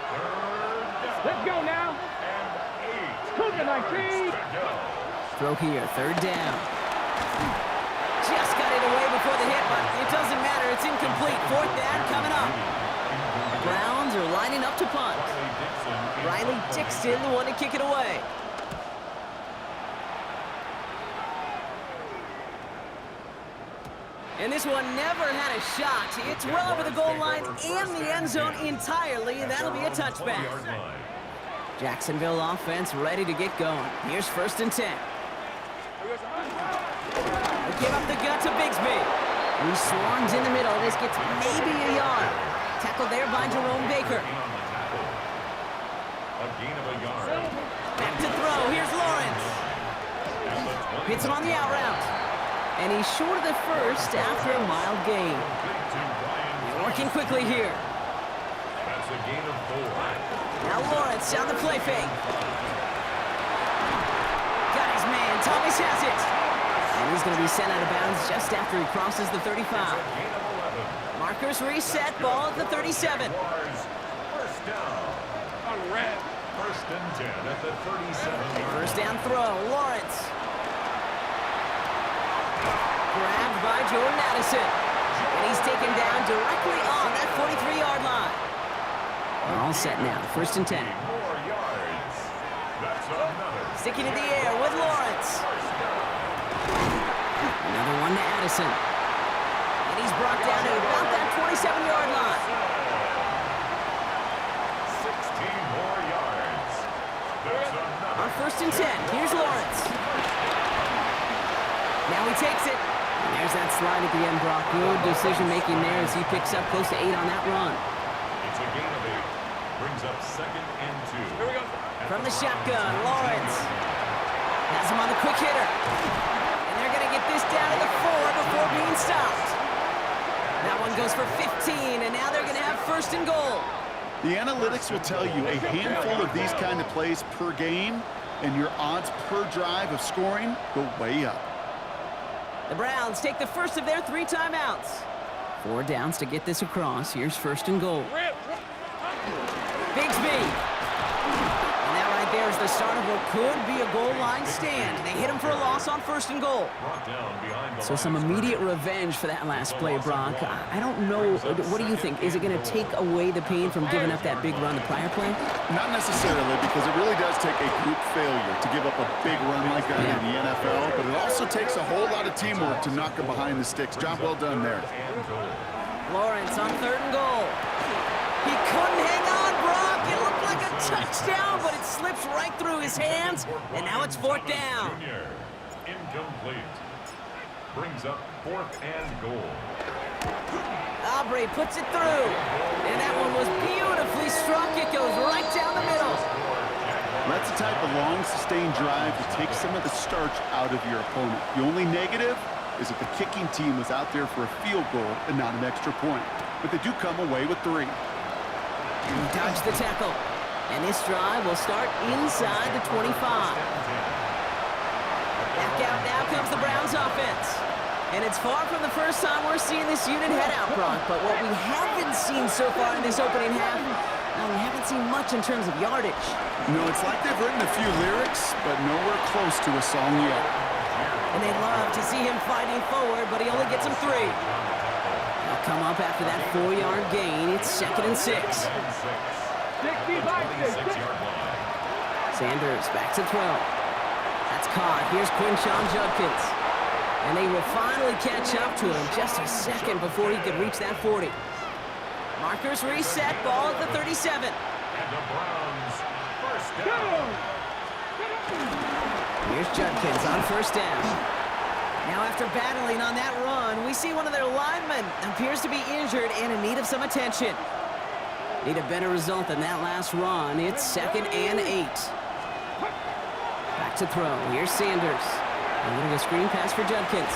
Let's go now. Cougar 19. Throw here, third down. Just got it away before the hit, but it doesn't matter. It's incomplete. Fourth down coming up. Browns are lining up to punt. Riley Dixon, the one to kick it away. And this one never had a shot. It's well over the goal line and the end zone entirely, and that'll be a touchback. Jacksonville offense ready to get going. Here's first and 10. They give up the gut to Bigsby. He swarms in the middle. This gets maybe a yard. Tackled there by Jerome Baker. A gain of a yard. Back to throw. Here's Lawrence. Hits him on the out route. And he's short of the first after a mild gain. They're working quickly here. That's a gain of 4. Now Lawrence down the play fake. Got his man. Thomas has it. And he's going to be sent out of bounds just after he crosses the 35. Gain of 11. Markers reset. Ball at the 37. First down. First and 10 at the 37-yard First down throw. Lawrence. Grabbed by Jordan Addison. And he's taken down directly on that 43-yard line. We're all set now. First and 10. More yards. That's another. Sticking in the air with Lawrence. Another one to Addison. And he's brought down to about that 27-yard line. 16 more yards. That's another. On first and 10, here's Lawrence. Now he takes it. And there's that slide at the end, Brock. Good decision-making there as he picks up close to 8 on that run. It's a gain of 8. Brings up second and 2. Here we go. From the shotgun, Lawrence has him on the quick hitter. And they're going to get this down to the 4 before being stopped. That one goes for 15, and now they're going to have first and goal. The analytics will tell you a handful of these kind of plays per game, and your odds per drive of scoring go way up. The Browns take the first of their 3 timeouts. 4 downs to get this across. Here's first and goal. Bigsby. And that right there is the start of what could be a goal line stand. They hit him for a loss on first and goal. So some immediate revenge for that last play, Brock. I don't know. What do you think? Is it going to take away the pain from giving up that big run the prior play? Not necessarily, because it really does take a group failure to give up a big run like that in the NFL, but it also takes a whole lot of teamwork to knock him behind the sticks. Job well done there. Lawrence on third and goal. He couldn't hang on, Brock. It looked like a touchdown, but it slips right through his hands, and now it's fourth down. Incomplete. Brings up fourth and goal. Aubrey puts it through, and that one was beautifully struck. It goes right down the middle. That's the type of long, sustained drive that takes some of the starch out of your opponent. The only negative is that the kicking team was out there for a field goal and not an extra point. But they do come away with 3. Dodge the tackle. And this drive will start inside the 25. Back out now comes the Browns offense. And it's far from the first time we're seeing this unit head out, Brock. But what we haven't seen so far in this opening half, we haven't seen much in terms of yardage. No, it's like they've written a few lyrics, but nowhere close to a song yet. And they'd love to see him fighting forward, but he only gets them 3. They'll come up after that 4-yard gain. It's second and 6. Sanders back to throw. That's caught. Here's Quinshon Judkins. And they will finally catch up to him just a second before he could reach that 40. Markers reset. Ball at the 37. And the Browns first down. Here's Judkins on first down. Now after battling on that run, we see one of their linemen appears to be injured and in need of some attention. Need a better result than that last run. It's second and 8. Back to throw. Here's Sanders. They're going to go screen pass for Judkins.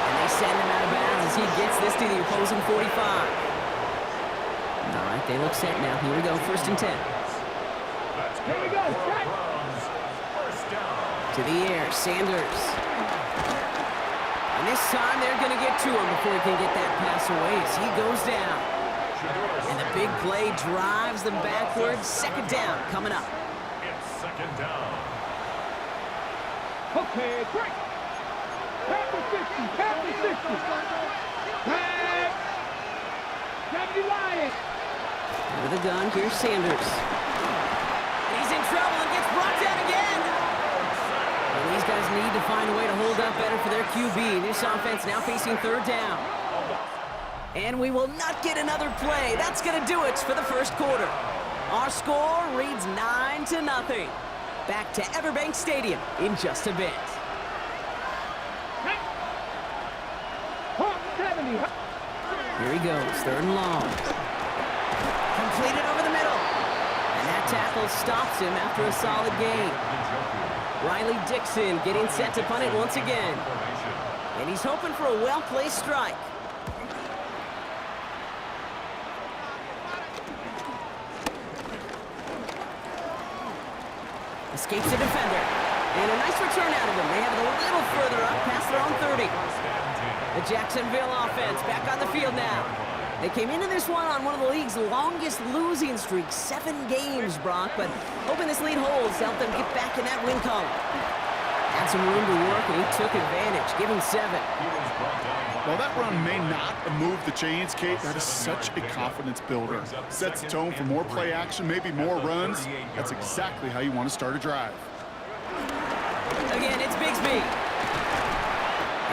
And they send him out of bounds as he gets this to the opposing 45. All right, they look set now. Here we go, 1st and 10. Here we go, strike. To the air, Sanders. And this time they're going to get to him before he can get that pass away as he goes down. And the big play drives them backwards. 2nd down coming up. It's 2nd down. Okay, break. Tap the 50, tap the 50. Tap. Deputy Lion. With the gun, here's Sanders. And he's in trouble and gets brought down again. And these guys need to find a way to hold up better for their QB. This offense now facing 3rd down. And we will not get another play. That's going to do it for the 1st quarter. Our score reads 9-0. Back to Everbank Stadium in just a bit. Hawk 70. Here he goes, 3rd and long. Completed over the middle. And that tackle stops him after a solid gain. Riley Dixon getting set to punt it once again. And he's hoping for a well-placed strike. Escapes the defender. And a nice return out of him. They have it a little further up past their own 30. The Jacksonville offense back on the field now. They came into this one on one of the league's longest losing streaks, 7 games, Brock, but hoping this lead holds to help them get back in that win column. Had some room to work, and he took advantage, giving 7. While that run may not have moved the chains, Kate, that is such a confidence builder. Sets the tone for more play action, maybe more runs. That's exactly how you want to start a drive. Again, it's Bigsby.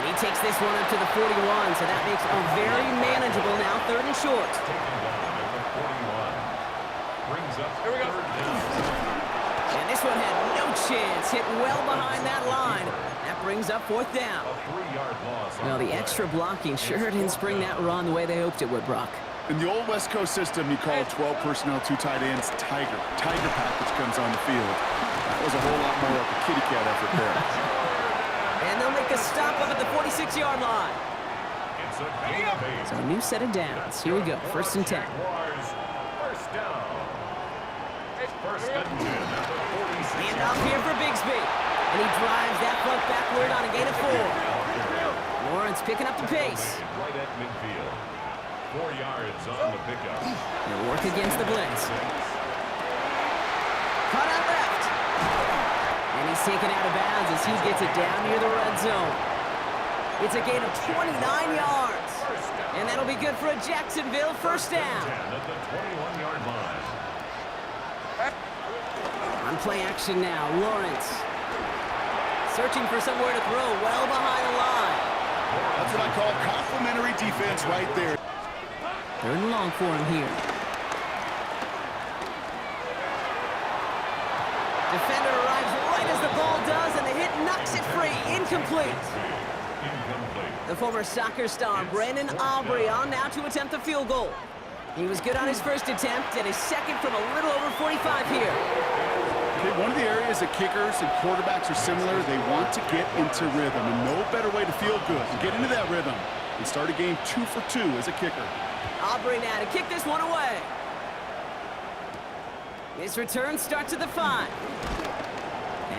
And he takes this one up to the 41, so that makes a very manageable now 3rd and short. Here we go. And this one had no chance, hit well behind that line. That brings up 4th down. Well, the extra blocking sure didn't spring that run the way they hoped it would, Brock. In the old West Coast system, you call 12 personnel, 2 tight ends, Tiger. Tiger package comes on the field. That was a whole lot more like a kitty cat effort there. And they'll make a stop up at the 46-yard line. So a new set of downs. Here we go, 1st and 10. First down. First and 10 at the 46. Hand off here for Bigsby. And he drives that front backward on a gain of 4. Lawrence picking up the pace. Right at midfield. 4 yards on the pickup. They'll work against the blitz. Caught out left. And he's taken out of bounds as he gets it down near the red zone. It's a gain of 29 yards. And that'll be good for a Jacksonville 1st down. At the 21-yard line. On play action now, Lawrence. Searching for somewhere to throw well behind the line. That's what I call complimentary defense right there. 3rd and long for him here. Defender arrives right as the ball does, and the hit knocks it free. Incomplete. The former soccer star, Brandon Aubrey, on now to attempt the field goal. He was good on his 1st attempt, and his 2nd from a little over 45 here. Okay, one of the areas that kickers and quarterbacks are similar, they want to get into rhythm, and no better way to feel good and get into that rhythm and start a game 2 for 2 as a kicker. Aubrey now to kick this one away. His return starts at the 5.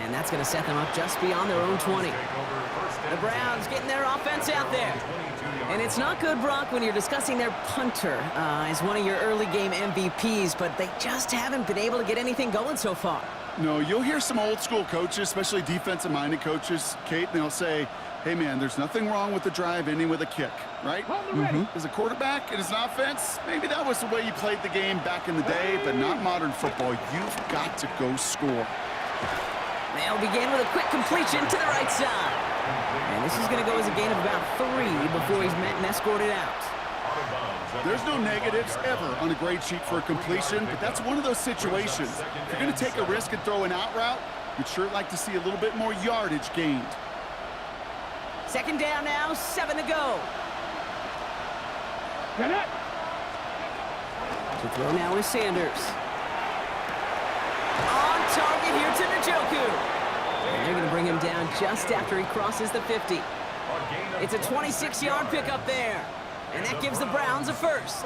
And that's going to set them up just beyond their own 20. The Browns getting their offense out there. And it's not good, Brock, when you're discussing their punter as one of your early game MVPs, but they just haven't been able to get anything going so far. No, you'll hear some old school coaches, especially defensive-minded coaches, Kate, and they'll say, hey, man, there's nothing wrong with the drive ending with a kick, right? As a quarterback and as an offense, maybe that was the way you played the game back in the day, but not modern football. You've got to go score. They'll begin with a quick completion to the right side. And this is going to go as a gain of about 3 before he's met and escorted out. There's no negatives ever on a grade sheet for a completion, but that's one of those situations. If you're going to take a risk and throw an out route, you'd sure like to see a little bit more yardage gained. 2nd down now, 7 to go. To throw now is Sanders. On target here to Njoku. And they're going to bring him down just after he crosses the 50. It's a 26-yard pickup there. And that gives the Browns a first.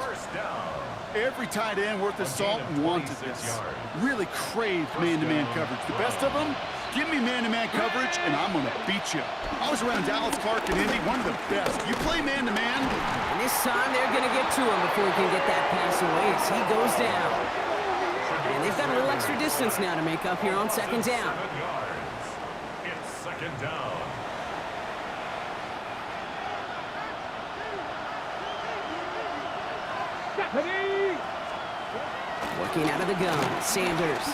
Every tight end worth his salt wanted this. Really craved man-to-man coverage. The best of them, give me man-to-man coverage, and I'm going to beat you. I was around Dallas, Clark, and Indy, one of the best. You play man-to-man. And this time they're going to get to him before he can get that pass away as he goes down. And they've got a little extra distance now to make up here on second down. It's second down. Working out of the gun, Sanders.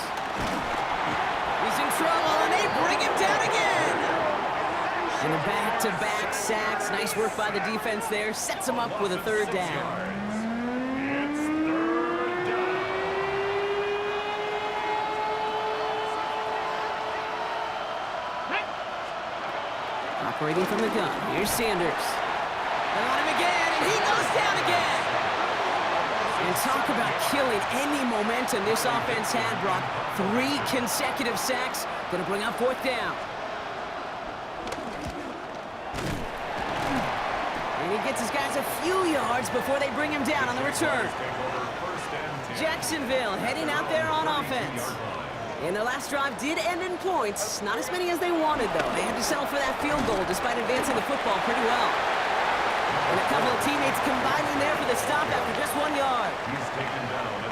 He's in trouble, and they bring him down again. And the back-to-back sacks. Nice work by the defense there. Sets him up with a third down. It's third down. Operating from the gun, here's Sanders. They're on him again, and he goes down again. And talk about killing any momentum this offense had, Brock. 3 consecutive sacks. Going to bring up fourth down. And he gets his guys a few yards before they bring him down on the return. Jacksonville heading out there on offense. And their last drive did end in points. Not as many as they wanted, though. They had to settle for that field goal despite advancing the football pretty well. And a couple of teammates combining there for the stop after just 1 yard.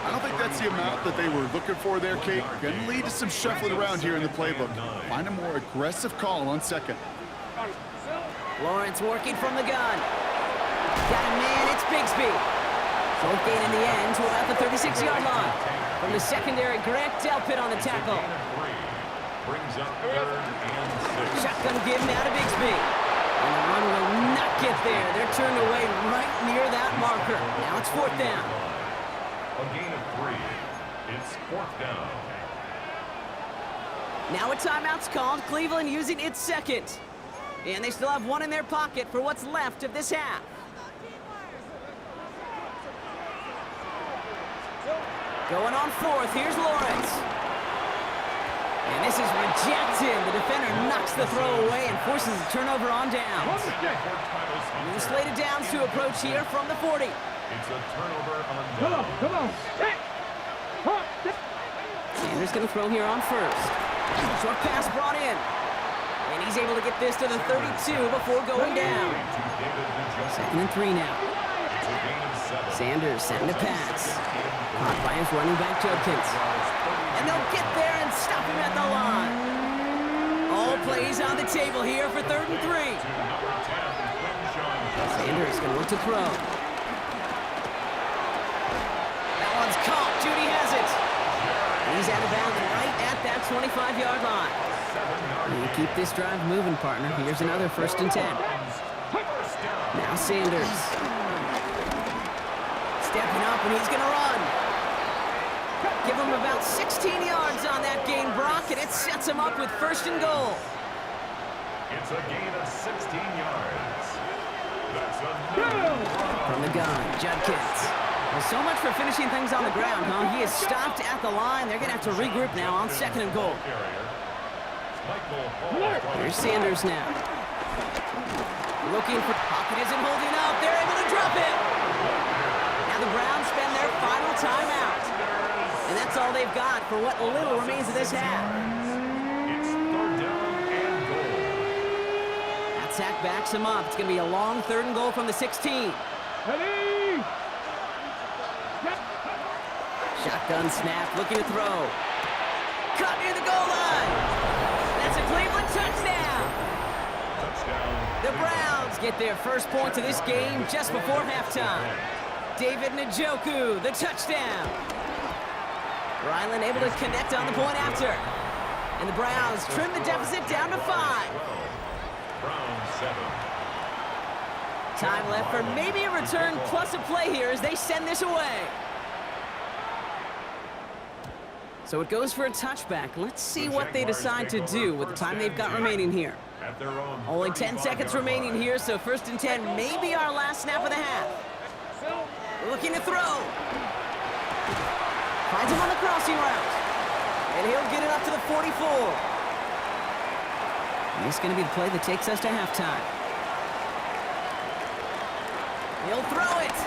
I don't think that's the amount that they were looking for there, Kate. Going to lead to some shuffling around here in the playbook. Find a more aggressive call on second. Lawrence working from the gun. Got a man, it's Bigsby. Short gain in the end to about the 36-yard line. From the secondary, Grant Delpit on the tackle. Brings up third and 6. Shotgun give now to Bigsby. And the run will not get there. They're turned away right near that marker. Now it's fourth down. A gain of 3. It's fourth down. Now a timeout's called. Cleveland using its second. And they still have 1 in their pocket for what's left of this half. Going on fourth, here's Lawrence. And this is rejected. The defender knocks the throw away and forces a turnover on downs. New slated downs to approach here from the 40. It's a turnover on Come on, down. come on. Hey. Sanders going to throw here on first. Short pass brought in. And he's able to get this to the 32 before going down. Second and 3 now. Sanders setting to pass. Caught by his running back, Judkins. And they'll get there and stop him at the line. All plays on the table here for third and 3. Sanders going to look to throw. That one's caught. Judy has it. He's out of bounds right at that 25-yard line. You keep this drive moving, partner. Here's another first and 10. Now Sanders. Stepping up, and he's going to run. Give him about 16 yards on that gain, Brock, and it sets him up with first and goal. It's a gain of 16 yards. That's another From the gun, Judkins. Well, so much for finishing things on the ground, huh? He is stopped at the line. They're going to have to regroup now on second and goal. Here's Sanders now. Looking for pocket isn't holding up. They're able to drop it. Now the Browns spend their final timeout. And that's all they've got for what little remains of this half. It's third down and goal. That sack backs him up. It's going to be a long third and goal from the 16. Ready. Shotgun snap, looking to throw. Cut near the goal line. That's a Cleveland touchdown. The Browns get their first points of this game just before halftime. David Njoku, the touchdown. Ryland able to connect on the point after. And the Browns trim the deficit down to 5. Browns 7. Time left for maybe a return plus a play here as they send this away. So it goes for a touchback. Let's see what they decide to do with the time they've got remaining here. At their own Only 10 seconds remaining here, so first and 10 may be our last snap of the half. Looking to throw. Finds him on the crossing route. And he'll get it up to the 44. And this is going to be the play that takes us to halftime. He'll throw it.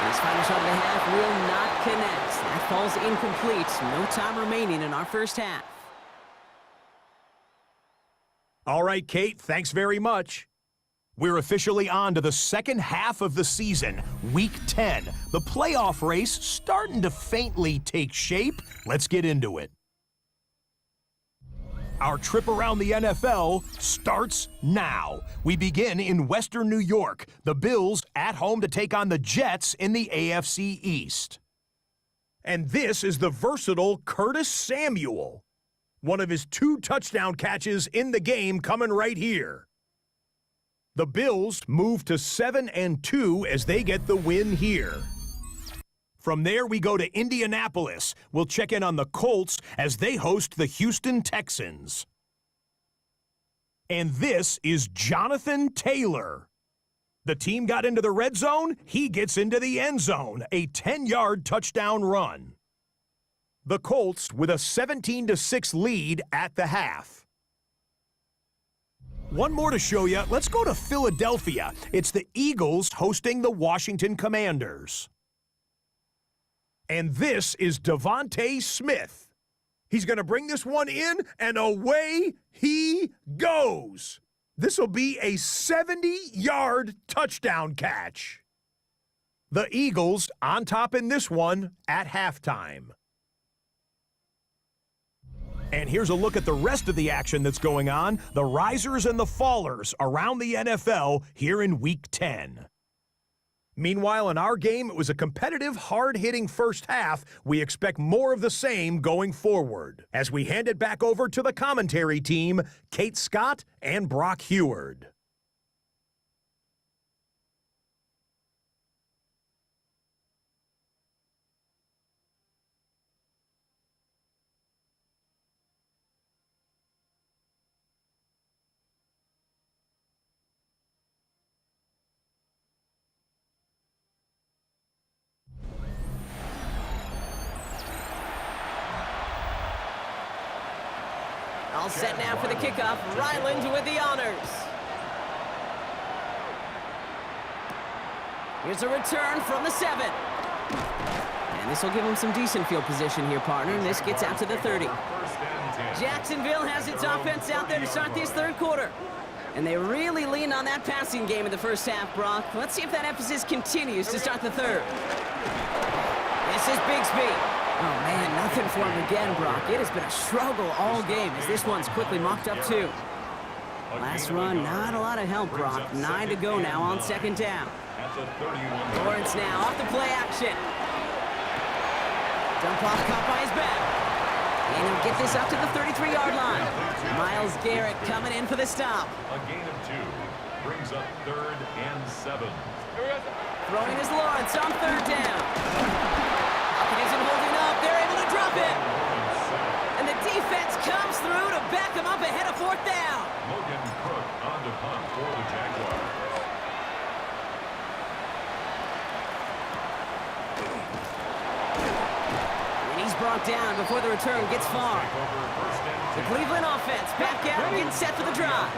His final shot of the half will not connect. That falls incomplete. No time remaining in our first half. All right, Kate, thanks very much. We're officially on to the second half of the season, Week 10. The playoff race starting to faintly take shape. Let's get into it. Our trip around the NFL starts now. We begin in Western New York. The Bills at home to take on the Jets in the AFC East. And this is the versatile Curtis Samuel. One of his 2 touchdown catches in the game coming right here. The Bills move to 7-2 as they get the win here. From there, we go to Indianapolis. We'll check in on the Colts as they host the Houston Texans. And this is Jonathan Taylor. The team got into the red zone. He gets into the end zone. A 10-yard touchdown run. The Colts with a 17-6 lead at the half. One more to show you. Let's go to Philadelphia. It's the Eagles hosting the Washington Commanders. And this is Devontae Smith. He's going to bring this one in, and away he goes. This will be a 70-yard touchdown catch. The Eagles on top in this one at halftime. And here's a look at the rest of the action that's going on, the risers and the fallers around the NFL here in Week 10. Meanwhile, in our game, it was a competitive, hard-hitting first half. We expect more of the same going forward. As we hand it back over to the commentary team, Kate Scott and Brock Heward. All set now for the kickoff. Ryland with the honors. Here's a return from the 7. And this will give him some decent field position here, partner. And this gets out to the 30. Jacksonville has its offense out there to start this third quarter. And they really leaned on that passing game in the first half, Brock. Let's see if that emphasis continues to start the third. This is Bigsby. Oh, man, nothing for him again, Brock. It has been a struggle all game as this one's quickly mocked up, too. Last run, not a lot of help, Brock. 9 to go now on second down. Lawrence now off the play action. Dump off caught by his back. And he'll get this up to the 33-yard line. Myles Garrett coming in for the stop. A gain of 2 brings up 3rd and 7. Throwing is Lawrence on third down. Isn't holding up. They're able to drop it. And the defense comes through to back him up ahead of 4th down. Logan Cook on the punt for the Jaguars. And he's brought down before the return gets far. The Cleveland offense back out, getting set for the drive.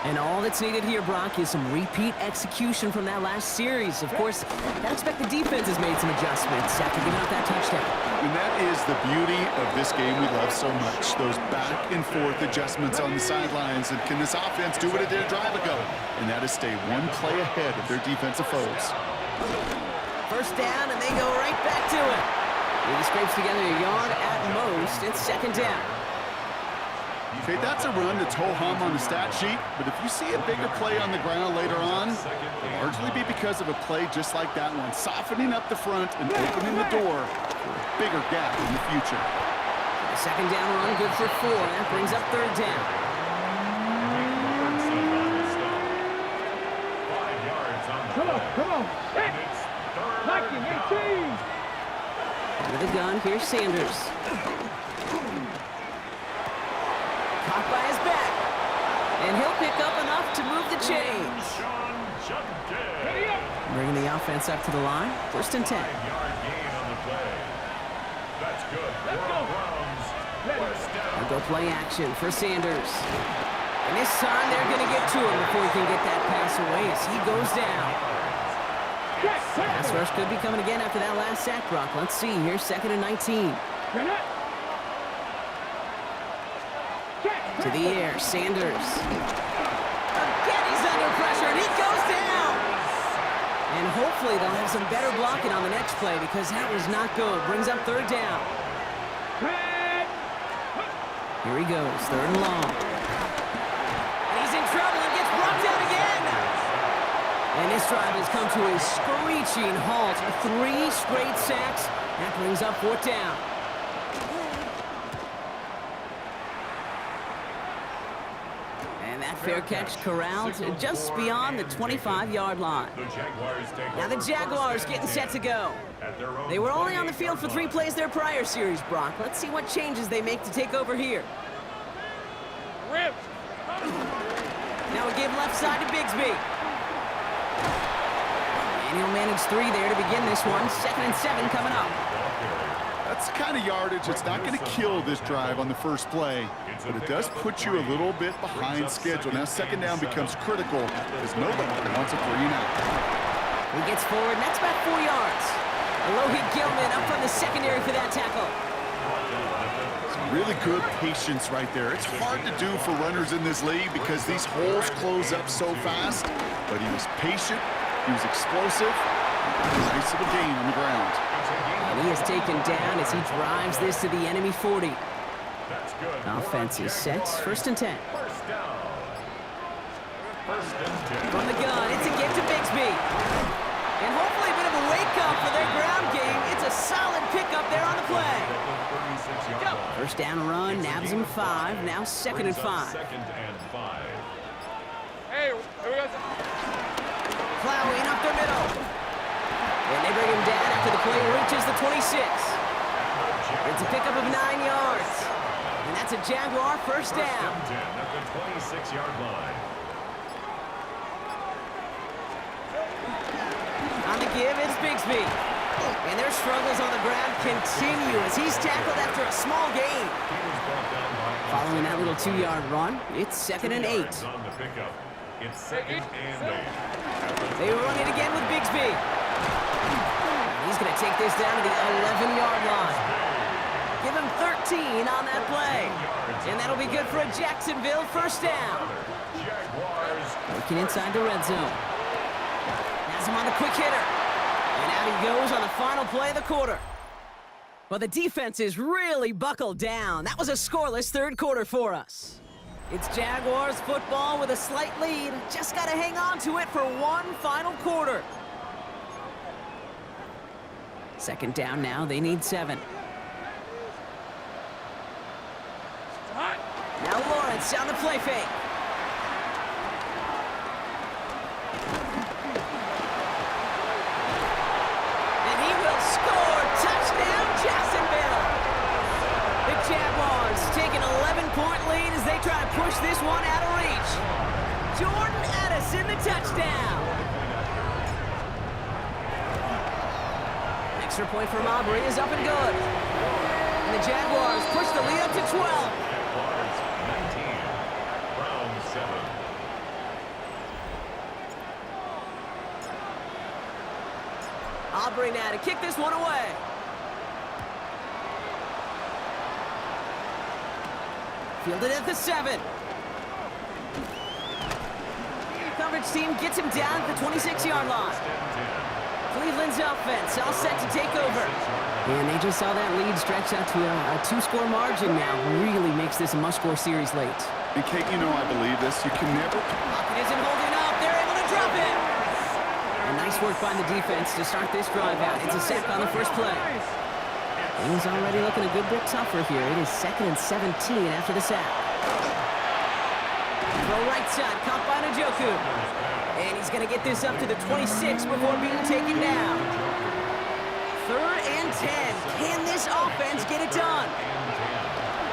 And all that's needed here, Brock, is some repeat execution from that last series. Of course, I expect the defense has made some adjustments after giving up that touchdown. And that is the beauty of this game we love so much. Those back and forth adjustments on the sidelines. And can this offense do what it did a drive ago? And that is stay one play ahead of their defensive foes. First down, and they go right back to it. He scrapes together a yard at most. It's second down. Okay, that's a run that's ho-hum on the stat sheet, but if you see a bigger play on the ground later on, it'll largely be because of a play just like that one, softening up the front and opening the door for a bigger gap in the future. The second down run, good for 4. That brings up third down. 5 yards on the Come on, play. come on. And it's 3rd Mikey, down. 18. With a gun, here's Sanders. Caught by his back. And he'll pick up enough to move the chains. Bringing the offense up to the line. 1st and 10. 5-yard gain on the play. That's good. Let's go. Browns They'll go play action for Sanders. And this time they're going to get to him before he can get that pass away as he goes down. Pass rush could be coming again after that last sack, Brock. Let's see here, 2nd and 19. To the air, Sanders. Again, he's under pressure, and he goes down. And hopefully they'll have some better blocking on the next play because that was not good. Brings up 3rd down. Here he goes, 3rd and long. And he's in trouble and gets brought down again. And this drive has come to a screeching halt. 3 straight sacks. That brings up 4th down. And that fair catch corralled just beyond the 25-yard line. Now the Jaguars getting set to go. They were only on the field for 3 plays their prior series, Brock. Let's see what changes they make to take over here. Now we give left side to Bigsby. And he'll manage 3 there to begin this one. 2nd and 7 coming up. That's the kind of yardage that's not going to kill this drive on the first play, but it does put you a little bit behind schedule. Now 2nd down becomes critical because nobody wants a 3-and-out. He gets forward, and that's about 4 yards. A low-hit Gilman up from the secondary for that tackle. Some really good patience right there. It's hard to do for runners in this league because these holes close up so fast, but he was patient, he was explosive, nice little gain on the ground. And he is taken down as he drives this to the enemy 40. Offense is set, 1st and 10. From the gun, it's a give to Bigsby. And hopefully a bit of a wake-up for their ground game. It's a solid pickup there on the play. 1st down run, nabs him 5. Now 2nd and 5. Hey, here we go. Plowing up the middle. And they bring him down after the play reaches the 26. It's a pickup of 9 yards. And that's a Jaguar 1st down. At the 26-yard line. On the give, it's Bigsby. And their struggles on the ground continue as he's tackled after a small gain. Following that little 2-yard run, it's 2nd and 8. On the pickup. It's 2nd and 8. They run it again with Bigsby. He's going to take this down to the 11-yard line. Give him 13 on that play. And that'll be good for a Jacksonville 1st down. Working inside the red zone. Has him on the quick hitter. And out he goes on the final play of the quarter. Well, the defense is really buckled down. That was a scoreless 3rd quarter for us. It's Jaguars football with a slight lead. Just got to hang on to it for one final quarter. 2nd down now. They need 7. Now Lawrence on the play fake. And he will score. Touchdown, Jacksonville. The Jaguars take an 11-point lead as they try to push this one out of reach. Jordan Addison, the touchdown. Extra point from Aubrey is up and good. And the Jaguars push the lead up to 12. Aubrey now to kick this one away. Fielded at the 7. Coverage team gets him down at the 26-yard line. Cleveland's offense all set to take over. And they just saw that lead stretch out to a 2-score margin now. Really makes this a must-score series late. And Kate, you know I believe this. You can never... Lockett isn't holding up. They're able to drop it. And nice work by the defense to start this drive out. It's a sack on the first play. Things already looking a good bit tougher here. It is 2nd and 17 after the sack. Throw right side, caught by Njoku. And he's going to get this up to the 26 before being taken down. 3rd and 10. Can this offense get it done?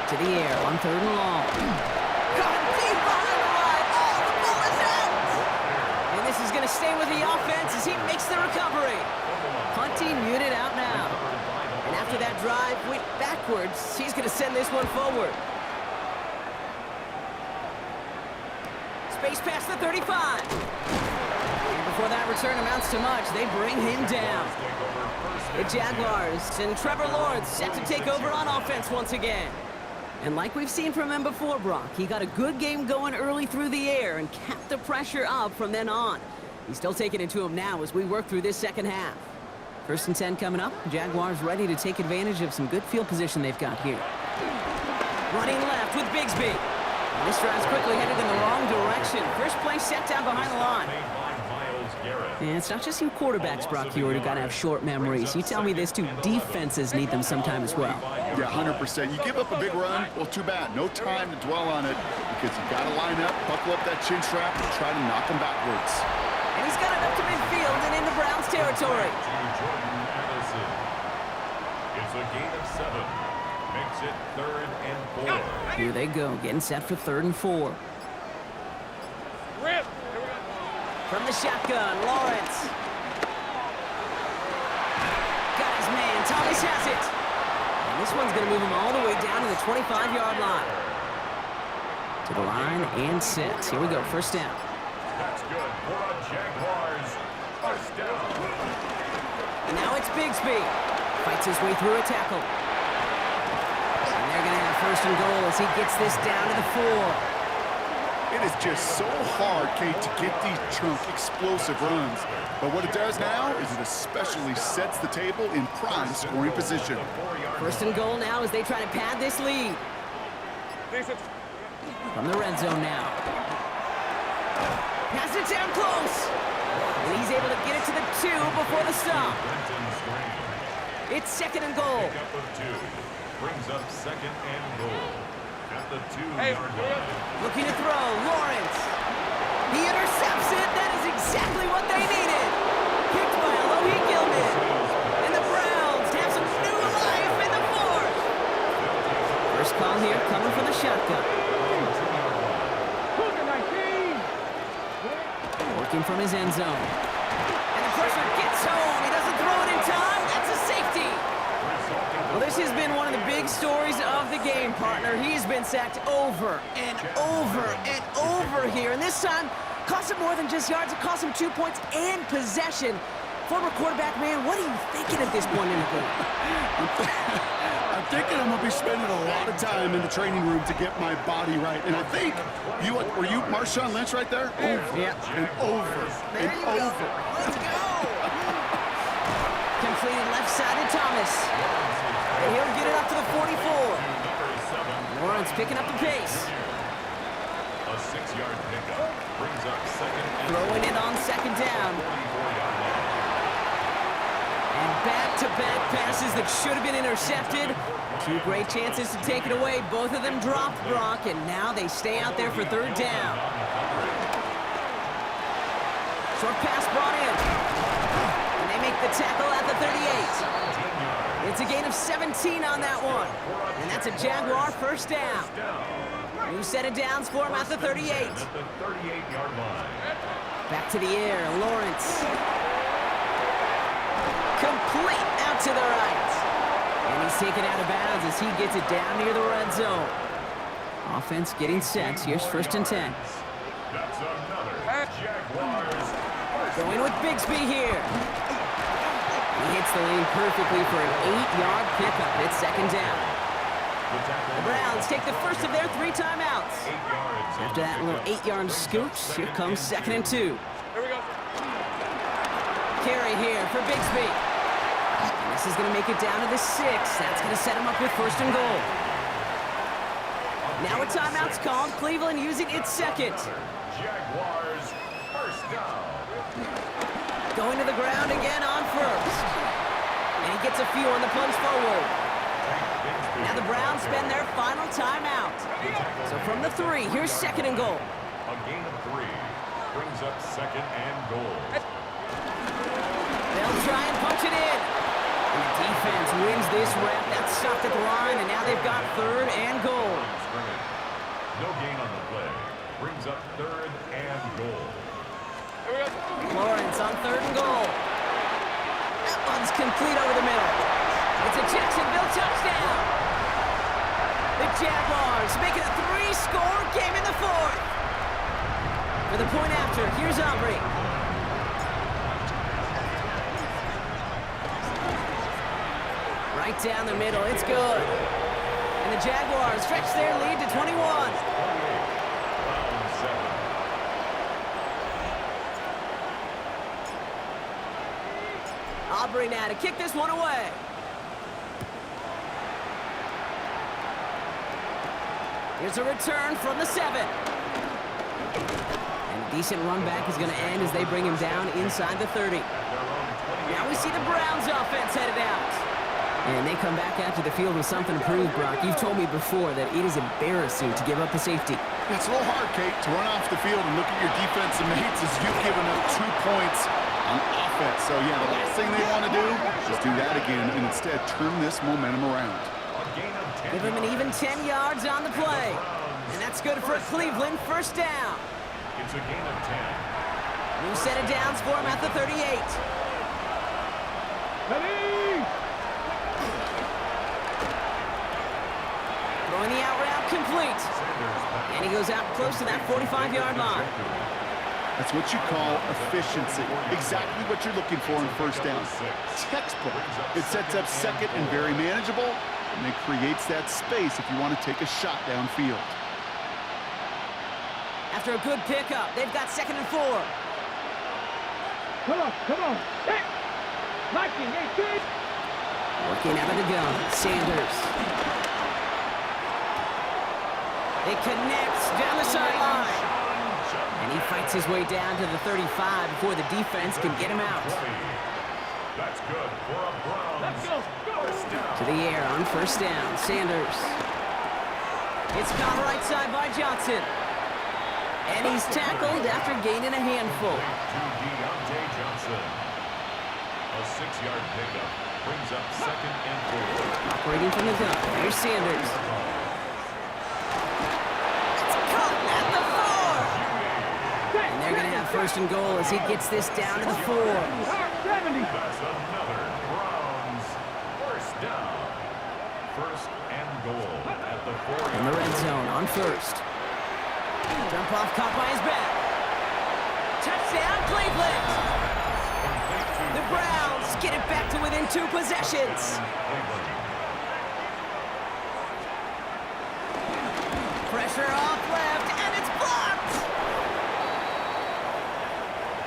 To the air on 3rd and long. Coming deep behind the line. Oh, the ball is out! And this is going to stay with the offense as he makes the recovery. Punting unit out now. And after that drive went backwards, he's going to send this one forward. Space past the 35. And before that return amounts to much, they bring him down. The Jaguars and Trevor Lawrence set to take over on offense once again. And like we've seen from him before, Brock, he got a good game going early through the air and kept the pressure up from then on. He's still taking it to him now as we work through this second half. 1st and 10 coming up. Jaguars ready to take advantage of some good field position they've got here. Running left with Bigsby. This drive's quickly headed in the wrong direction. First play set down behind the line. And it's not just you quarterbacks, Brock Hewitt, who got to have short memories. You tell me this too, defenses need them sometime as well. Yeah, 100%. You give up a big run, well, too bad. No time to dwell on it because you got to line up, buckle up that chin strap, and try to knock him backwards. And he's got it up to midfield and into Browns territory. It's a gain of 7. Makes it 3rd and 4. Here they go, getting set for 3rd and 4. From the shotgun, Lawrence. Got his man, Thomas has it. And this one's going to move him all the way down to the 25-yard line. To the line and set. Here we go, 1st down. That's good for the Jaguars. 1st down. And now it's Bigsby. Fights his way through a tackle. And they're going to have 1st and goal as he gets this down to the 4. It is just so hard, Kate, to get these chunk, explosive runs. But what it does now is it especially sets the table in prime scoring position. 1st and goal now as they try to pad this lead. From the red zone now. Pass it down close. And he's able to get it to the 2 before the stop. It's 2nd and goal. Pickup of 2. Brings up 2nd and goal. At the 2-yard line. Looking to throw, Lawrence. He intercepts it. That is exactly what they needed. Picked by Alohi Gilman. And the Browns have some new life in the 4th. First call here coming from the shotgun. Working from his end zone. And the pressure gets home. He doesn't throw it in time. That's a safety. Well, this has been one of the big stories of the game, partner. He's been sacked over and over and over here. And this time, cost him more than just yards. It cost him 2 points and possession. Former quarterback, man, what are you thinking at this point in the game? I'm thinking I'm going to be spending a lot of time in the training room to get my body right. And I think, were you Marshawn Lynch right there? Over and over and over. Let's go. Completed left side to Thomas. And he'll get it up to the 44. Lawrence picking up the pace. A 6-yard pickup brings up 2nd and Throwing it on 2nd down. And back-to-back passes that should have been intercepted. 2 great chances to take it away. Both of them dropped, Brock, and now they stay out there for 3rd down. Short pass brought in. And they make the tackle at the 38. It's a gain of 17 on that one. And that's a Jaguar 1st down. New set of downs for him at the 38. at the 38-yard line. Back to the air, Lawrence. Complete out to the right. And he's taken out of bounds as he gets it down near the red zone. Offense getting set. Here's 1st and 10. That's another Jaguars. Going with Bigsby here. He hits the lane perfectly for an 8-yard pickup. It's 2nd down. The Browns take the first of their 3 timeouts. After that little 8-yard scoop, here comes 2nd and 2. Here we go. Carry here for Bigsby. And this is going to make it down to the 6. That's going to set him up with 1st and goal. Now a timeout's called. Cleveland using its 2nd. Jaguars, 1st down. Going to the ground again on 1st. And he gets a few on the plunge forward. Now the Browns spend their final timeout. So from the 3, here's 2nd and goal. A gain of 3 brings up 2nd and goal. They'll try and punch it in. And the defense wins this rep. That's stopped at the line, and now they've got 3rd and goal. No gain on the play. Brings up 3rd and goal. Lawrence on 3rd and goal. That one's complete over the middle. It's a Jacksonville touchdown. The Jaguars make it a 3-score game in the fourth. For the point after, here's Aubrey. Right down the middle, it's good. And the Jaguars stretch their lead to 21. Aubrey now to kick this one away. Here's a return from the 7. And a decent run back is going to end as they bring him down inside the 30. Now we see the Browns offense headed out. And they come back out to the field with something to prove, Brock. You've told me before that it is embarrassing to give up a safety. It's a little hard, Kate, to run off the field and look at your defensive mates as you've given up 2 points on offense. So, yeah, the last thing they want to do is do that again and instead turn this momentum around. Give him an even 10 yards on the play. And that's good for a Cleveland first down. It's a gain of 10. New set of downs for him at the 38. Ready? Throwing the out route complete. And he goes out close to that 45-yard line. That's what you call efficiency. Exactly what you're looking for in first down. Textbook. It sets up second and very manageable, and it creates that space if you want to take a shot downfield. After a good pickup, they've got 2nd and 4. Come on, come on. Hey! Viking, hey, kid! Working out of the gun, Sanders. They connect down the sideline. And he fights his way down to the 35 before the defense can get him out. That's good for a Browns. Let's go, First down. To the air on first down, Sanders. It's caught right side by Johnson. And he's tackled after gaining a handful. To Deontay Johnson. A 6-yard pickup brings up 2nd and 4. Operating from the gun, here's Sanders. It's caught at the 4. And they're going to have 1st and goal as he gets this down to the 4. 70. That's another Browns first down. 1st and goal at the 4. In the red zone on 1st. Jump off caught by his back. Touchdown, Cleveland! The Browns get it back to within 2 possessions. Pressure off left, and it's blocked!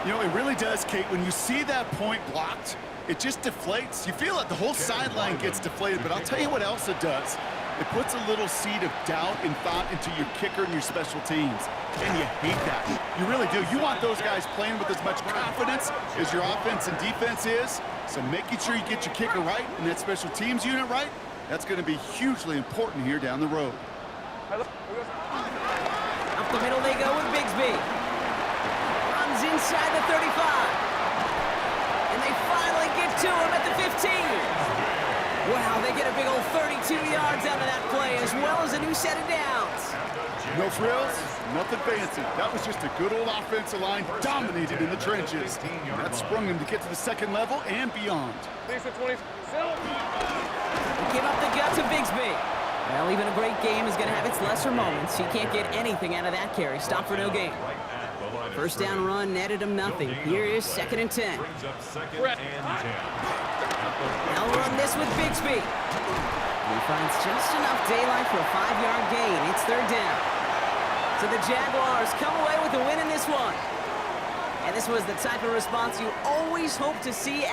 You know, it really does, Kate. When you see that point blocked, it just deflates. You feel it. The whole sideline gets deflated. But I'll tell you what else it does. It puts a little seed of doubt and thought into your kicker and your special teams. And you hate that. You really do. You want those guys playing with as much confidence as your offense and defense is. So making sure you get your kicker right and that special teams unit right, that's going to be hugely important here down the road. Up the middle they go with Bigsby. Runs inside the 35. And they finally get to him at the 15. Wow, they get a big old 32 yards out of that play, as well as a new set of downs. No frills, nothing fancy. That was just a good old offensive line dominated in the trenches. That sprung him to get to the 2nd level and beyond. They give up the gut to Bigsby. Well, even a great game is going to have its lesser moments. He can't get anything out of that carry. Stop for no gain. First down run netted him nothing. Here is 2nd and 10. They'll run this with Bigsby. He finds just enough daylight for a 5-yard gain. It's 3rd down. So the Jaguars come away with a win in this one. And this was the type of response you always hope to see.